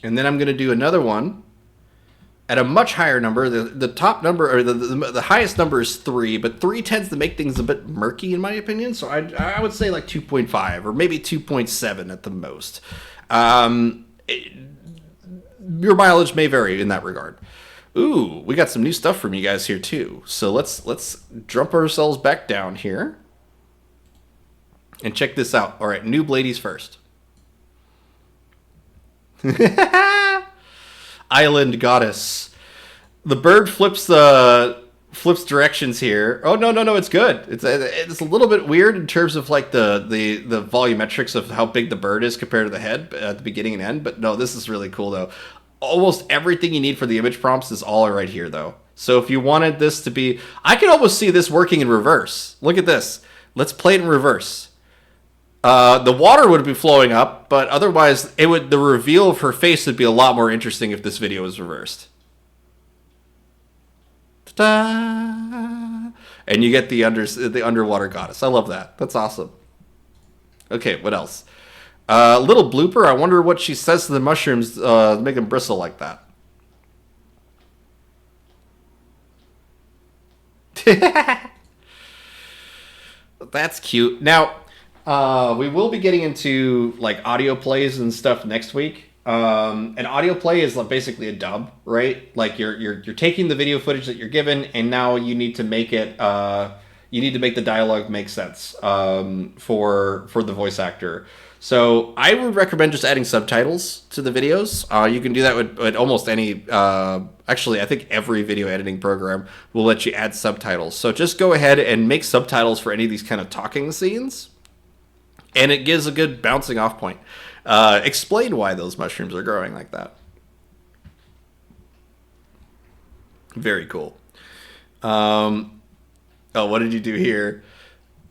And then I'm going to do another one at a much higher number. The top number, or the highest number is 3, but 3 tends to make things a bit murky in my opinion. So I would say like 2.5 or maybe 2.7 at the most. Your mileage may vary in that regard. Ooh, we got some new stuff from you guys here too. So let's jump ourselves back down here and check this out. All right, noob ladies first. Island goddess. The bird flips directions here. Oh no, it's good. It's a little bit weird in terms of like the volumetrics of how big the bird is compared to the head at the beginning and end. But no, this is really cool though. Almost everything you need for the image prompts is all right here though. So if you wanted this to be, I can almost see this working in reverse. Look at this. Let's play it in reverse. The water would be flowing up, but otherwise the reveal of her face would be a lot more interesting if this video was reversed. Ta-da! And you get the underwater goddess. I love that. That's awesome. Okay, what else? Little blooper. I wonder what she says to the mushrooms to make them bristle like that. That's cute. Now, we will be getting into like audio plays and stuff next week. An audio play is like basically a dub, right? Like you're taking the video footage that you're given, and now you need to make it. You need to make the dialogue make sense for the voice actor. So I would recommend just adding subtitles to the videos. You can do that with almost any. Actually, I think every video editing program will let you add subtitles. So just go ahead and make subtitles for any of these kind of talking scenes. And it gives a good bouncing off point. Explain why those mushrooms are growing like that. Very cool. Oh, what did you do here?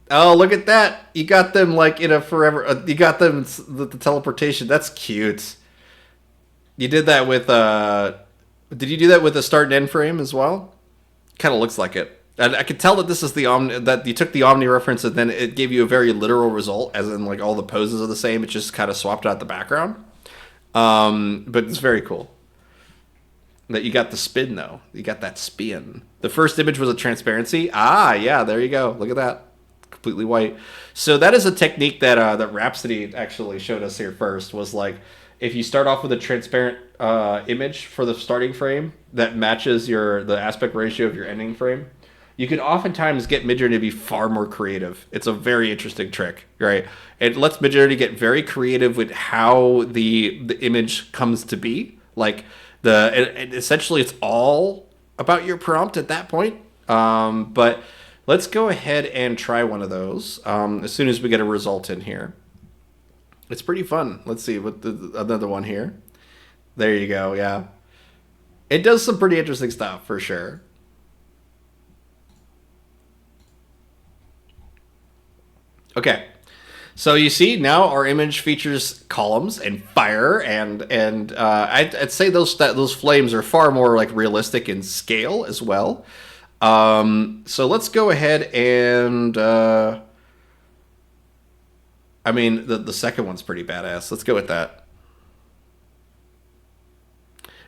Oh, look at that. You got them like in a forever... you got them the teleportation. That's cute. You did that with... did you do that with a start and end frame as well? Kind of looks like it. And I could tell that this is that you took the Omni reference and then it gave you a very literal result, as in like all the poses are the same. It just kind of swapped out the background. But it's very cool that you got the spin though. You got that spin. The first image was a transparency. Ah, yeah, there you go. Look at that, completely white. So that is a technique that that Rhapsody actually showed us here first. Was like if you start off with a transparent image for the starting frame that matches the aspect ratio of your ending frame. You can oftentimes get Midjourney to be far more creative. It's a very interesting trick, right? It lets Midjourney get very creative with how the image comes to be. Like essentially, it's all about your prompt at that point. But let's go ahead and try one of those as soon as we get a result in here. It's pretty fun. Let's see what another one here. There you go. Yeah, it does some pretty interesting stuff for sure. Okay, so you see now our image features columns and fire, and I'd say those flames are far more like realistic in scale as well. So let's go ahead and I mean the second one's pretty badass. Let's go with that.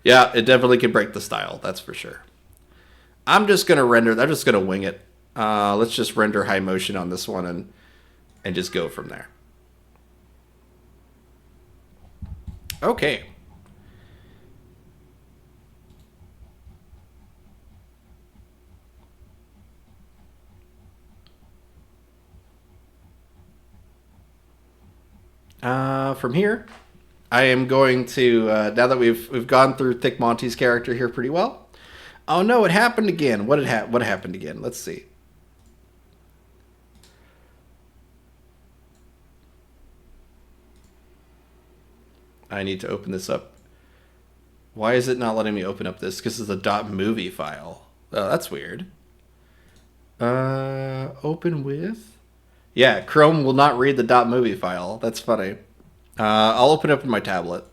Yeah, it definitely can break the style. That's for sure. I'm just gonna wing it. Let's just render high motion on this one and just go from there. Okay. From here, I am going to now that we've gone through Thick Monty's character here pretty well. Oh no, it happened again. What happened again? Let's see. I need to open this up. Why is it not letting me open up this? Because it's a .movie file. Oh, that's weird. Open with Yeah, Chrome will not read the .movie file. That's funny. I'll open it up in my tablet.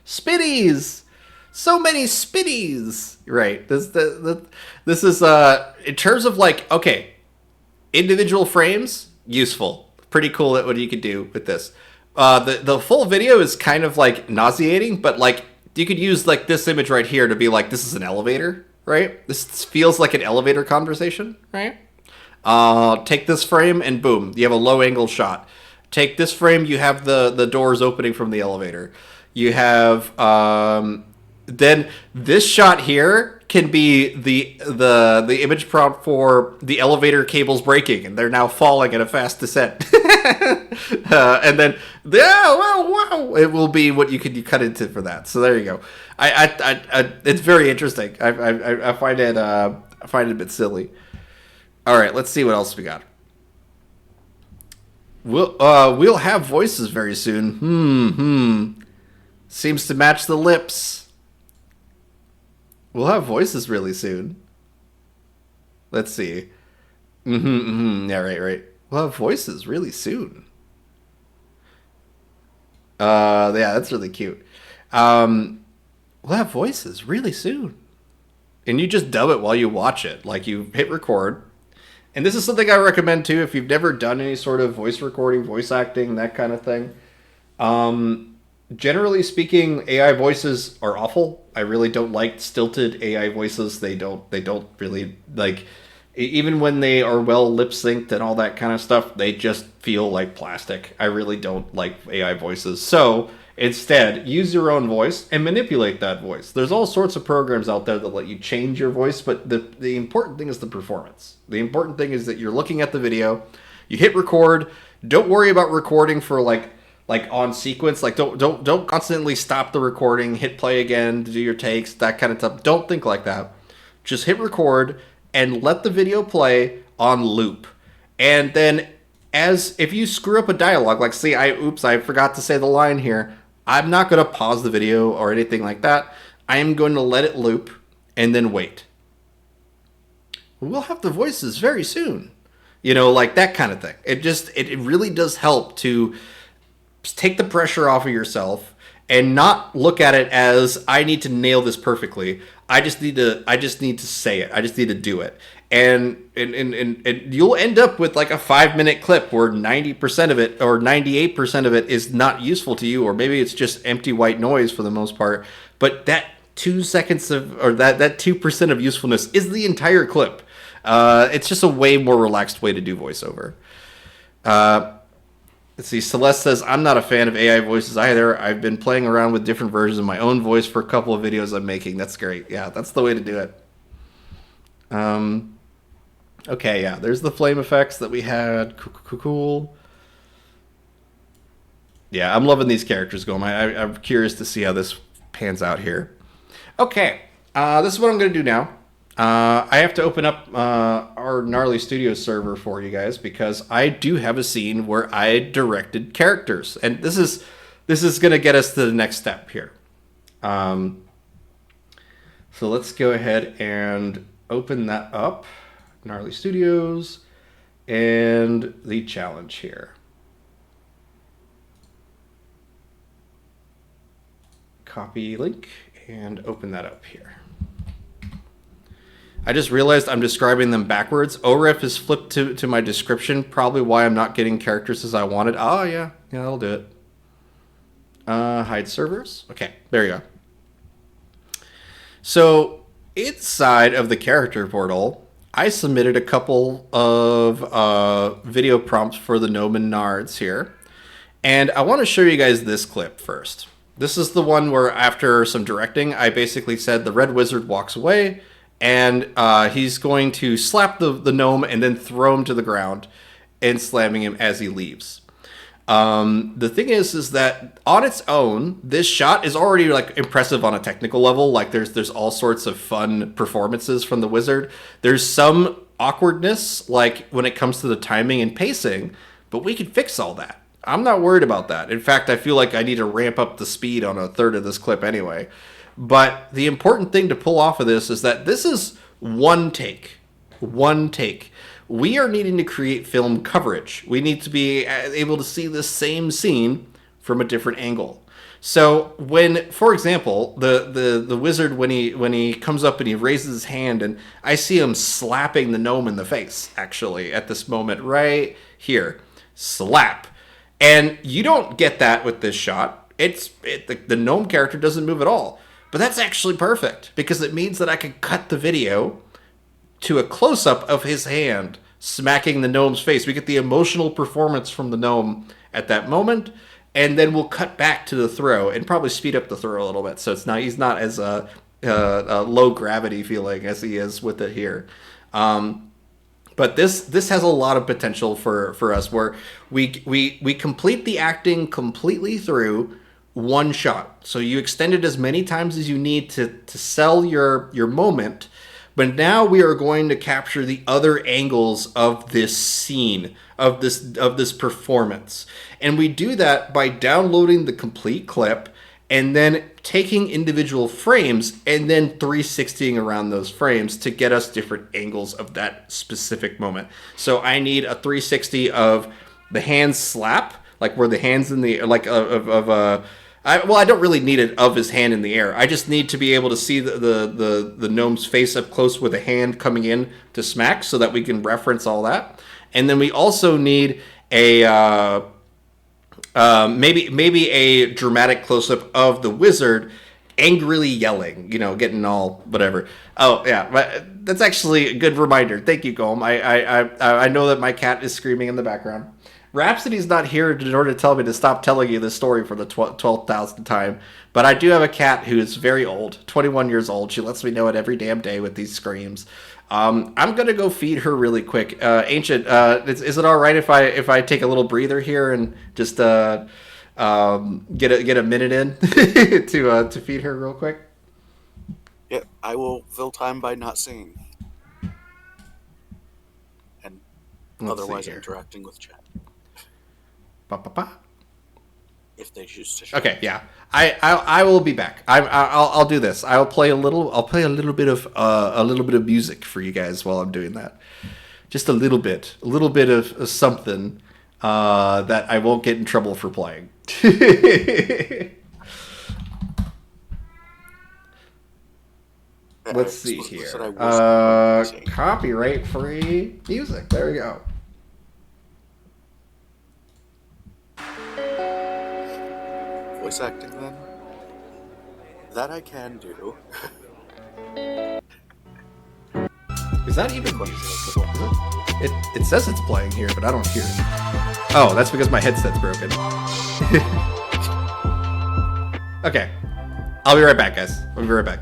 Spitties! So many spitties! Right. This is, in terms of like, okay, individual frames, useful. Pretty cool at what you could do with this. The full video is kind of like nauseating, but like you could use like this image right here to be like, this is an elevator, right? This feels like an elevator conversation, right? Take this frame and boom, you have a low angle shot. Take this frame, you have the doors opening from the elevator. You have then this shot here can be the image prompt for the elevator cables breaking and they're now falling at a fast descent. And then wow, it will be what you cut into for that. So there you go. I it's very interesting. I find it a bit silly. All right, let's see what else we got. We'll have voices very soon. Seems to match the lips. We'll have voices really soon. Let's see. Yeah, right. We'll have voices really soon. Yeah, that's really cute. We'll have voices really soon. And you just dub it while you watch it. Like you hit record. And this is something I recommend too if you've never done any sort of voice recording, voice acting, that kind of thing. Generally speaking, AI voices are awful. I really don't like stilted AI voices. They don't really like, even when they are well lip synced and all that kind of stuff, they just feel like plastic. I really don't like AI voices. So instead, use your own voice and manipulate that voice. There's all sorts of programs out there that let you change your voice, but the important thing is the performance. The important thing is that you're looking at the video, you hit record. Don't worry about recording for like on sequence. Like don't constantly stop the recording, hit play again to do your takes, that kind of stuff. Don't think like that. Just hit record and let the video play on loop. And then if you screw up a dialogue, like say I forgot to say the line here, I'm not going to pause the video or anything like that. I am going to let it loop and then wait. We'll have the voices very soon. Like that kind of thing. It really does help to take the pressure off of yourself and not look at it as I need to nail this perfectly. I just need to say it. I just need to do it. And you'll end up with like a 5-minute clip where 90% of it or 98% of it is not useful to you, or maybe it's just empty white noise for the most part. But that 2 seconds that 2% of usefulness is the entire clip. It's just a way more relaxed way to do voiceover. Let's see. Celeste says, I'm not a fan of AI voices either. I've been playing around with different versions of my own voice for a couple of videos I'm making. That's great. Yeah, that's the way to do it. Okay, yeah. There's the flame effects that we had. Cool. Yeah, I'm loving these characters going. I'm curious to see how this pans out here. Okay, this is what I'm going to do now. I have to open up our Gnarly Studios server for you guys because I do have a scene where I directed characters, and this is going to get us to the next step here. So let's go ahead and open that up, Gnarly Studios, and the challenge here. Copy link and open that up here. I just realized I'm describing them backwards. OREF is flipped to my description, probably why I'm not getting characters as I wanted. Oh, yeah, that'll do it. Hide servers. Okay, there you go. So inside of the character portal, I submitted a couple of video prompts for the Gnome and Nards here. And I want to show you guys this clip first. This is the one where after some directing, I basically said the red wizard walks away, and he's going to slap the gnome and then throw him to the ground and slamming him as he leaves. The thing is that on its own, this shot is already like impressive on a technical level. Like there's all sorts of fun performances from the wizard. There's some awkwardness like when it comes to the timing and pacing, but we can fix all that. I'm not worried about that. In fact, I feel like I need to ramp up the speed on a third of this clip anyway. But the important thing to pull off of this is that this is one take. One take. We are needing to create film coverage. We need to be able to see the same scene from a different angle. So when, for example, the wizard, when he comes up and he raises his hand, and I see him slapping the gnome in the face, actually, at this moment right here. Slap. And you don't get that with this shot. The gnome character doesn't move at all. But that's actually perfect, because it means that I can cut the video to a close-up of his hand smacking the gnome's face. We get the emotional performance from the gnome at that moment, and then we'll cut back to the throw and probably speed up the throw a little bit, so he's not as low gravity feeling as he is with it here. But this has a lot of potential for us, where we complete the acting completely through one shot. So you extend it as many times as you need to sell your moment. But now we are going to capture the other angles of this scene, of this performance. And we do that by downloading the complete clip and then taking individual frames and then 360ing around those frames to get us different angles of that specific moment. So I need a 360 of the hand slap, like where the hand's in the, like I don't really need it of his hand in the air. I just need to be able to see the gnome's face up close with a hand coming in to smack, so that we can reference all that. And then we also need a maybe a dramatic close-up of the wizard angrily yelling, getting all whatever. Oh yeah, but that's actually a good reminder. Thank you, Golem. I know that my cat is screaming in the background. Rhapsody's not here in order to tell me to stop telling you this story for the 12,000th time, but I do have a cat who is very old, 21 years old. She lets me know it every damn day with these screams. I'm gonna go feed her really quick. Ancient, is it all right if I take a little breather here and just get a minute in to feed her real quick? Yeah, I will fill time by not singing and otherwise interacting with chat. If they choose to show. Okay, yeah, I will be back. I'll do this. I'll play a little bit of music for you guys while I'm doing that. Just a little bit of something that I won't get in trouble for playing. Let's see here. Copyright free music. There we go. Voice acting, then? That I can do. Is that even music? It says it's playing here, but I don't hear it. Oh, that's because my headset's broken. Okay. I'll be right back, guys. I'll be right back.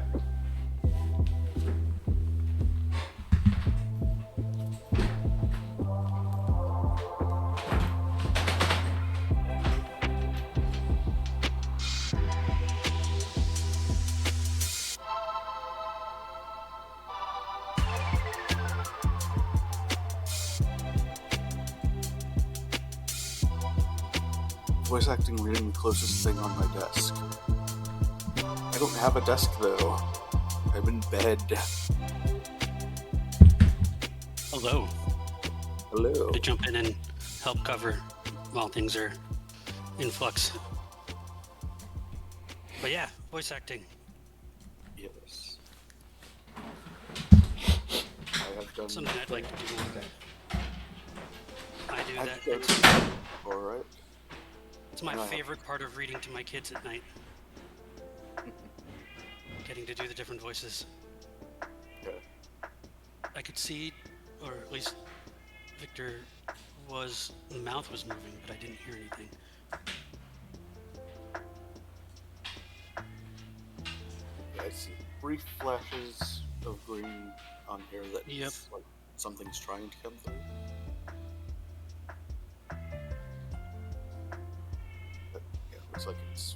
Voice acting reading the closest thing on my desk. I don't have a desk though. I'm in bed. Hello. Hello. To jump in and help cover while things are in flux. But yeah, voice acting. Yes. I have done Something I'd like to do more. I do I've that. done It's, all right. it's my favorite part of reading to my kids at night. Getting to do the different voices. Okay. I could see, or at least Victor the mouth was moving, but I didn't hear anything. Yeah, I see brief flashes of green on here that Yep. like something's trying to come through. But yeah, looks like it's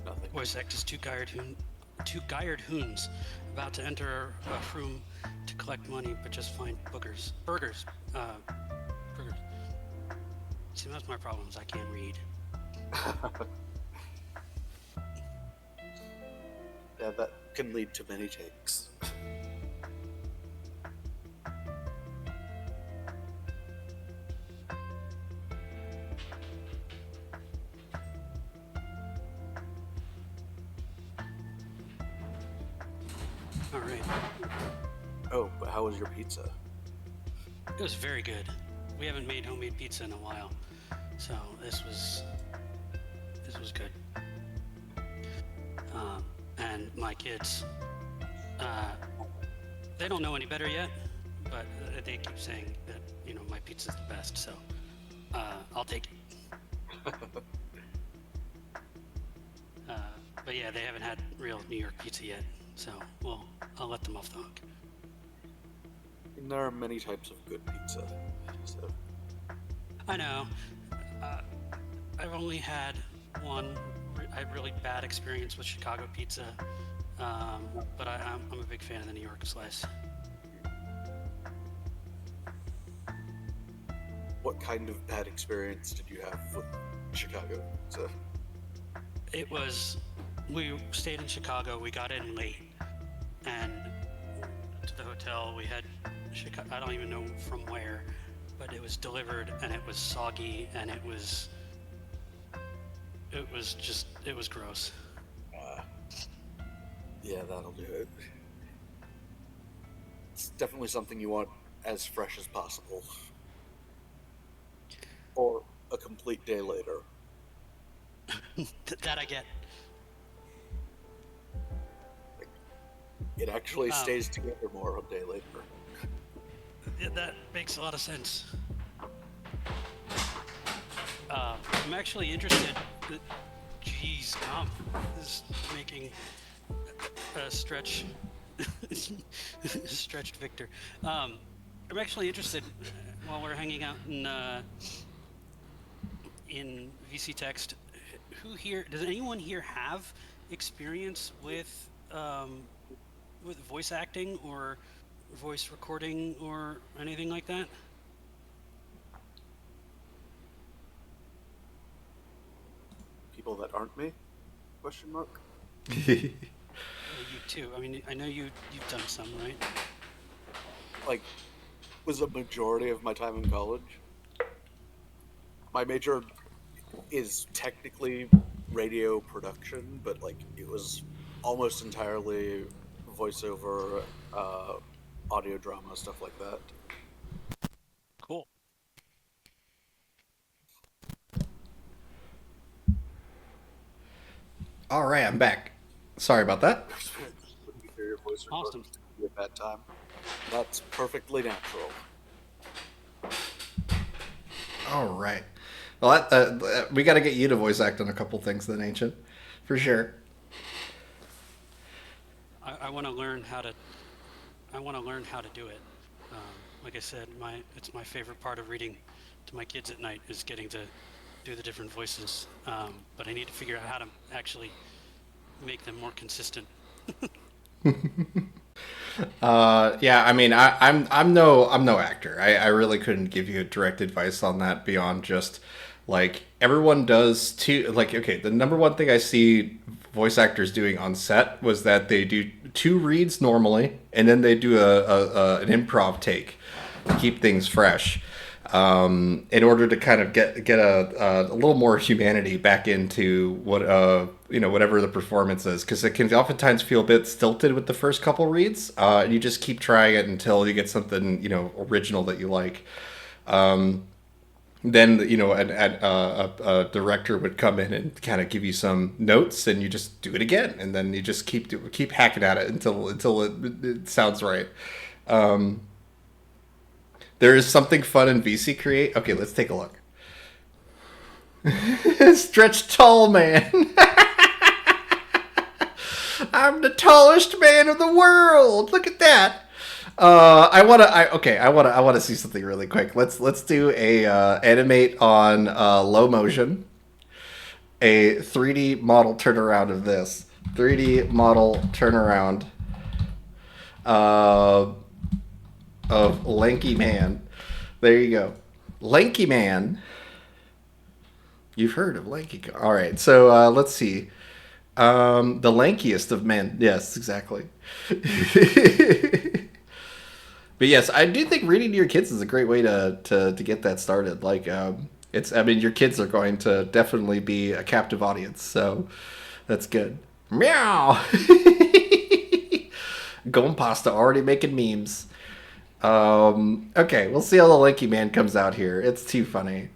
nothing. Voice act is two Gaired Hoons about to enter a room to collect money, but just find burgers. See, that's my problem is I can't read. Yeah, that can lead to many takes. All right. Oh, but how was your pizza? It was very good. We haven't made homemade pizza in a while, so this was good. And my kids, they don't know any better yet, but they keep saying that my pizza's the best. So I'll take it. But yeah, they haven't had real New York pizza yet, so I'll let them off the hook. And there are many types of good pizza. So. I know. I've only had one really bad experience with Chicago pizza, but I'm a big fan of the New York slice. What kind of bad experience did you have with Chicago pizza? We stayed in Chicago, we got in late, and to the hotel we had Chicago, I don't even know from where, but it was delivered and it was soggy and it was gross. Yeah, that'll do it. It's definitely something you want as fresh as possible. Or a complete day later. That I get. It actually stays together more a day later. Yeah, that makes a lot of sense. I'm actually interested. Jeez, Tom is making a stretched Victor. I'm actually interested while we're hanging out in VC Text. Does anyone here have experience with voice acting or voice recording or anything like that? People that aren't me? Question mark. You too. I mean, I know you've done some, right? Like, was a majority of my time in college. My major is technically radio production, but like it was almost entirely voiceover, audio drama, stuff like that. Cool. All right, I'm back. Sorry about that. When you hear your voice Awesome. recorded at that time, that's perfectly natural. All right. Well, we got to get you to voice act on a couple things then, Ancient, for sure. I want to learn how to. I want to learn how to do it. Like I said, it's my favorite part of reading to my kids at night is getting to do the different voices. But I need to figure out how to actually make them more consistent. Yeah, I mean, I'm no actor. I really couldn't give you direct advice on that beyond just like everyone does too. Like, okay, the number one thing I see voice actors doing on set was that they do 2 reads normally, and then they do an improv take to keep things fresh. In order to kind of get a little more humanity back into whatever the performance is, because it can oftentimes feel a bit stilted with the first couple reads, and you just keep trying it until you get something original that you like. Then a director would come in and kind of give you some notes, and you just do it again, and then you just keep hacking at it until it sounds right. There is something fun in VC Create. Okay, let's take a look. Stretch tall man. I'm the tallest man in the world. Look at that. I want to see something really quick. Let's do a animate on low motion. A 3D model turnaround of this. 3D model turnaround. Of lanky man. There you go. Lanky man You've heard of lanky. All right, so let's see. The lankiest of men. Yes, exactly. But yes, I do think reading to your kids is a great way to get that started. Like, it's. I mean, your kids are going to definitely be a captive audience, so that's good. Meow. Golden Pasta already making memes. Okay, we'll see how the lanky man comes out here. It's too funny.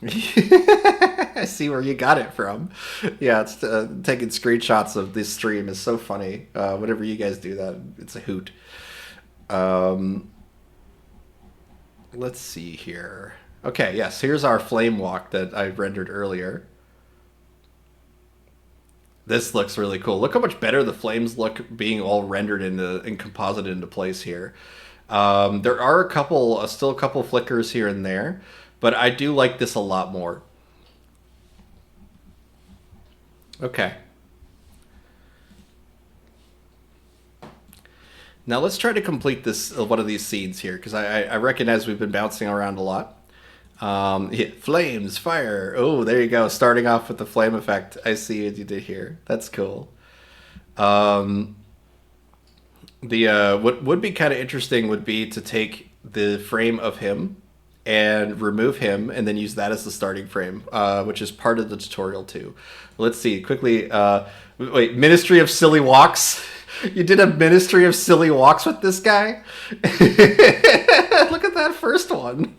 I see where you got it from. Yeah, it's taking screenshots of this stream is so funny. Whenever you guys do that, it's a hoot. Let's see here. Okay, yes, here's our flame walk that I rendered earlier. This looks really cool. Look how much better the flames look being all rendered and composited into place here. There are still a couple flickers here and there, but I do like this a lot more. Okay. Now let's try to complete this one of these scenes here, because I recognize we've been bouncing around a lot. Yeah, flames, fire. Oh, there you go. Starting off with the flame effect. I see what you did here. That's cool. What would be kind of interesting would be to take the frame of him and remove him and then use that as the starting frame, which is part of the tutorial too. Let's see quickly. Wait, Ministry of Silly Walks. You did a Ministry of Silly Walks with this guy? Look at that first one.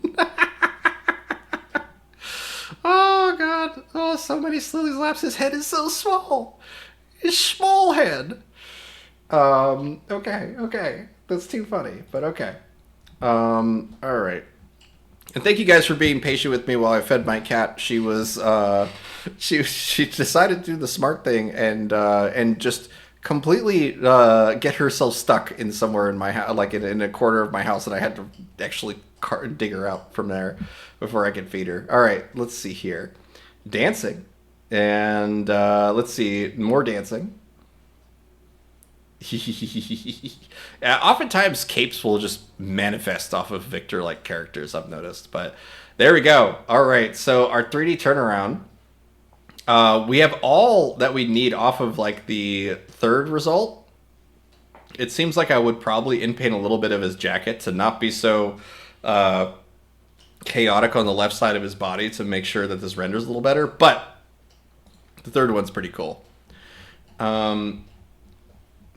Oh, God. Oh, so many silly laps. His head is so small. His small head. Okay. That's too funny, but okay. All right. And thank you guys for being patient with me while I fed my cat. She was, she decided to do the smart thing and just completely get herself stuck in somewhere in my house, like in a corner of my house, and I had to actually dig her out from there before I could feed her. All right, let's see here. Dancing. And let's see, more dancing. Oftentimes capes will just manifest off of Victor-like characters, I've noticed. But there we go. All right, so our 3D turnaround. We have all that we need off of like the third result. It seems like I would probably in-paint a little bit of his jacket to not be so chaotic on the left side of his body to make sure that this renders a little better. But the third one's pretty cool.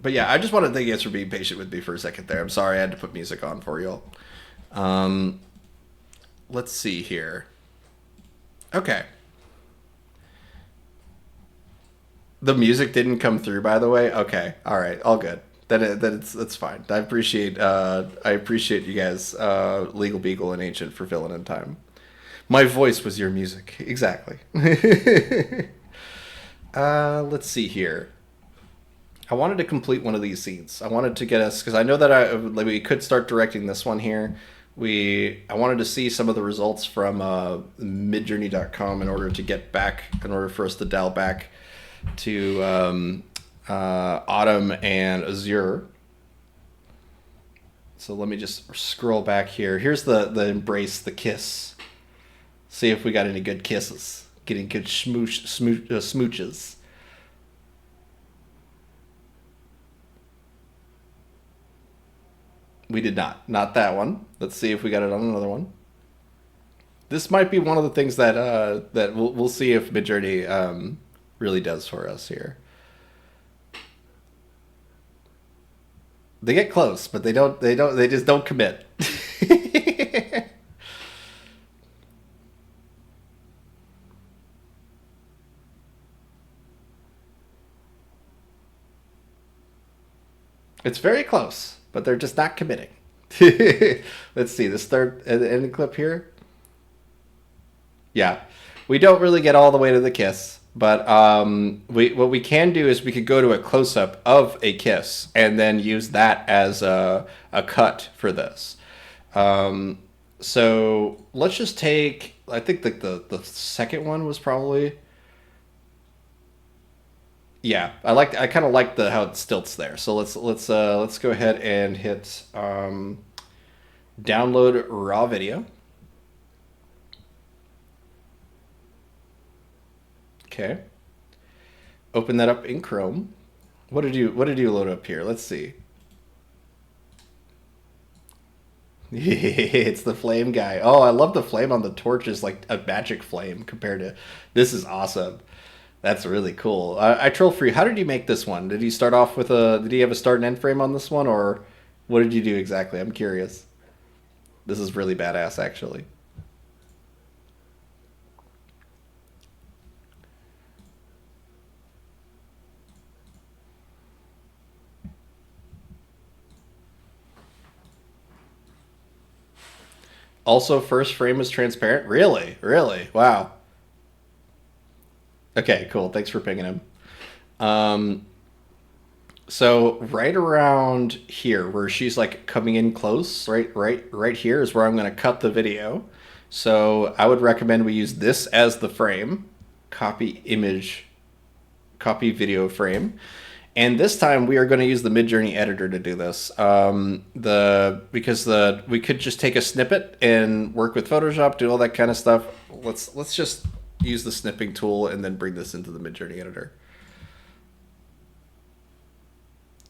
But yeah, I just want to thank you guys for being patient with me for a second there. I'm sorry I had to put music on for y'all. Let's see here. Okay. The music didn't come through, by the way. Okay, all right, all good. That's fine. I appreciate you guys, Legal Beagle and Ancient, for filling in time. My voice was your music, exactly. Let's see here. I wanted to complete one of these scenes. I wanted to get us, because I know that we could start directing this one here. I wanted to see some of the results from midjourney.com in order for us to dial back to Autumn and Azure. So let me just scroll back here. Here's the embrace, the kiss. See if we got any good kisses. Getting good smooches. We did not. Not that one. Let's see if we got it on another one. This might be one of the things that that we'll see if Midjourney really does for us here. They get close, but they just don't commit. It's very close, but they're just not committing. Let's see, this third ending clip here. Yeah, we don't really get all the way to the kiss, but what we can do is we could go to a close-up of a kiss and then use that as a cut for this. So let's just take, I think the second one was probably, yeah, I kind of like how it stilts there. So let's go ahead and hit download raw video. Okay. Open that up in Chrome. What did you load up here? Let's see. It's the flame guy. Oh, I love the flame on the torch is like a magic flame compared to this is awesome. That's really cool. I troll free. How did you make this one? Did you start off with did you have a start and end frame on this one, or what did you do exactly? I'm curious. This is really badass, actually. Also, first frame is transparent? Really? Really? Wow. Okay, cool. Thanks for pinging him. So right around here, where she's like coming in close, right here is where I'm going to cut the video. So I would recommend we use this as the frame. Copy image, copy video frame. And this time we are going to use the Midjourney editor to do this. We could just take a snippet and work with Photoshop, do all that kind of stuff. Let's just use the snipping tool and then bring this into the Midjourney editor.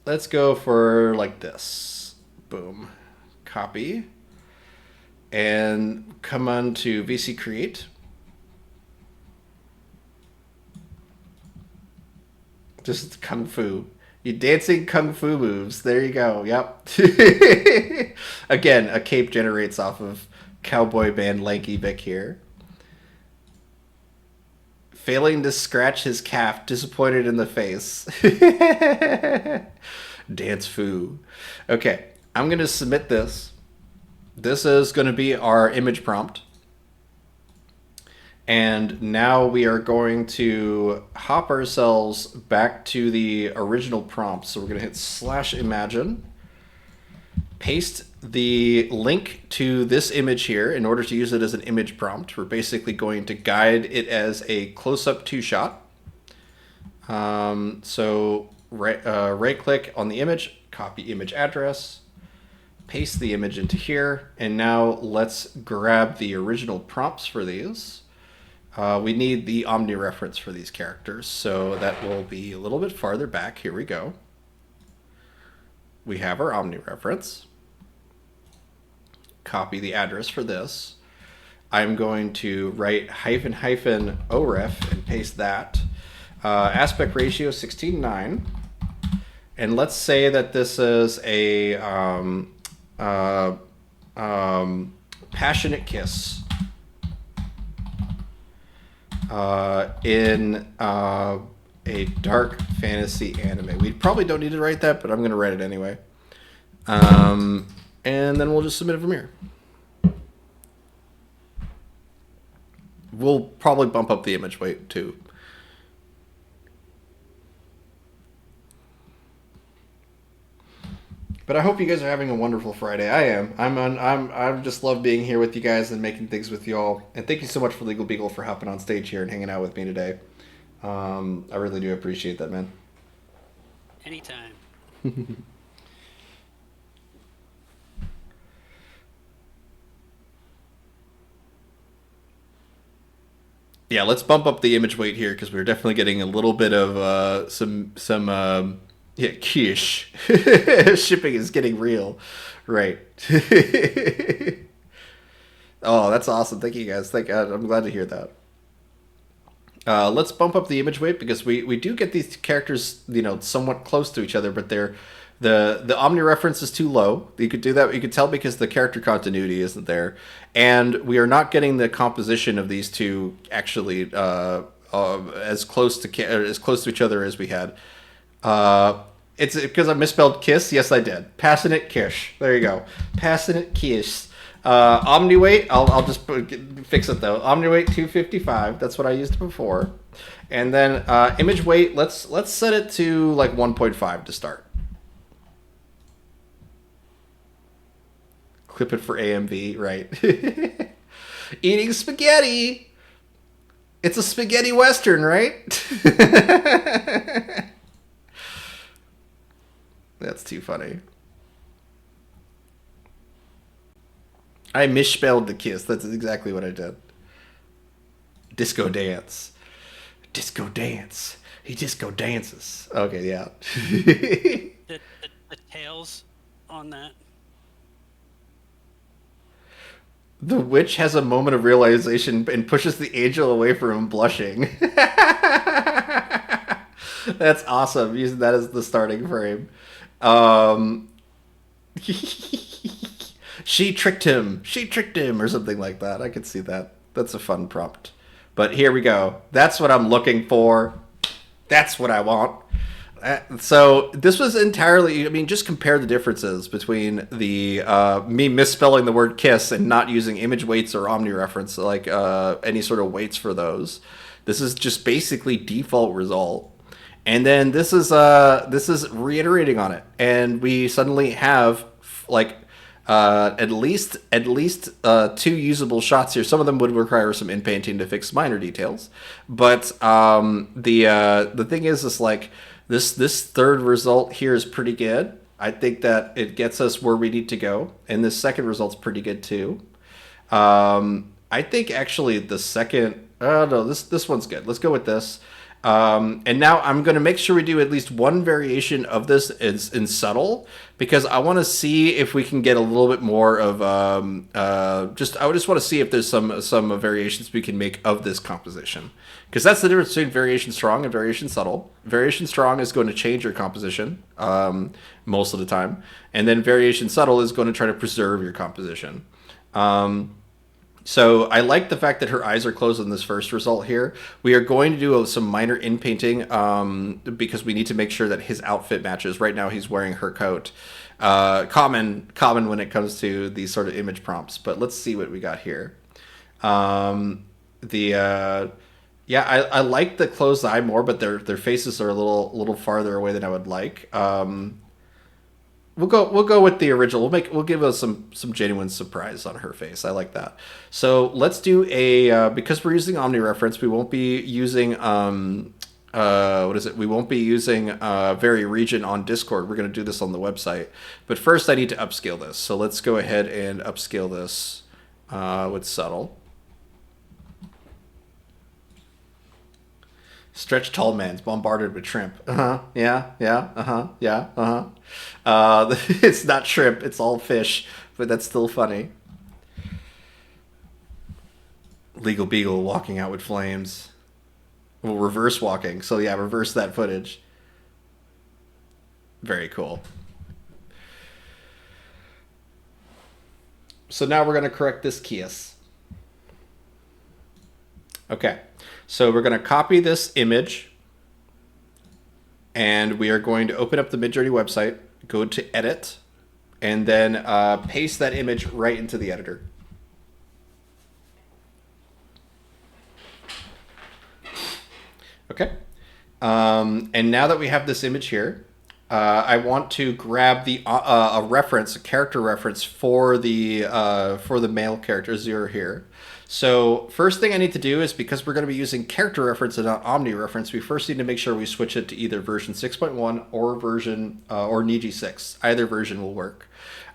Let's go for like this. Boom. Copy. And come on to VC Create. Just kung fu. You dancing kung fu moves. There you go. Yep. Again, a cape generates off of cowboy band Lanky Vic here. Failing to scratch his calf, disappointed in the face. Dance foo. Okay, I'm going to submit this. This is going to be our image prompt. And now we are going to hop ourselves back to the original prompt. So we're going to hit /imagine, paste the link to this image here in order to use it as an image prompt. We're basically going to guide it as a close-up 2-shot. So right-click on the image, copy image address, paste the image into here, and now let's grab the original prompts for these. We need the Omni reference for these characters, so that will be a little bit farther back. Here we go. We have our Omni reference. Copy the address for this. I'm going to write --oref and paste that. Aspect ratio 16:9. And let's say that this is a passionate kiss in a dark fantasy anime. We probably don't need to write that, but I'm going to write it anyway. And then we'll just submit it from here. We'll probably bump up the image weight too. But I hope you guys are having a wonderful Friday. I am. I just love being here with you guys and making things with you all. And thank you so much for Legal Beagle for hopping on stage here and hanging out with me today. I really do appreciate that, man. Anytime. Yeah, let's bump up the image weight here because we're definitely getting a little bit of some quiche. Shipping is getting real, right? Oh, that's awesome! Thank you guys. I'm glad to hear that. Let's bump up the image weight because we do get these characters, somewhat close to each other, but the Omni reference is too low. You could do that. You could tell because the character continuity isn't there, and we are not getting the composition of these two actually as close to each other as we had. It's because I misspelled kiss. Yes, I did. Passionate kiss. There you go. Passionate kiss. Omni weight. I'll just fix it though. Omni weight 255. That's what I used before. And then image weight. Let's set it to like 1.5 to start. Clip it for AMV, right? Eating spaghetti. It's a spaghetti western, right? That's too funny. I misspelled the kiss. That's exactly what I did. Disco dance. Disco dance. He disco dances. Okay, yeah. The tails on that. The witch has a moment of realization and pushes the angel away from him, blushing. That's awesome. Using that as the starting frame. She tricked him. She tricked him, or something like that. I could see that. That's a fun prompt. But here we go. That's what I'm looking for. That's what I want. So this was entirely, I mean, just compare the differences between the me misspelling the word kiss and not using image weights or omnireference, like any sort of weights for those. This is just basically default result. And then this is reiterating on it. And we suddenly have like at least two usable shots here. Some of them would require some in painting to fix minor details, but the thing is like this third result here is pretty good. I think that it gets us where we need to go, and this second result's pretty good too. I think actually the second. Oh no, this one's good. Let's go with this. And now I'm going to make sure we do at least one variation of this in subtle, because I want to see if we can get a little bit more of I just want to see if there's some variations we can make of this composition, because that's the difference between variation strong and variation subtle. Variation strong is going to change your composition most of the time, and then variation subtle is going to try to preserve your composition. So I like the fact that her eyes are closed in this first result here. We are going to do some minor in-painting because we need to make sure that his outfit matches. Right now he's wearing her coat. Common when it comes to these sort of image prompts. But let's see what we got here. I like the closed eye more, but their faces are a little farther away than I would like. We'll go with the original. We'll give us some genuine surprise on her face. I like that. So let's do because we're using omnireference, we won't be using We won't be using Vary Region on Discord. We're going to do this on the website. But first I need to upscale this. So let's go ahead and upscale this with subtle. Stretch tall man's bombarded with shrimp. Yeah. It's not shrimp, it's all fish, but that's still funny. Legal Beagle walking out with flames. Well, reverse walking. So yeah, reverse that footage. Very cool. So now we're going to correct this kiss. Okay. So we're going to copy this image, and we are going to open up the Midjourney website, go to Edit, and then paste that image right into the editor. Okay. And now that we have this image here, I want to grab a reference, a character reference for the male character Azure here. So first thing I need to do is, because we're going to be using character reference and not omni reference, we first need to make sure we switch it to either version 6.1 or version or Niji 6. Either version will work.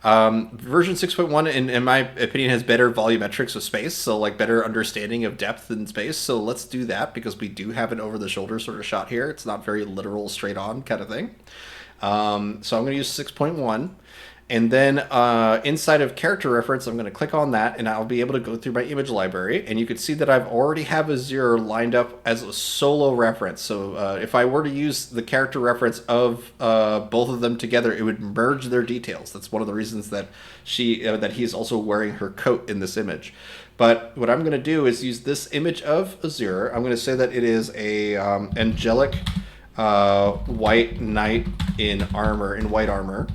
Version 6.1, in my opinion, has better volumetrics of space, so like better understanding of depth in space. So let's do that, because we do have an over-the-shoulder sort of shot here. It's not very literal, straight-on kind of thing. So I'm going to use 6.1. And then inside of character reference, I'm going to click on that, and I'll be able to go through my image library. And you can see that I've already have Azure lined up as a solo reference. So if I were to use the character reference of both of them together, it would merge their details. That's one of the reasons that that he's also wearing her coat in this image. But what I'm going to do is use this image of Azure. I'm going to say that it is a angelic white knight in white armor.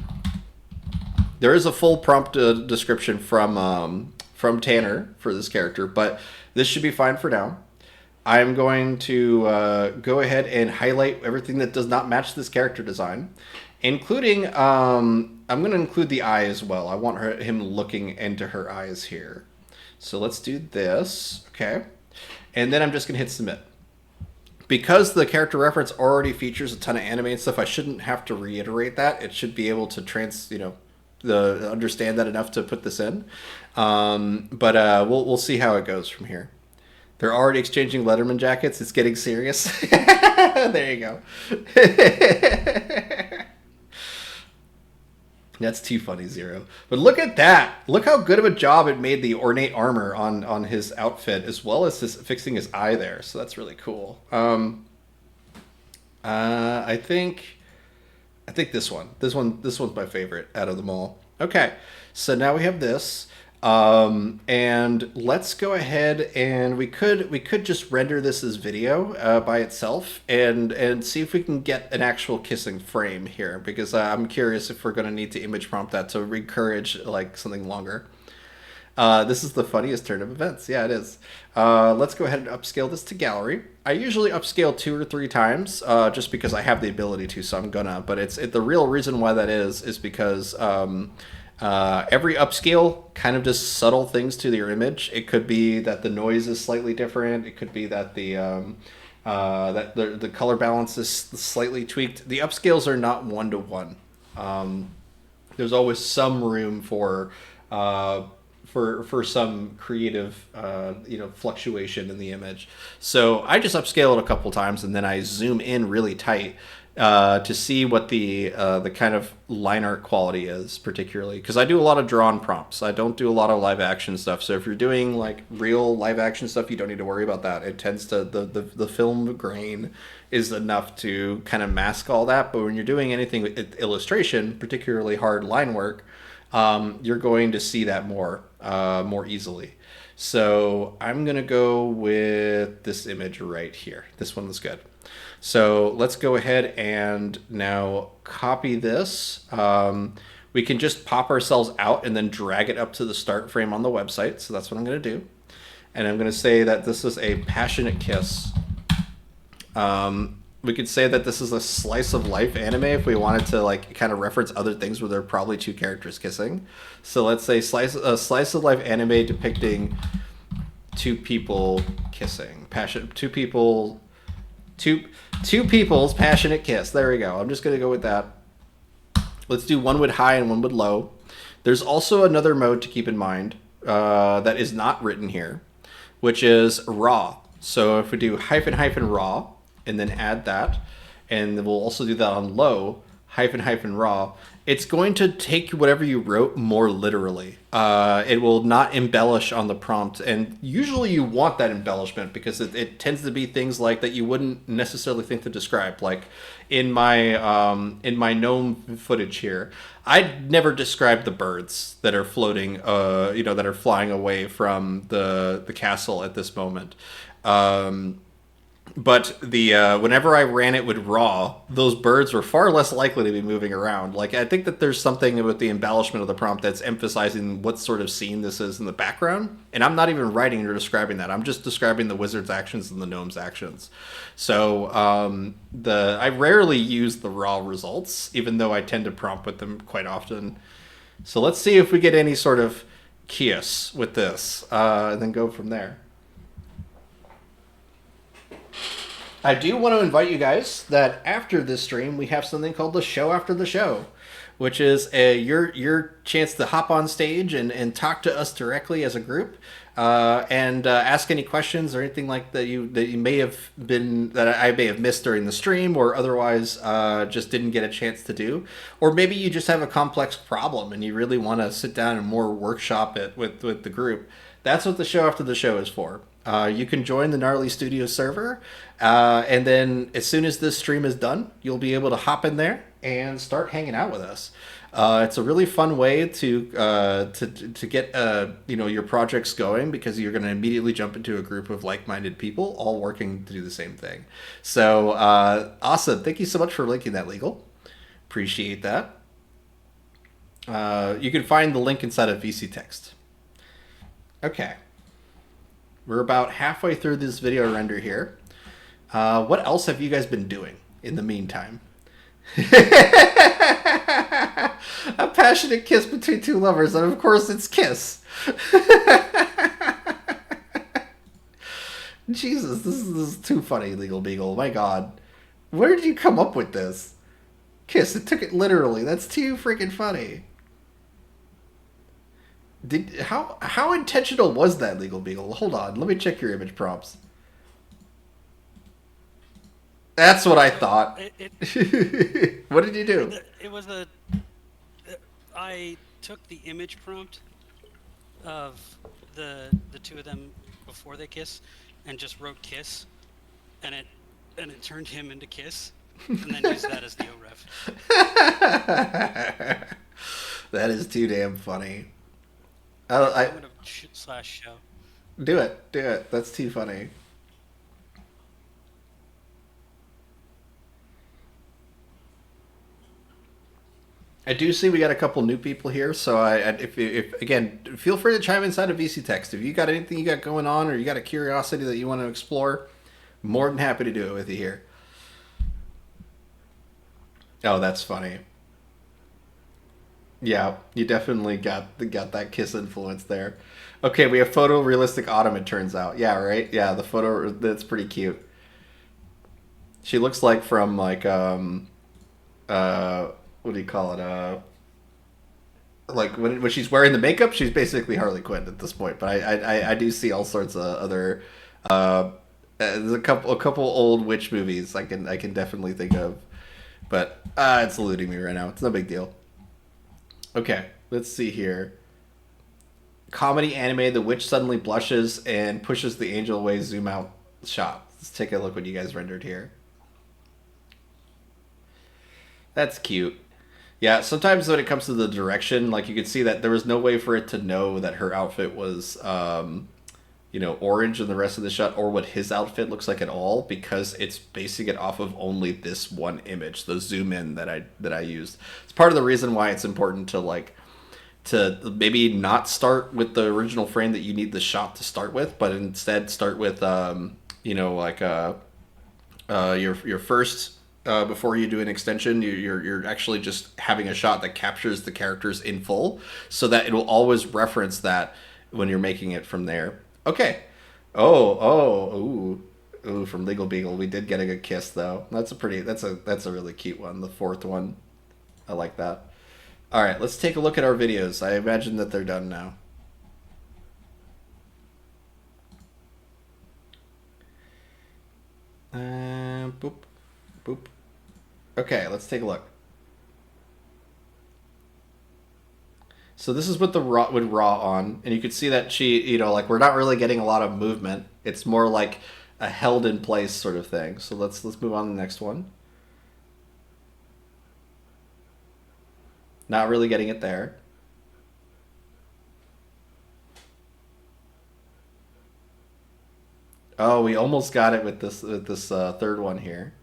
There is a full prompt description from Tanner for this character, but this should be fine for now. I'm going to go ahead and highlight everything that does not match this character design, including, I'm going to include the eye as well. I want him looking into her eyes here. So let's do this, okay? And then I'm just going to hit submit. Because the character reference already features a ton of animated stuff, I shouldn't have to reiterate that. It should be able to understand that enough to put this in, but we'll see how it goes from here. They're already exchanging Letterman jackets. It's getting serious. There you go. That's too funny, Zero. But look at that. Look how good of a job it made the ornate armor on his outfit, as well as fixing his eye there. So that's really cool. I think this one. This one's my favorite out of them all. Okay, so now we have this. And let's go ahead and we could just render this as video by itself and see if we can get an actual kissing frame here, because I'm curious if we're going to need to image prompt that to encourage like something longer. This is the funniest turn of events. Yeah, it is. Let's go ahead and upscale this to gallery. I usually upscale 2 or 3 times just because I have the ability to, so I'm gonna. But the real reason why that is because every upscale kind of does subtle things to your image. It could be that the noise is slightly different. It could be that the color balance is slightly tweaked. The upscales are not 1-to-1. There's always some room for some creative fluctuation in the image. So I just upscale it a couple times and then I zoom in really tight to see what the kind of line art quality is, particularly because I do a lot of drawn prompts. I don't do a lot of live action stuff. So if you're doing like real live action stuff, you don't need to worry about that. It tends to the film grain is enough to kind of mask all that. But when you're doing anything with illustration, particularly hard line work, you're going to see that more easily. So I'm gonna go with this image right here. This one was good. So let's go ahead and now copy this. We can just pop ourselves out and then drag it up to the start frame on the website. So that's what I'm going to do. And I'm going to say that this is a passionate kiss. We could say that this is a slice of life anime if we wanted to like kind of reference other things where there are probably 2 characters kissing. So let's say slice of life anime depicting 2 people kissing. Two people's passionate kiss. There we go. I'm just going to go with that. Let's do one with high and one with low. There's also another mode to keep in mind that is not written here, which is raw. So if we do hyphen raw and then add that, and we'll also do that on low, hyphen raw, it's going to take whatever you wrote more literally. It will not embellish on the prompt, and usually you want that embellishment because it tends to be things like that you wouldn't necessarily think to describe. Like in my gnome footage here, I'd never described the birds that are floating, that are flying away from the castle at this moment. But whenever I ran it with raw, those birds were far less likely to be moving around. Like, I think that there's something about the embellishment of the prompt that's emphasizing what sort of scene this is in the background. And I'm not even writing or describing that. I'm just describing the wizard's actions and the gnome's actions. So I rarely use the raw results, even though I tend to prompt with them quite often. So let's see if we get any sort of kiss with this, and then go from there. I do want to invite you guys that after this stream, we have something called the show after the show, which is your chance to hop on stage and talk to us directly as a group, and ask any questions or anything like that I may have missed during the stream or otherwise just didn't get a chance to do. Or maybe you just have a complex problem and you really want to sit down and more workshop it with the group. That's what the show after the show is for. You can join the Gnarly Studios server, and then as soon as this stream is done, you'll be able to hop in there and start hanging out with us. It's a really fun way to get your projects going, because you're going to immediately jump into a group of like-minded people all working to do the same thing. So awesome! Thank you so much for linking that, Legal. Appreciate that. You can find the link inside of VC text. Okay. We're about halfway through this video render here. What else have you guys been doing in the meantime? A passionate kiss between 2 lovers, and of course it's Kiss. Jesus, this is too funny, Legal Beagle. My God. Where did you come up with this? Kiss, it took it literally. That's too freaking funny. How intentional was that, Legal Beagle? Hold on, let me check your image prompts. That's what I thought. What did you do? It was I took the image prompt of the two of them before they kiss, and just wrote kiss, and it turned him into kiss, and then used that as the OREF. That is too damn funny. I'm gonna /show. Do it. That's too funny. I do see we got a couple new people here, so if again, feel free to chime inside of VC Text. If you got anything you got going on, or you got a curiosity that you want to explore, more than happy to do it with you here. Oh, that's funny. Yeah, you definitely got that kiss influence there. Okay, we have photorealistic Autumn, it turns out. Yeah, right? Yeah, the photo, that's pretty cute. She looks like from like what do you call it? Like when she's wearing the makeup, she's basically Harley Quinn at this point. But I do see all sorts of other there's a couple old witch movies I can definitely think of. But it's eluding me right now. It's no big deal. Okay, let's see here. Comedy anime, the witch suddenly blushes and pushes the angel away, zoom out shot. Let's take a look what you guys rendered here. That's cute. Yeah, sometimes when it comes to the direction, like you could see that there was no way for it to know that her outfit was, orange in the rest of the shot, or what his outfit looks like at all, because it's basing it off of only this one image, the zoom in that I used. It's part of the reason why it's important to maybe not start with the original frame that you need the shot to start with, but instead start with your first. Before you do an extension, you're actually just having a shot that captures the characters in full, so that it will always reference that when you're making it from there. Okay. Ooh, from Legal Beagle, we did get a good kiss though. That's a really cute one. The fourth one, I like that. All right, let's take a look at our videos. I imagine that they're done now. Boop, boop. Okay, let's take a look. So this is with the raw on, and you can see that she, we're not really getting a lot of movement. It's more like a held in place sort of thing. So let's move on to the next one. Not really getting it there. Oh, we almost got it with this third one here.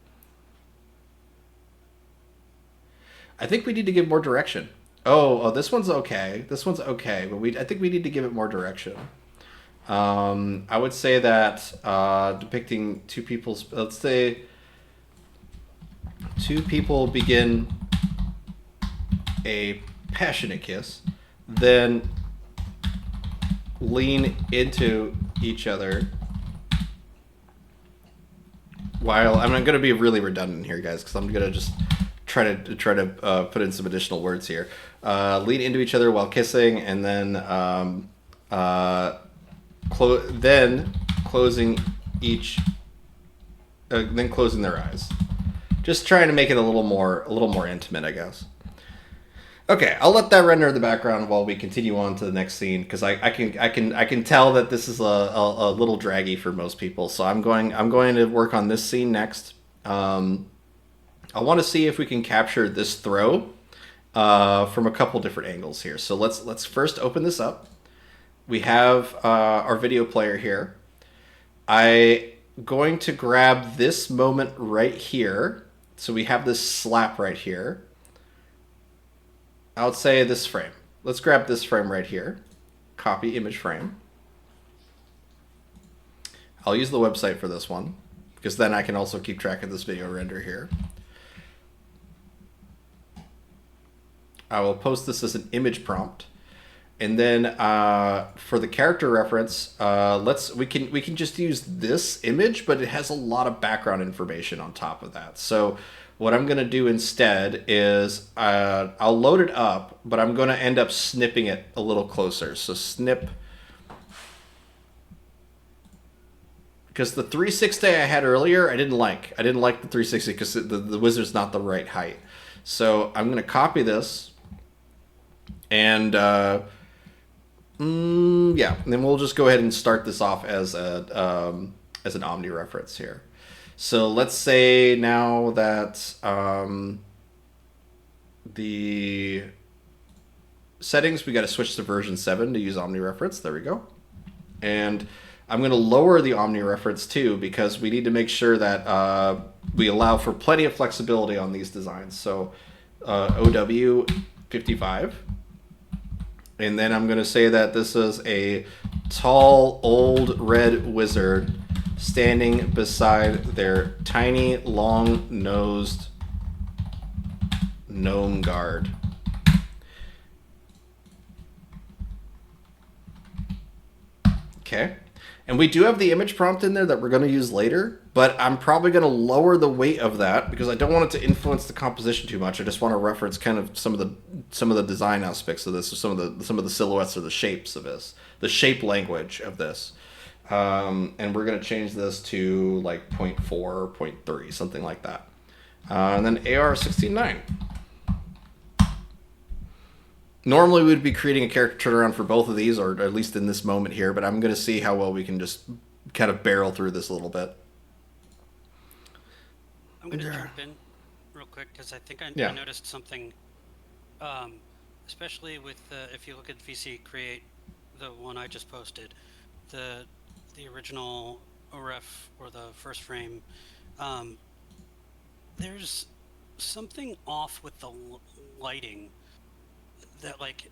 I think we need to give more direction. Oh, this one's okay. This one's okay, but I think we need to give it more direction. I would say that depicting two people's, let's say, two people begin a passionate kiss, then lean into each other. While I'm going to be really redundant here, guys, because I'm going to just try to put in some additional words here. Lean into each other while kissing, and then closing then closing their eyes. Just trying to make it a little more intimate, I guess. Okay, I'll let that render in the background while we continue on to the next scene, because I can tell that this is a little draggy for most people. So I'm going to work on this scene next. I want to see if we can capture this throw from a couple different angles here. So let's first open this up. We have our video player here. I'm going to grab this moment right here. So we have this slap right here. I would say this frame. Let's grab this frame right here. Copy image frame. I'll use the website for this one, because then I can also keep track of this video render here. I will post this as an image prompt, and then for the character reference, we can just use this image, but it has a lot of background information on top of that. So what I'm going to do instead is I'll load it up, but I'm going to end up snipping it a little closer. So snip. Because the 360 I had earlier, I didn't like. I didn't like the 360 because the wizard's not the right height. So I'm going to copy this. And yeah, and then we'll just go ahead and start this off as an Omni reference here. So let's say now that the settings, we got to switch to version 7 to use Omni reference. There we go. And I'm going to lower the Omni reference too, because we need to make sure that we allow for plenty of flexibility on these designs. So OW 55. And then I'm going to say that this is a tall, old red wizard standing beside their tiny, long-nosed gnome guard. Okay. And we do have the image prompt in there that we're going to use later, but I'm probably going to lower the weight of that because I don't want it to influence the composition too much. I just want to reference kind of some of the design aspects of this, or some of the silhouettes or the shapes of this, the shape language of this. And we're going to change this to like 0.4 or 0.3, something like that. And then AR-16-9. Normally we'd be creating a character turnaround for both of these, or at least in this moment here, but I'm going to see how well we can just kind of barrel through this a little bit. I'm going to jump in real quick because I think I noticed something, especially with if you look at VC Create, the one I just posted, the original OREF or the first frame, there's something off with the lighting. That like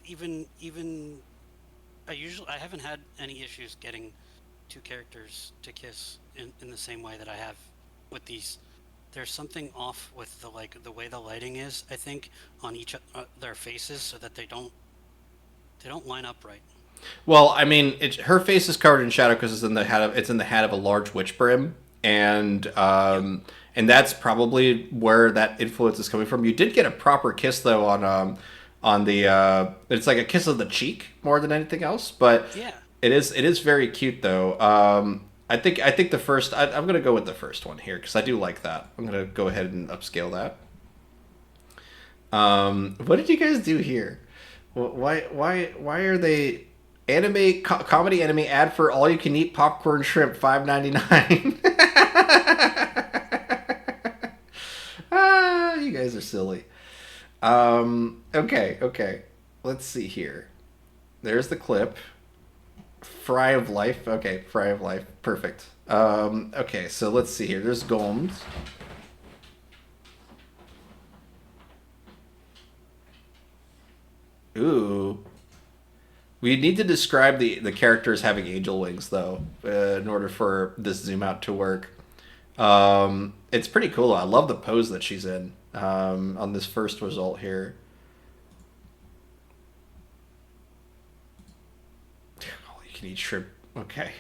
even I haven't had any issues getting two characters to kiss in the same way that I have with these. There's something off with the way the lighting is, I think, on each their faces, so that they don't line up right. Well, I mean, her face is covered in shadow because it's in the hat of a large witch brim, and that's probably where that influence is coming from. You did get a proper kiss though on the it's like a kiss of the cheek more than anything else, but yeah, it is very cute though. I think the first I'm gonna go with the first one here because I do like that. I'm gonna go ahead and upscale that. What did you guys do here? Why are they comedy anime ad for all you can eat popcorn shrimp $5.99? You guys are silly. Okay. Let's see here. There's the clip. Fry of life. Okay, fry of life. Perfect. Okay, so let's see here. There's Gomes. Ooh. We need to describe the characters having angel wings, though, in order for this zoom out to work. It's pretty cool. I love the pose that she's in on this first result here. Oh, you can eat shrimp. Okay.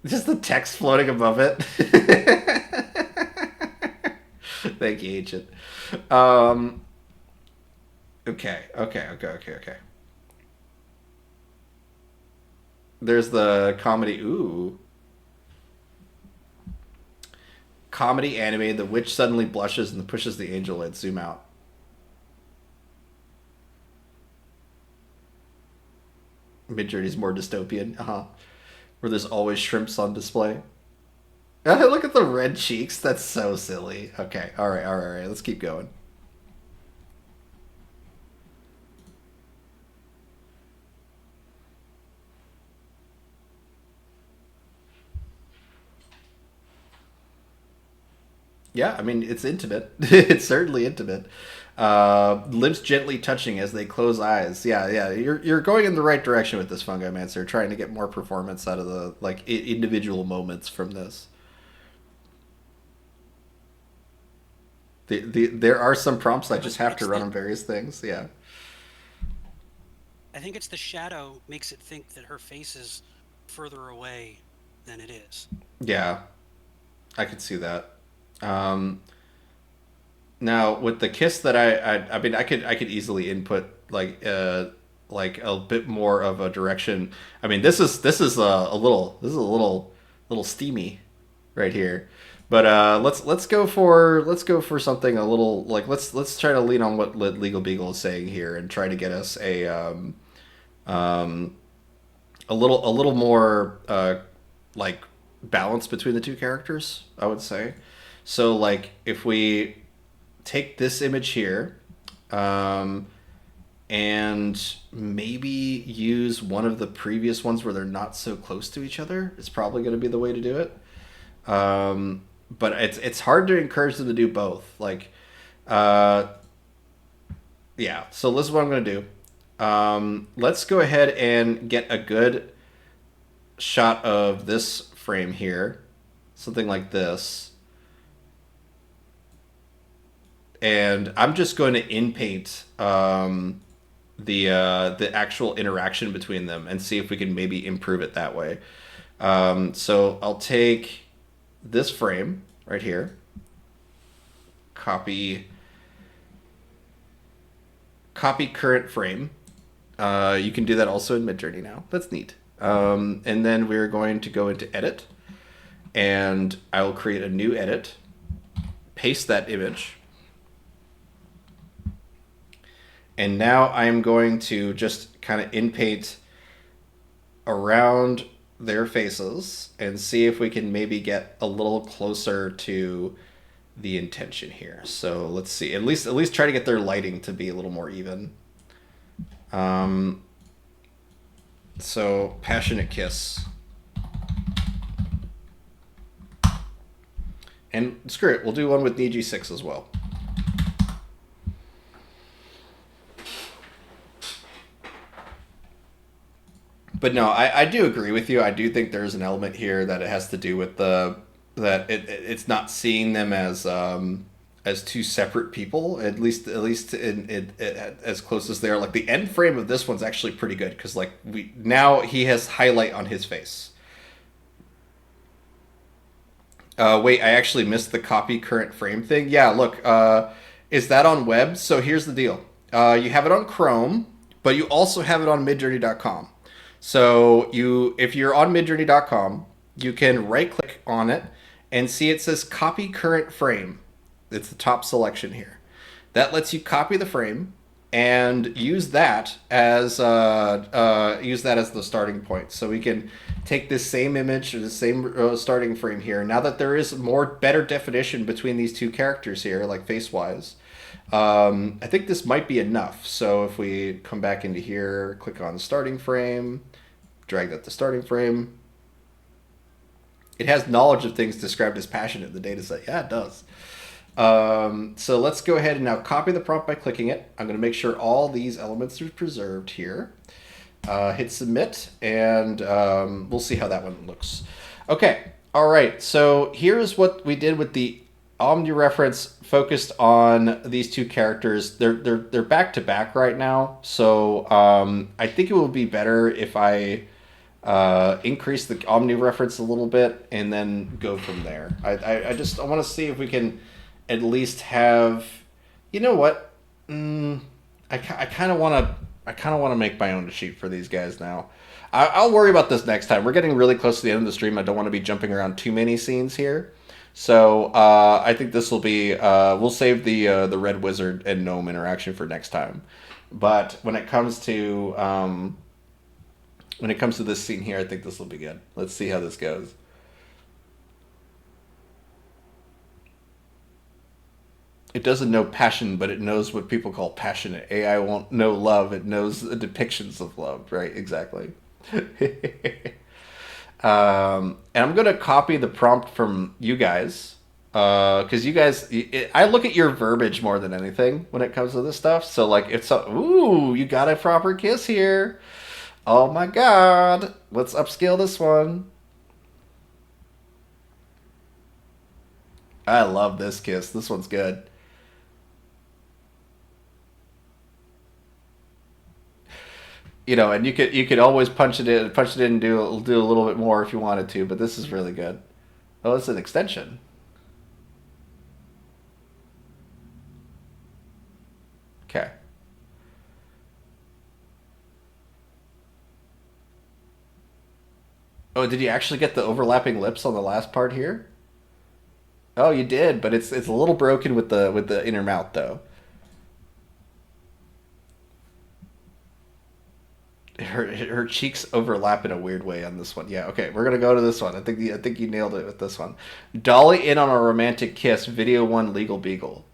Just the text floating above it. Thank you, Agent. Okay. There's the comedy. Ooh. Comedy anime. The witch suddenly blushes and pushes the angel in. Zoom out. Midjourney's more dystopian. Where there's always shrimps on display. Look at the red cheeks. That's so silly. Okay. All right. Let's keep going. Yeah, I mean, it's intimate. It's certainly intimate. Lips gently touching as they close eyes. Yeah. You're going in the right direction with this Fungi Mancer, trying to get more performance out of the individual moments from this. There are some prompts I just have to run on various things. Yeah. I think it's the shadow makes it think that her face is further away than it is. Yeah, I could see that. Um, Now with the kiss that I mean I could easily input like a bit more of a direction. I mean this is a little steamy right here. But let's go for something a little like let's try to lean on what Legal Beagle is saying here and try to get us um a little more like balance between the two characters, I would say. So like if we take this image here, um, and maybe use one of the previous ones where they're not so close to each other. It's probably going to be the way to do it. But it's hard to encourage them to do both. Like, uh, yeah. So this is what I'm going to do. Let's go ahead and get a good shot of this frame here, something like this. And I'm just going to inpaint the actual interaction between them and see if we can maybe improve it that way. So I'll take this frame right here, copy current frame. You can do that also in Midjourney now. That's neat. And then we're going to go into edit, and I will create a new edit, paste that image. And now I'm going to just kind of inpaint around their faces and see if we can maybe get a little closer to the intention here. So let's see. At least try to get their lighting to be a little more even. So passionate kiss. And screw it, we'll do one with DG6 as well. But no, I do agree with you. I do think there's an element here that it has to do with it's not seeing them as two separate people. At least in as close as they are. Like the end frame of this one's actually pretty good because like now he has highlight on his face. Wait, I actually missed the copy current frame thing. Yeah, look, is that on web? So here's the deal. You have it on Chrome, but you also have it on midjourney.com. So if you're on midjourney.com, you can right click on it and see it says copy current frame. It's the top selection here. That lets you copy the frame and use that as the starting point. So we can take this same image or the same starting frame here. Now that there is better definition between these two characters here, like face wise, I think this might be enough. So if we come back into here, click on starting frame, drag that to starting frame. It has knowledge of things described as passionate in the data set. Yeah, it does. So let's go ahead and now copy the prompt by clicking it. I'm going to make sure all these elements are preserved here. Hit submit, and we'll see how that one looks. Okay, all right. So here's what we did with the omnireference focused on these two characters. They're back to back right now. So I think it will be better if I increase the omnireference a little bit and then go from there. I want to see if we can at least have, you know what? I kind of want to make my own sheet for these guys now. I'll worry about this next time. We're getting really close to the end of the stream. I don't want to be jumping around too many scenes here. So I think this will be, we'll save the Red Wizard and Gnome interaction for next time. But when it comes to this scene here, I think this will be good. Let's see how this goes. It doesn't know passion, but it knows what people call passionate. AI won't know love. It knows the depictions of love, right? Exactly. And I'm going to copy the prompt from you guys. Because you guys, I look at your verbiage more than anything when it comes to this stuff. So, like, ooh, you got a proper kiss here. Oh my god. Let's upscale this one. I love this kiss. This one's good. You know, and you could always punch it in and do a little bit more if you wanted to, but this is really good. Oh, it's an extension. Okay. Oh, did you actually get the overlapping lips on the last part here? Oh, you did, but it's a little broken with the inner mouth though. Her cheeks overlap in a weird way on this one. Yeah, okay, we're gonna go to this one. I think you nailed it with this one. Dolly in on a romantic kiss. Video one legal beagle.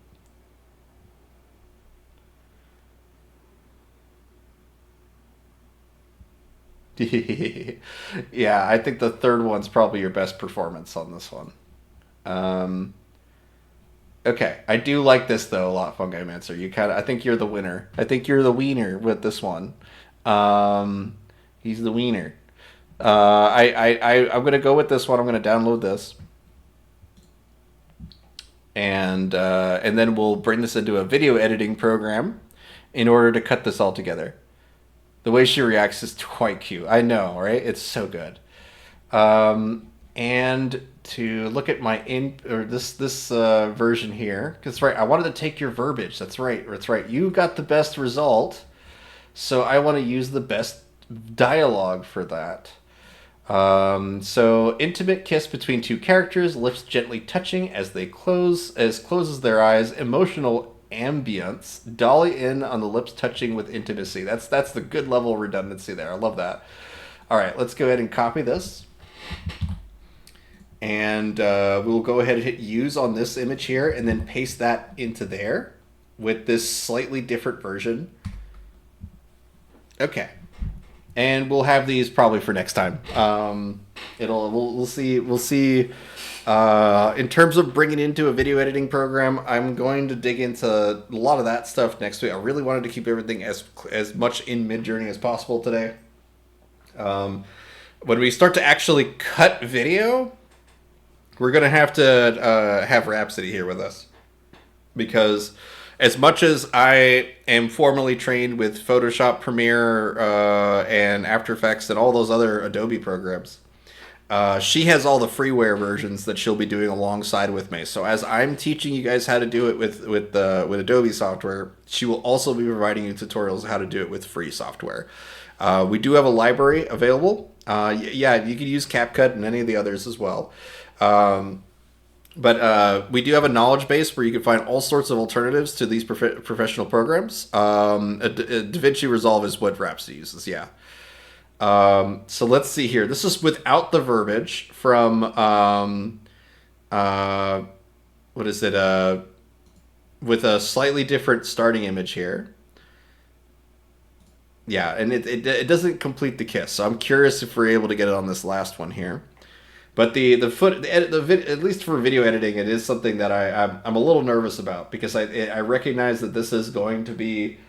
Yeah, I think the third one's probably your best performance on this one. Um, okay, I do like this though a lot, Fungi Mancer. I think you're the winner. I think you're the wiener with this one. Um, he's the wiener. I'm gonna go with this one. I'm gonna download this, and then we'll bring this into a video editing program in order to cut this all together. The way she reacts is quite cute. I know, right? It's so good. And to look at my this version here, because right, I wanted to take your verbiage. That's right. That's right. You got the best result, so I want to use the best dialogue for that. So intimate kiss between two characters, lips gently touching as they closes their eyes, emotional ambience, dolly in on the lips touching with intimacy. That's the good level of redundancy there. I love that. All right, let's go ahead and copy this. And we'll go ahead and hit use on this image here and then paste that into there with this slightly different version. Okay. And we'll have these probably for next time. We'll see. In terms of bringing into a video editing program, I'm going to dig into a lot of that stuff next week. I really wanted to keep everything as much in Midjourney as possible today. When we start to actually cut video, we're gonna have to have Rhapsody here with us, because as much as I am formally trained with Photoshop, Premiere, and After Effects, and all those other Adobe programs, she has all the freeware versions that she'll be doing alongside with me. So as I'm teaching you guys how to do it with Adobe software, she will also be providing you tutorials on how to do it with free software. We do have a library available. Yeah, you can use CapCut and any of the others as well. But we do have a knowledge base where you can find all sorts of alternatives to these professional programs. DaVinci Resolve is what Rhapsody uses, yeah. So let's see here. This is without the verbiage from, what is it, with a slightly different starting image here. Yeah, and it doesn't complete the kiss, so I'm curious if we're able to get it on this last one here. But at least for video editing, it is something that I'm a little nervous about, because I recognize that this is going to be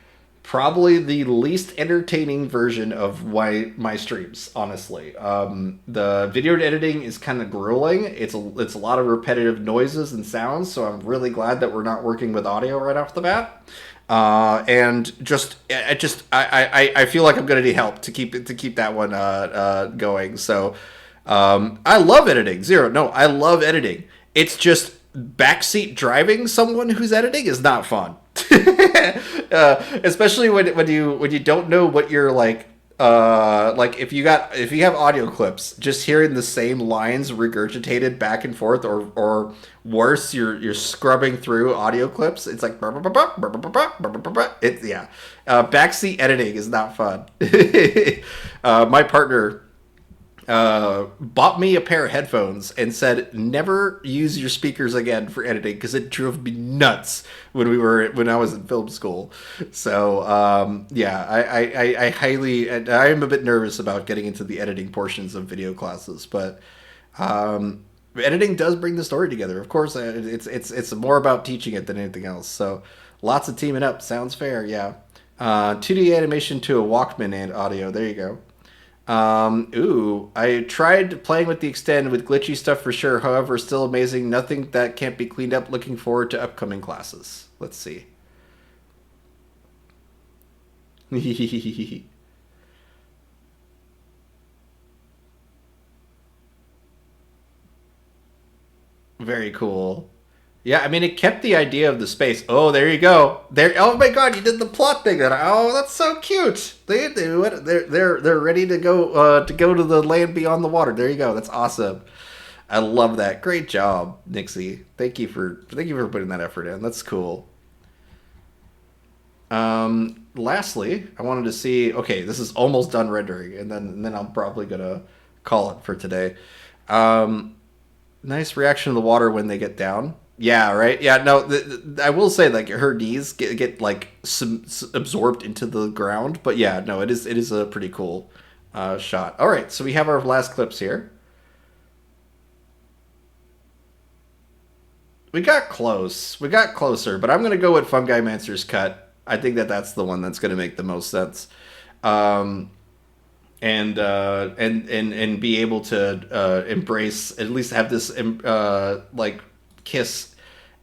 probably the least entertaining version of my streams. Honestly, the video editing is kind of grueling. It's a lot of repetitive noises and sounds. So I'm really glad that we're not working with audio right off the bat. And I feel like I'm gonna need help to keep that one going. So. I love editing. I love editing. It's just backseat driving someone who's editing is not fun. Especially when you don't know what you're like if you have audio clips, just hearing the same lines regurgitated back and forth, or worse, you're scrubbing through audio clips. It's like backseat editing is not fun. My partner bought me a pair of headphones and said, never use your speakers again for editing, because it drove me nuts when I was in film school. So I am a bit nervous about getting into the editing portions of video classes, but editing does bring the story together. Of course, it's more about teaching it than anything else. So lots of teaming up sounds fair. Yeah. 2D animation to a Walkman and audio. There you go. I tried playing with the extend with glitchy stuff for sure. However, still amazing. Nothing that can't be cleaned up. Looking forward to upcoming classes. Let's see. Very cool. Yeah, I mean, it kept the idea of the space. Oh, there you go. There. Oh my God, you did the plot thing. Oh, that's so cute. They do it. They're ready to go to the land beyond the water. There you go. That's awesome. I love that. Great job, Nixie. Thank you for putting that effort in. That's cool. Lastly, I wanted to see. Okay, this is almost done rendering, and then I'm probably gonna call it for today. Nice reaction to the water when they get down. Yeah, right. Yeah, no, I will say like her knees get like absorbed into the ground, but yeah, no, it is a pretty cool shot. All right, so we have our last clips here. We got close. We got closer, but I'm gonna go with Fungi Mancer's cut. I think that's the one that's gonna make the most sense. Um, and be able to embrace, at least have this like kiss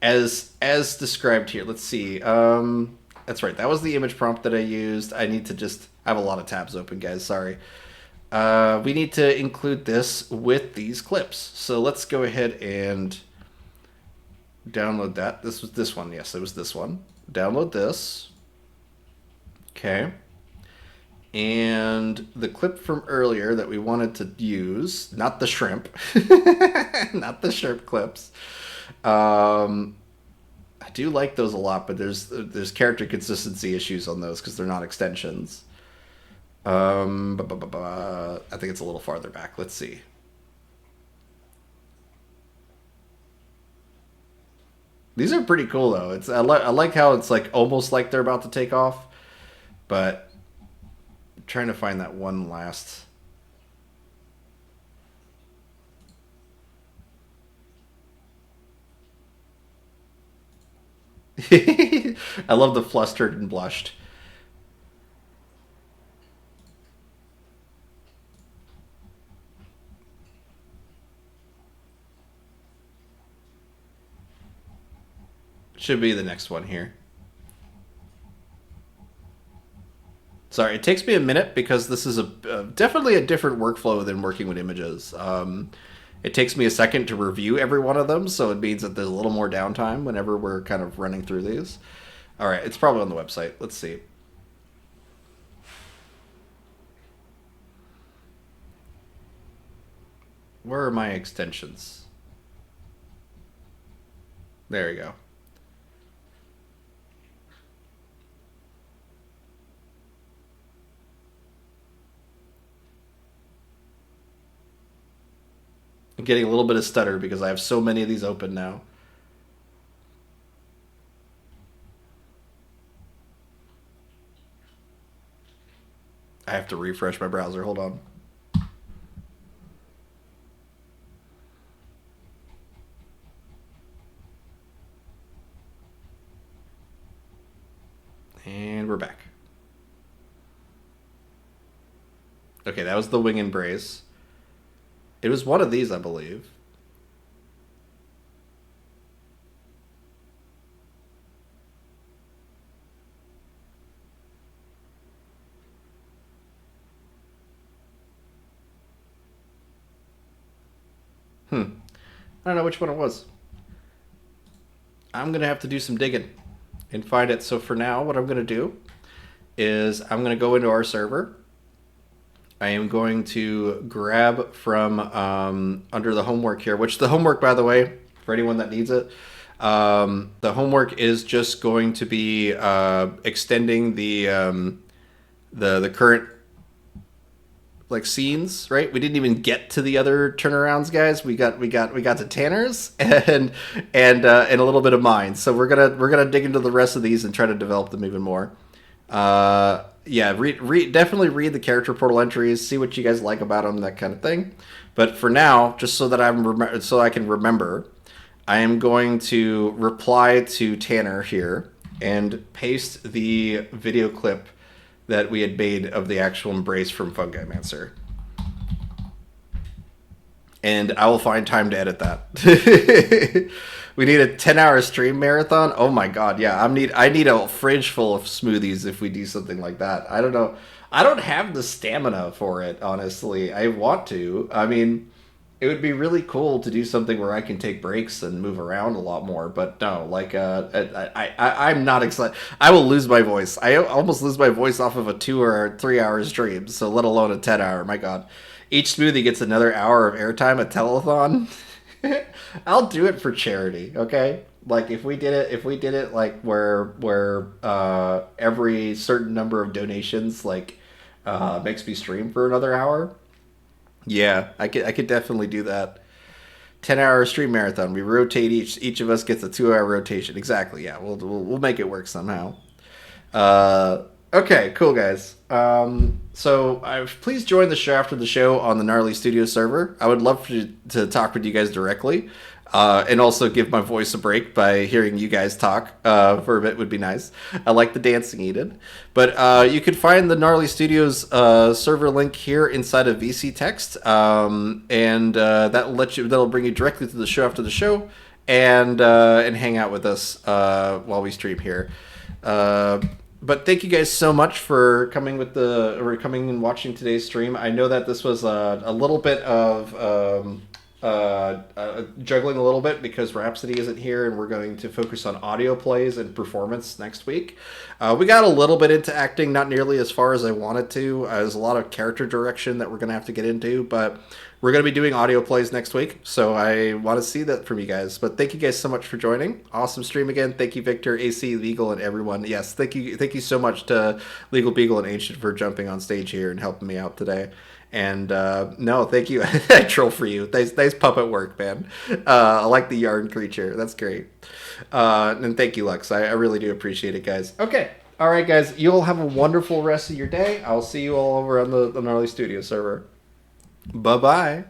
as described here. Let's see. That's right. That was the image prompt that I used. I need to just I have a lot of tabs open, guys. Sorry. We need to include this with these clips. So let's go ahead and download that. This was this one. Yes, it was this one. Download this. Okay. And the clip from earlier that we wanted to use, not the shrimp, not the shrimp clips. I do like those a lot, but there's character consistency issues on those because they're not extensions. I think it's a little farther back. Let's see. These are pretty cool though. I like how it's like almost like they're about to take off, but I'm trying to find that one last. I love the flustered and blushed. Should be the next one here. Sorry, it takes me a minute because this is definitely a different workflow than working with images. It takes me a second to review every one of them, so it means that there's a little more downtime whenever we're kind of running through these. All right, it's probably on the website. Let's see. Where are my extensions? There we go. I'm getting a little bit of stutter because I have so many of these open now. I have to refresh my browser. Hold on. And we're back. Okay, that was the wing and brace. It was one of these, I believe. I don't know which one it was. I'm going to have to do some digging and find it. So for now, what I'm going to do is I'm going to go into our server. I am going to grab from under the homework here, which the homework, by the way, for anyone that needs it, the homework is just going to be extending the current like scenes, right? We didn't even get to the other turnarounds, guys. We got to Tanner's and a little bit of mine. So we're gonna dig into the rest of these and try to develop them even more. Yeah, definitely read the character portal entries, see what you guys like about them, that kind of thing. But for now, just so that I can remember, I am going to reply to Tanner here and paste the video clip that we had made of the actual embrace from Fungi Mancer. And I will find time to edit that. We need a 10-hour stream marathon. Oh my god, yeah. I need a fridge full of smoothies if we do something like that. I don't know. I don't have the stamina for it, honestly. I want to. I mean, It would be really cool to do something where I can take breaks and move around a lot more, but no, like I'm not excited. I will lose my voice. I almost lose my voice off of a 2 or 3 hour stream, so let alone a 10 hour. My God, each smoothie gets another hour of airtime. A telethon. I'll do it for charity. Okay, like if we did it like where every certain number of donations like makes me stream for another hour. Yeah, I could definitely do that. 10 hour stream marathon. We rotate each of us gets a 2 hour rotation. Exactly. Yeah, we'll make it work somehow. Okay, cool guys. Please join the show after the show on the Gnarly Studio server. I would love to talk with you guys directly. And also give my voice a break by hearing you guys talk for a bit would be nice. I like the dancing, Eden. But you can find the Gnarly Studios server link here inside of VC Text, and that'll bring you directly to the show after the show, and hang out with us while we stream here. But thank you guys so much for coming and watching today's stream. I know that this was a little bit of juggling a little bit because Rhapsody isn't here, and we're going to focus on audio plays and performance next week. We got a little bit into acting, not nearly as far as I wanted to. There's a lot of character direction that we're going to have to get into, but we're going to be doing audio plays next week, so I want to see that from you guys. But thank you guys so much for joining. Awesome stream again. Thank you, Victor, AC, Legal, and everyone. Yes, thank you so much to Legal Beagle and Ancient for jumping on stage here and helping me out today. And no, thank you. I troll for you. Nice puppet work, man. I like the yarn creature. That's great. And thank you, Lux. I really do appreciate it, guys. Okay. All right, guys. You'll have a wonderful rest of your day. I'll see you all over on the Gnarly Studio server. Bye-bye.